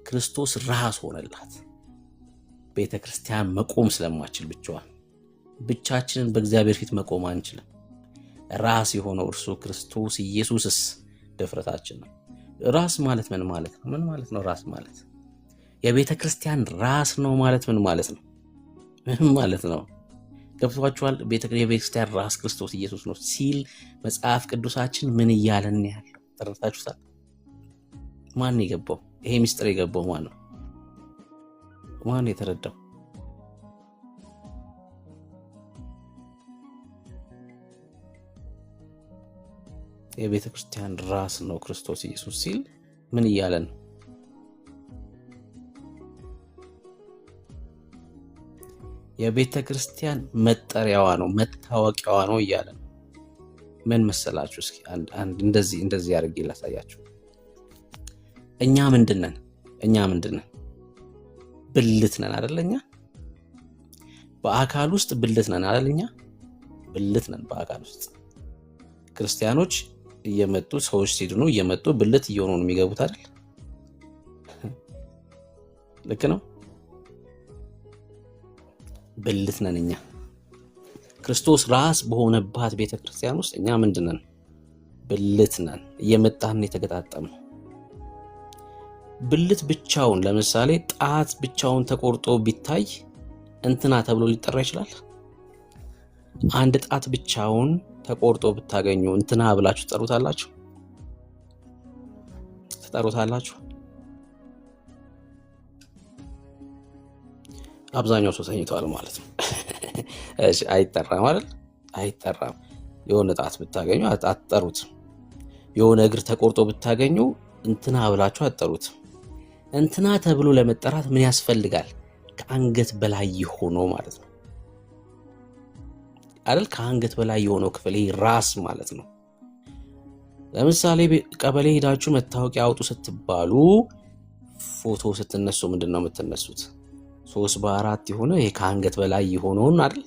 ክርስቶስ ራስ ሆነላት። ቤተ ክርስቲያን መቆም ስለማችል ብቻችንን በእግዚአብሔር ፊት መቆም አንችልም። ራስ የሆነው እርሱ ክርስቶስ ኢየሱስስ ድፍረታችን ነው። ራስ ማለት ምን ማለት ነው? ምን ማለት ነው ራስ ማለት? የቤተ ክርስቲያን ራስ ነው ማለት ምን ማለት ነው? ምን ማለት ነው? ገብቷችኋል? የቤተ ክርስቲያን ራስ ክርስቶስ ኢየሱስ ነው ሲል መጽሐፍ ቅዱሳችን ምን እያለን ያለው ተረድታችሁታል? ማን የገባው? ይሄ ምስጢር የገባው ማን ነው? ማን የተረዳው? የቤተ ክርስቲያን ራስ ነው ክርስቶስ ኢየሱስ ሲል ምን እያለ ነው? የቤተ ክርስቲያን መጠሪያዋ ነው፣ መታወቂያዋ ነው እያለ ነው። ምን መሰላችሁ? እስኪ እንደዚህ አድርጌ ላሳያችሁ። እኛ ምንድነን? ብልት ነን አይደል? እኛ በአካል ውስጥ ብልት ነን አይደል? እኛ ብልት ነን በአካል ውስጥ። ክርስቲያኖች እየመጡ ሰዎች ሲድኑ እየመጡ ብልት እየሆኑ ነው የሚገቡት አይደል? ልክ ነው። ብልት ነን እኛ። ክርስቶስ ራስ በሆነባት ቤተክርስቲያን ውስጥ እኛ ምንድነን? ብልት ነን። እየመጣን የተገጣጠምነው ብልት ብቻውን፣ ለምሳሌ ጣት ብቻውን ተቆርጦ ቢታይ እንትና ተብሎ ሊጠራ ይችላል? አንድ ጣት ብቻውን ተቆርጦ ብታገኙ እንትና ብላችሁ ትጠሩታላችሁ? ትጠሩታላችሁ? አብዛኛው ሰው ተኝቷል ማለት ነው። እሺ፣ አይጠራም አይደል? አይጠራም። የሆነ ጣት ብታገኙ አትጠሩት። የሆነ እግር ተቆርጦ ብታገኙ እንትና ብላችሁ አትጠሩት። እንትና ተብሎ ለመጠራት ምን ያስፈልጋል? ከአንገት በላይ የሆነው ማለት ነው አይደል? ከአንገት በላይ የሆነው ክፍል ራስ ማለት ነው። ለምሳሌ ቀበሌ ሄዳችሁ መታወቂያ አውጡ ስትባሉ ፎቶ ስትነሱ ምንድነው የምትነሱት? 3x4 የሆነ ይሄ ከአንገት በላይ የሆነውን አይደል?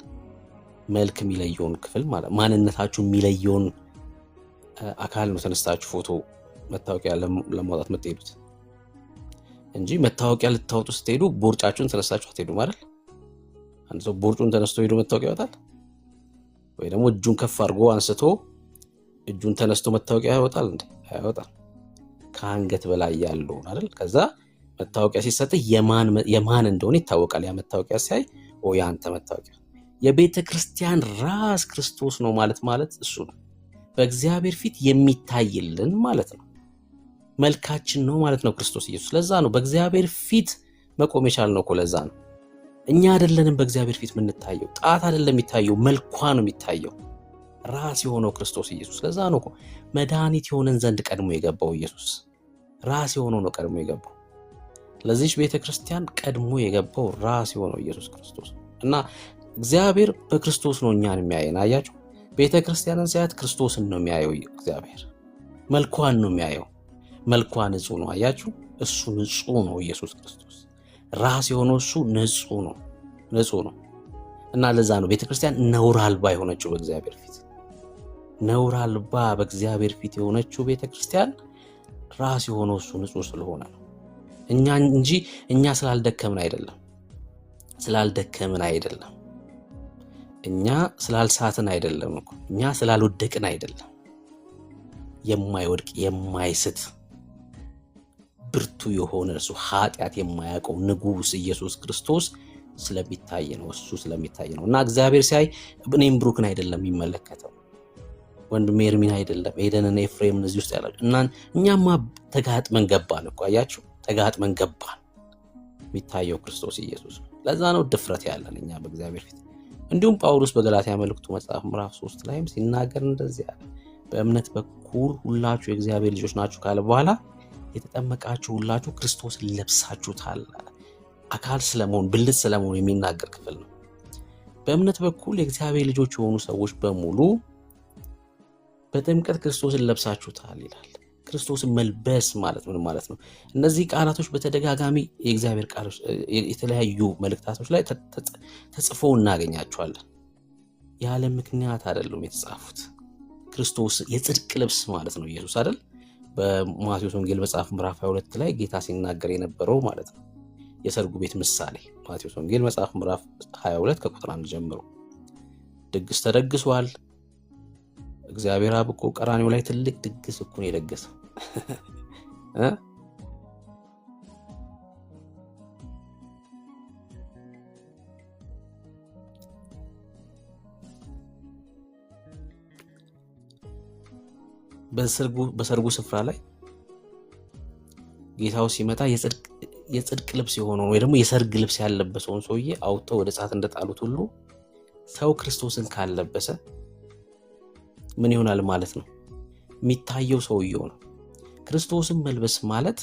መልክ የሚለየውን ክፍል ማለት ማንነታችሁ የሚለየውን አካል ነው ተነስታችሁ ፎቶ መታወቂያ ለማውጣት የምትሄዱት እንጂ መታወቂያ ልታወጡ ስትሄዱ ቦርጫችሁን ተነስታችሁ አትሄዱም አይደል? አንድ ሰው ቦርጩን ተነስቶ ሄዶ መታወቂያ ያወጣል ወይ? ደግሞ እጁን ከፍ አድርጎ አንስቶ እጁን ተነስቶ መታወቂያ ያወጣል እንዴ? አያወጣም። ከአንገት በላይ ያለው አይደል? ከዛ መታወቂያ ሲሰጥ የማን እንደሆነ ይታወቃል። ያ መታወቂያ ሲያይ ያንተ መታወቂያ። የቤተ ክርስቲያን ራስ ክርስቶስ ነው ማለት እሱ ነው። በእግዚአብሔር ፊት የሚታይልን ማለት ነው። መልካችን ነው ማለት ነው ክርስቶስ ኢየሱስ። ለዛ ነው በእግዚአብሔር ፊት መቆም የቻልነው እኮ። ለዛ ነው እኛ አይደለንም በእግዚአብሔር ፊት የምንታየው። ጣት አይደለም የሚታየው፣ መልኳ ነው የሚታየው፣ ራስ የሆነው ክርስቶስ ኢየሱስ። ለዛ ነው እኮ መድኃኒት የሆነን ዘንድ ቀድሞ የገባው ኢየሱስ። ራስ የሆነው ነው ቀድሞ የገባው። ለዚህች ቤተክርስቲያን ቀድሞ የገባው ራስ የሆነው ኢየሱስ ክርስቶስ እና እግዚአብሔር በክርስቶስ ነው እኛን የሚያየን። አያችሁ፣ ቤተክርስቲያንን ሲያት ክርስቶስን ነው የሚያየው እግዚአብሔር። መልኳን ነው የሚያየው። መልኳ ንጹህ ነው። አያችሁ፣ እሱ ንጹህ ነው። ኢየሱስ ክርስቶስ ራስ የሆነው እሱ ንጹህ ነው። እና ለዛ ነው ቤተክርስቲያን ነውር አልባ የሆነችው በእግዚአብሔር ፊት። ነውር አልባ በእግዚአብሔር ፊት የሆነችው ቤተክርስቲያን ራስ የሆነው እሱ ንጹህ ስለሆነ ነው። እኛ ስላልደከምን አይደለም። እኛ ስላልሳትን አይደለም እኮ። እኛ ስላልወደቅን አይደለም። የማይወድቅ የማይስት ብርቱ የሆነ እሱ ኃጢአት የማያውቀው ንጉሥ ኢየሱስ ክርስቶስ ስለሚታይ ነው። እሱ ስለሚታይ ነው። እና እግዚአብሔር ሲያይ እኔም ብሩክን አይደለም የሚመለከተው፣ ወንድሜ ኤርሚን አይደለም፣ ኤደንና ኤፍሬም እዚህ ውስጥ ያላችሁ እና እኛማ ተጋጥመን ገባን እኮ። አያችሁ፣ ተጋጥመን ገባን። የሚታየው ክርስቶስ ኢየሱስ ነው። ለዛ ነው ድፍረት ያለን እኛ በእግዚአብሔር ፊት። እንዲሁም ጳውሎስ በገላትያ መልእክቱ መጽሐፍ ምዕራፍ 3 ላይም ሲናገር እንደዚህ ያለ በእምነት በኩል ሁላችሁ የእግዚአብሔር ልጆች ናችሁ ካለ በኋላ የተጠመቃችሁ ሁላችሁ ክርስቶስን ለብሳችሁታል። አካል ስለመሆን ብልት ስለመሆን የሚናገር ክፍል ነው። በእምነት በኩል የእግዚአብሔር ልጆች የሆኑ ሰዎች በሙሉ በጥምቀት ክርስቶስን ለብሳችሁታል ይላል። ክርስቶስን መልበስ ማለት ምን ማለት ነው? እነዚህ ቃላቶች በተደጋጋሚ የእግዚአብሔር ቃሎች የተለያዩ መልእክታቶች ላይ ተጽፈው እናገኛቸዋለን። ያለ ምክንያት አይደለም የተጻፉት። ክርስቶስ የጽድቅ ልብስ ማለት ነው ኢየሱስ አይደል? በማቴዎስ ወንጌል መጽሐፍ ምዕራፍ 22 ላይ ጌታ ሲናገር የነበረው ማለት ነው የሰርጉ ቤት ምሳሌ። ማቴዎስ ወንጌል መጽሐፍ ምዕራፍ 22 ከቁጥር 1 ጀምሮ ድግስ ተደግሷል። እግዚአብሔር አብ እኮ ቀራንዮ ላይ ትልቅ ድግስ እኮ ነው የደገሰው። በሰርጉ ስፍራ ላይ ጌታው ሲመጣ የጽድቅ ልብስ የሆነውን ወይ ደግሞ የሰርግ ልብስ ያለበሰውን ሰውዬ አውጥተው ወደ እሳት እንደጣሉት ሁሉ ሰው ክርስቶስን ካለበሰ ምን ይሆናል ማለት ነው? የሚታየው ሰውየው ነው። ክርስቶስን መልበስ ማለት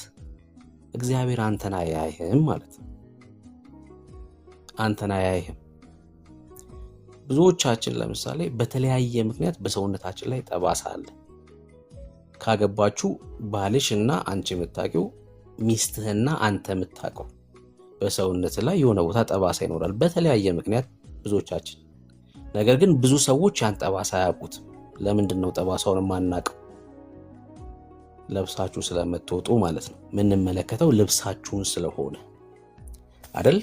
እግዚአብሔር አንተን አያይህም ማለት ነው። አንተን አያይህም። ብዙዎቻችን ለምሳሌ በተለያየ ምክንያት በሰውነታችን ላይ ጠባሳ አለ። ካገባችሁ ባልሽ እና አንቺ የምታውቂው ሚስትህና አንተ የምታውቀው በሰውነት ላይ የሆነ ቦታ ጠባሳ ይኖራል በተለያየ ምክንያት ብዙዎቻችን። ነገር ግን ብዙ ሰዎች ያን ጠባሳ አያውቁትም። ለምንድን ነው ጠባሳውን የማናውቀው? ለብሳችሁ ስለምትወጡ ማለት ነው። የምንመለከተው ልብሳችሁን ስለሆነ አይደል?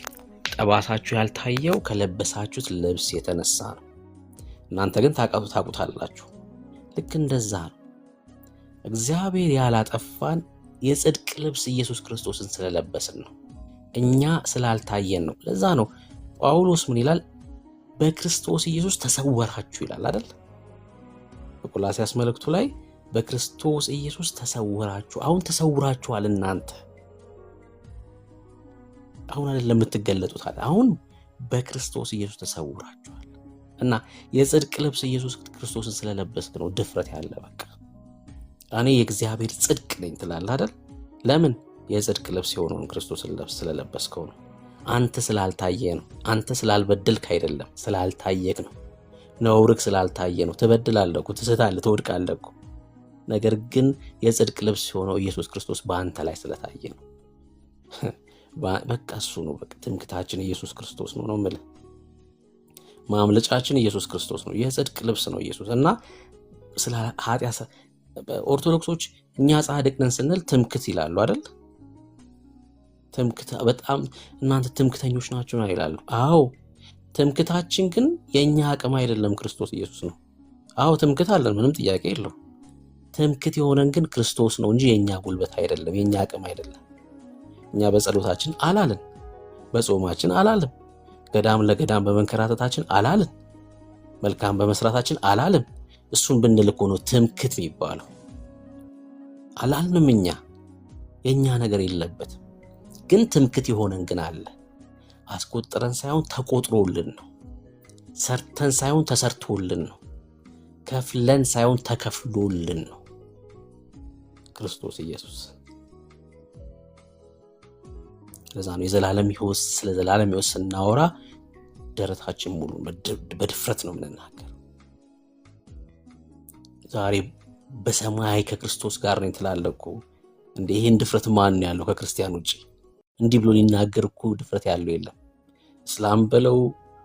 ጠባሳችሁ ያልታየው ከለበሳችሁት ልብስ የተነሳ ነው። እናንተ ግን ታውቁታላችሁ። ልክ እንደዛ ነው። እግዚአብሔር ያላጠፋን የጽድቅ ልብስ ኢየሱስ ክርስቶስን ስለለበስን ነው። እኛ ስላልታየን ነው። ለዛ ነው ጳውሎስ ምን ይላል? በክርስቶስ ኢየሱስ ተሰወራችሁ ይላል አይደል? በቆላስይስ መልእክቱ ላይ በክርስቶስ ኢየሱስ ተሰወራችሁ። አሁን ተሰውራችኋል። እናንተ አሁን አይደለም የምትገለጡት፣ አሁን በክርስቶስ ኢየሱስ ተሰውራችኋል። እና የጽድቅ ልብስ ኢየሱስ ክርስቶስን ስለለበስክ ነው ድፍረት ያለ። በቃ እኔ የእግዚአብሔር ጽድቅ ነኝ ትላለህ አይደል? ለምን? የጽድቅ ልብስ የሆነውን ክርስቶስን ስለለበስከው ነው። አንተ ስላልታየ ነው። አንተ ስላልበደልክ አይደለም፣ ስላልታየክ ነው። ነውርክ ስላልታየ ነው። ትበድላለህ እኮ፣ ትስታለህ፣ ትወድቃለህ እኮ። ነገር ግን የጽድቅ ልብስ የሆነው ኢየሱስ ክርስቶስ በአንተ ላይ ስለታየ ነው። በቃ እሱ ነው። በቃ ትምክታችን ኢየሱስ ክርስቶስ ነው ነው የምልህ። ማምለጫችን ኢየሱስ ክርስቶስ ነው። የጽድቅ ልብስ ነው ኢየሱስ። እና ስለ ኃጢአት ኦርቶዶክሶች እኛ ጻድቅ ነን ስንል ትምክት ይላሉ አይደል? ትምክት በጣም እናንተ ትምክተኞች ናችሁ ነው ይላሉ። አዎ ትምክታችን ግን የኛ አቅም አይደለም፣ ክርስቶስ ኢየሱስ ነው። አዎ ትምክት አለን፣ ምንም ጥያቄ የለው። ትምክት የሆነን ግን ክርስቶስ ነው እንጂ የኛ ጉልበት አይደለም፣ የኛ አቅም አይደለም። እኛ በጸሎታችን አላልን፣ በጾማችን አላልን፣ ገዳም ለገዳም በመንከራተታችን አላልን፣ መልካም በመስራታችን አላልን። እሱን ብንልኮ ነው ትምክት የሚባለው። አላልንም። እኛ የኛ ነገር የለበትም። ግን ትምክት የሆነን ግን አለ። አስቆጥረን ሳይሆን ተቆጥሮልን ነው። ሰርተን ሳይሆን ተሰርቶልን ነው። ከፍለን ሳይሆን ተከፍሎልን ነው። ክርስቶስ ኢየሱስ። ለዛ ነው የዘላለም ሕይወት፣ ስለ ዘላለም ሕይወት ስናወራ ደረታችን ሙሉ በድፍረት ነው የምንናገር። ዛሬ በሰማይ ከክርስቶስ ጋር ነኝ ትላለህ እኮ። እንዴ ይሄን ድፍረት ማን ነው ያለው ከክርስቲያን ውጪ? እንዲህ ብሎ ሊናገር እኮ ድፍረት ያለው የለም። እስላም በለው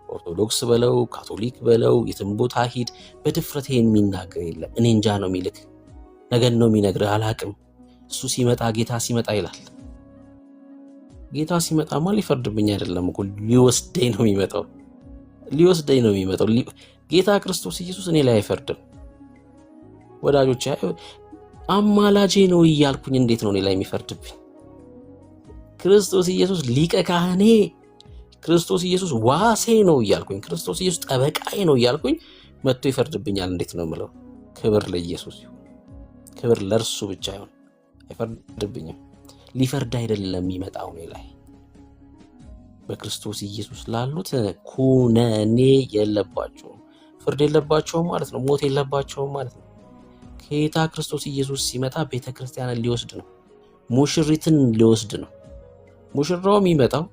ኦርቶዶክስ በለው ካቶሊክ በለው የትም ቦታ ሂድ በድፍረት ይሄን የሚናገር የለም። እኔ እንጃ ነው የሚልክ ነገን ነው የሚነግርህ አላቅም። እሱ ሲመጣ ጌታ ሲመጣ ይላል። ጌታ ሲመጣማ ሊፈርድብኝ አይደለም እኮ ሊወስደኝ ነው የሚመጣው። ሊወስደኝ ነው የሚመጣው። ጌታ ክርስቶስ ኢየሱስ እኔ ላይ አይፈርድም ወዳጆቼ። አማላጄ ነው እያልኩኝ እንዴት ነው እኔ ላይ የሚፈርድብኝ? ክርስቶስ ኢየሱስ ሊቀ ካህኔ፣ ክርስቶስ ኢየሱስ ዋሴ ነው እያልኩኝ፣ ክርስቶስ ኢየሱስ ጠበቃዬ ነው እያልኩኝ መጥቶ ይፈርድብኛል እንዴት ነው የምለው? ክብር ለኢየሱስ ይሁን፣ ክብር ለእርሱ ብቻ ይሁን። አይፈርድብኝም። ሊፈርድ አይደለም የሚመጣው እኔ ላይ። በክርስቶስ ኢየሱስ ላሉት ኩነኔ የለባቸውም፣ ፍርድ የለባቸውም ማለት ነው። ሞት የለባቸውም ማለት ነው። ጌታ ክርስቶስ ኢየሱስ ሲመጣ ቤተ ክርስቲያንን ሊወስድ ነው። ሙሽሪትን ሊወስድ ነው። ሙሽራው የሚመጣው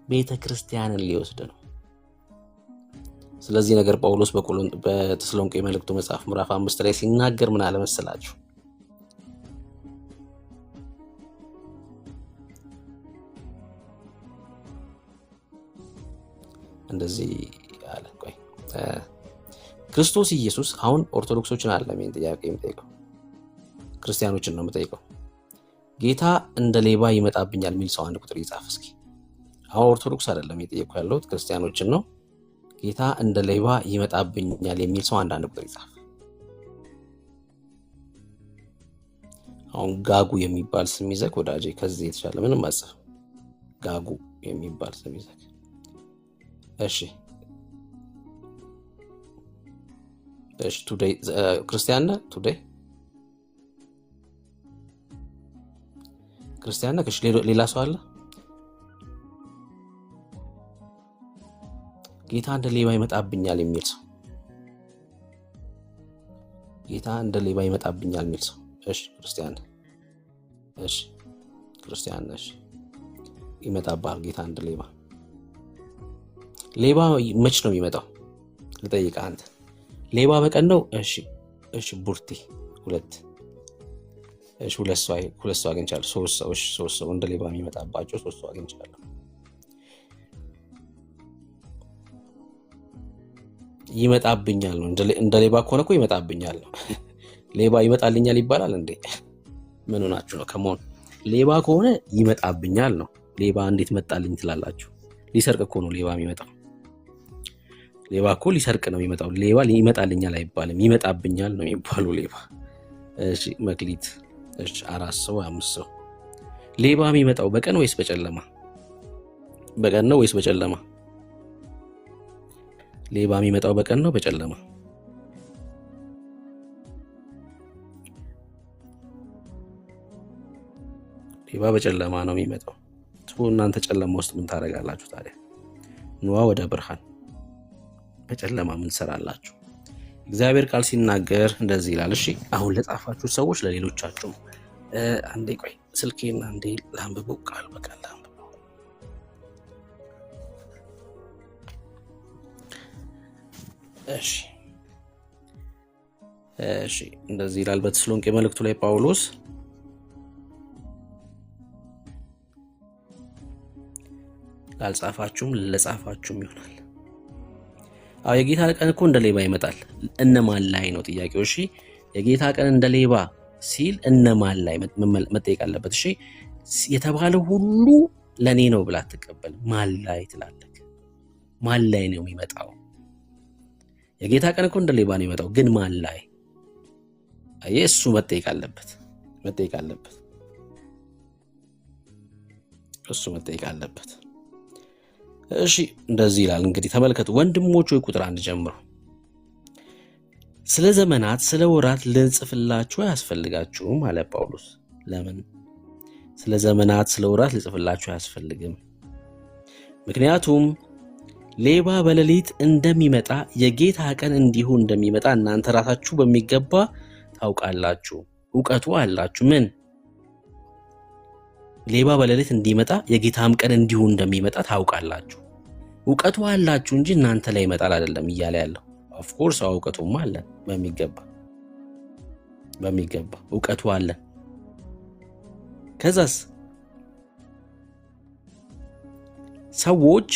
ቤተ ክርስቲያንን ሊወስድ ነው። ስለዚህ ነገር ጳውሎስ በተሰሎንቄ መልእክቱ መጽሐፍ ምዕራፍ 5 ላይ ሲናገር ምን አለ መሰላችሁ? እንደዚህ አለ። ቆይ ክርስቶስ ኢየሱስ አሁን ኦርቶዶክሶችን አይደለም ይሄን ጥያቄ የምጠይቀው፣ ክርስቲያኖችን ነው የምጠይቀው። ጌታ እንደ ሌባ ይመጣብኛል የሚል ሰው አንድ ቁጥር ይጻፍ እስኪ። አሁን ኦርቶዶክስ አይደለም የጠየቁ ያለሁት ክርስቲያኖችን ነው። ጌታ እንደ ሌባ ይመጣብኛል የሚል ሰው አንድ ቁጥር ይጻፍ። አሁን ጋጉ የሚባል ስም ይዘህ ወዳጄ፣ ከዚህ የተሻለ ምንም አጽፍ። ጋጉ የሚባል ስም ይዘህ እሺ ቱዴይ ክርስቲያን ነህ? ቱዴይ ክርስቲያን ነህ? ሌላ ሰው አለ? ጌታ እንደ ሌባ ይመጣብኛል የሚል ሰው፣ ጌታ እንደ ሌባ ይመጣብኛል የሚል ሰው። እሺ ክርስቲያን ነህ? እሺ ክርስቲያን ነህ? እሺ ይመጣብሃል ጌታ እንደ ሌባ። ሌባ መች ነው የሚመጣው? ልጠይቅህ አንተ። ሌባ በቀን ነው? እሺ ቡርቴ ሁለት ሰው አግኝቻለሁ። ሶስት ሰው እንደ ሌባ የሚመጣባቸው 3 ሰው አግኝቻለሁ። ይመጣብኛል ነው እንደ ሌባ ከሆነ እኮ ይመጣብኛል ነው። ሌባ ይመጣልኛል ይባላል እንዴ? ምን ሆናችሁ ነው? ከመሆን ሌባ ከሆነ ይመጣብኛል ነው። ሌባ እንዴት መጣልኝ ትላላችሁ? ሊሰርቅ እኮ ነው ሌባ የሚመጣው። ሌባ እኮ ሊሰርቅ ነው የሚመጣው። ሌባ ይመጣልኛል አይባልም፣ ይመጣብኛል ነው የሚባለው ሌባ። እሺ መክሊት፣ እሺ 4 ሰው 5 ሰው። ሌባ የሚመጣው በቀን ወይስ በጨለማ? በቀን ነው ወይስ በጨለማ? ሌባ የሚመጣው በቀን ነው በጨለማ? ሌባ በጨለማ ነው የሚመጣው። እናንተ ጨለማ ውስጥ ምን ታደርጋላችሁ ታዲያ? ኑዋ ወደ ብርሃን። በጨለማ ምን ትሰራላችሁ? እግዚአብሔር ቃል ሲናገር እንደዚህ ይላል። እሺ አሁን ለጻፋችሁ ሰዎች ለሌሎቻችሁ አንዴ ቆይ ስልኬን አንዴ ላንብበው፣ ቃል በቃል ላንብበው። እሺ እንደዚህ ይላል በተሰሎንቄ መልእክቱ ላይ ጳውሎስ ላልጻፋችሁም ለጻፋችሁም ይሆናል። የጌታ ቀን እኮ እንደ ሌባ ይመጣል። እነማን ላይ ነው ጥያቄው? እሺ የጌታ ቀን እንደ ሌባ ሲል እነማን ላይ መጠየቅ አለበት? እሺ የተባለው ሁሉ ለኔ ነው ብላ አትቀበል። ማን ላይ ትላለህ? ማን ላይ ነው የሚመጣው? የጌታ ቀን እኮ እንደ ሌባ ነው የሚመጣው፣ ግን ማን ላይ? እሱ መጠየቅ አለበት። እሱ መጠየቅ አለበት። እሺ እንደዚህ ይላል እንግዲህ ተመልከቱ ወንድሞች ሆይ ቁጥር 1 ጀምሮ ስለ ዘመናት ስለ ወራት ልጽፍላችሁ አያስፈልጋችሁም አለ ጳውሎስ። ለምን ስለ ዘመናት ስለ ወራት ልጽፍላችሁ አያስፈልግም? ምክንያቱም ሌባ በሌሊት እንደሚመጣ የጌታ ቀን እንዲሁ እንደሚመጣ እናንተ ራሳችሁ በሚገባ ታውቃላችሁ፣ ዕውቀቱ አላችሁ። ምን ሌባ በሌሊት እንዲመጣ የጌታም ቀን እንዲሁ እንደሚመጣ ታውቃላችሁ፣ ዕውቀቱ አላችሁ እንጂ እናንተ ላይ ይመጣል አይደለም እያለ ያለው። ኦፍ ኮርስ ዕውቀቱማ አለን በሚገባ ዕውቀቱ አለን። ከዛስ ሰዎች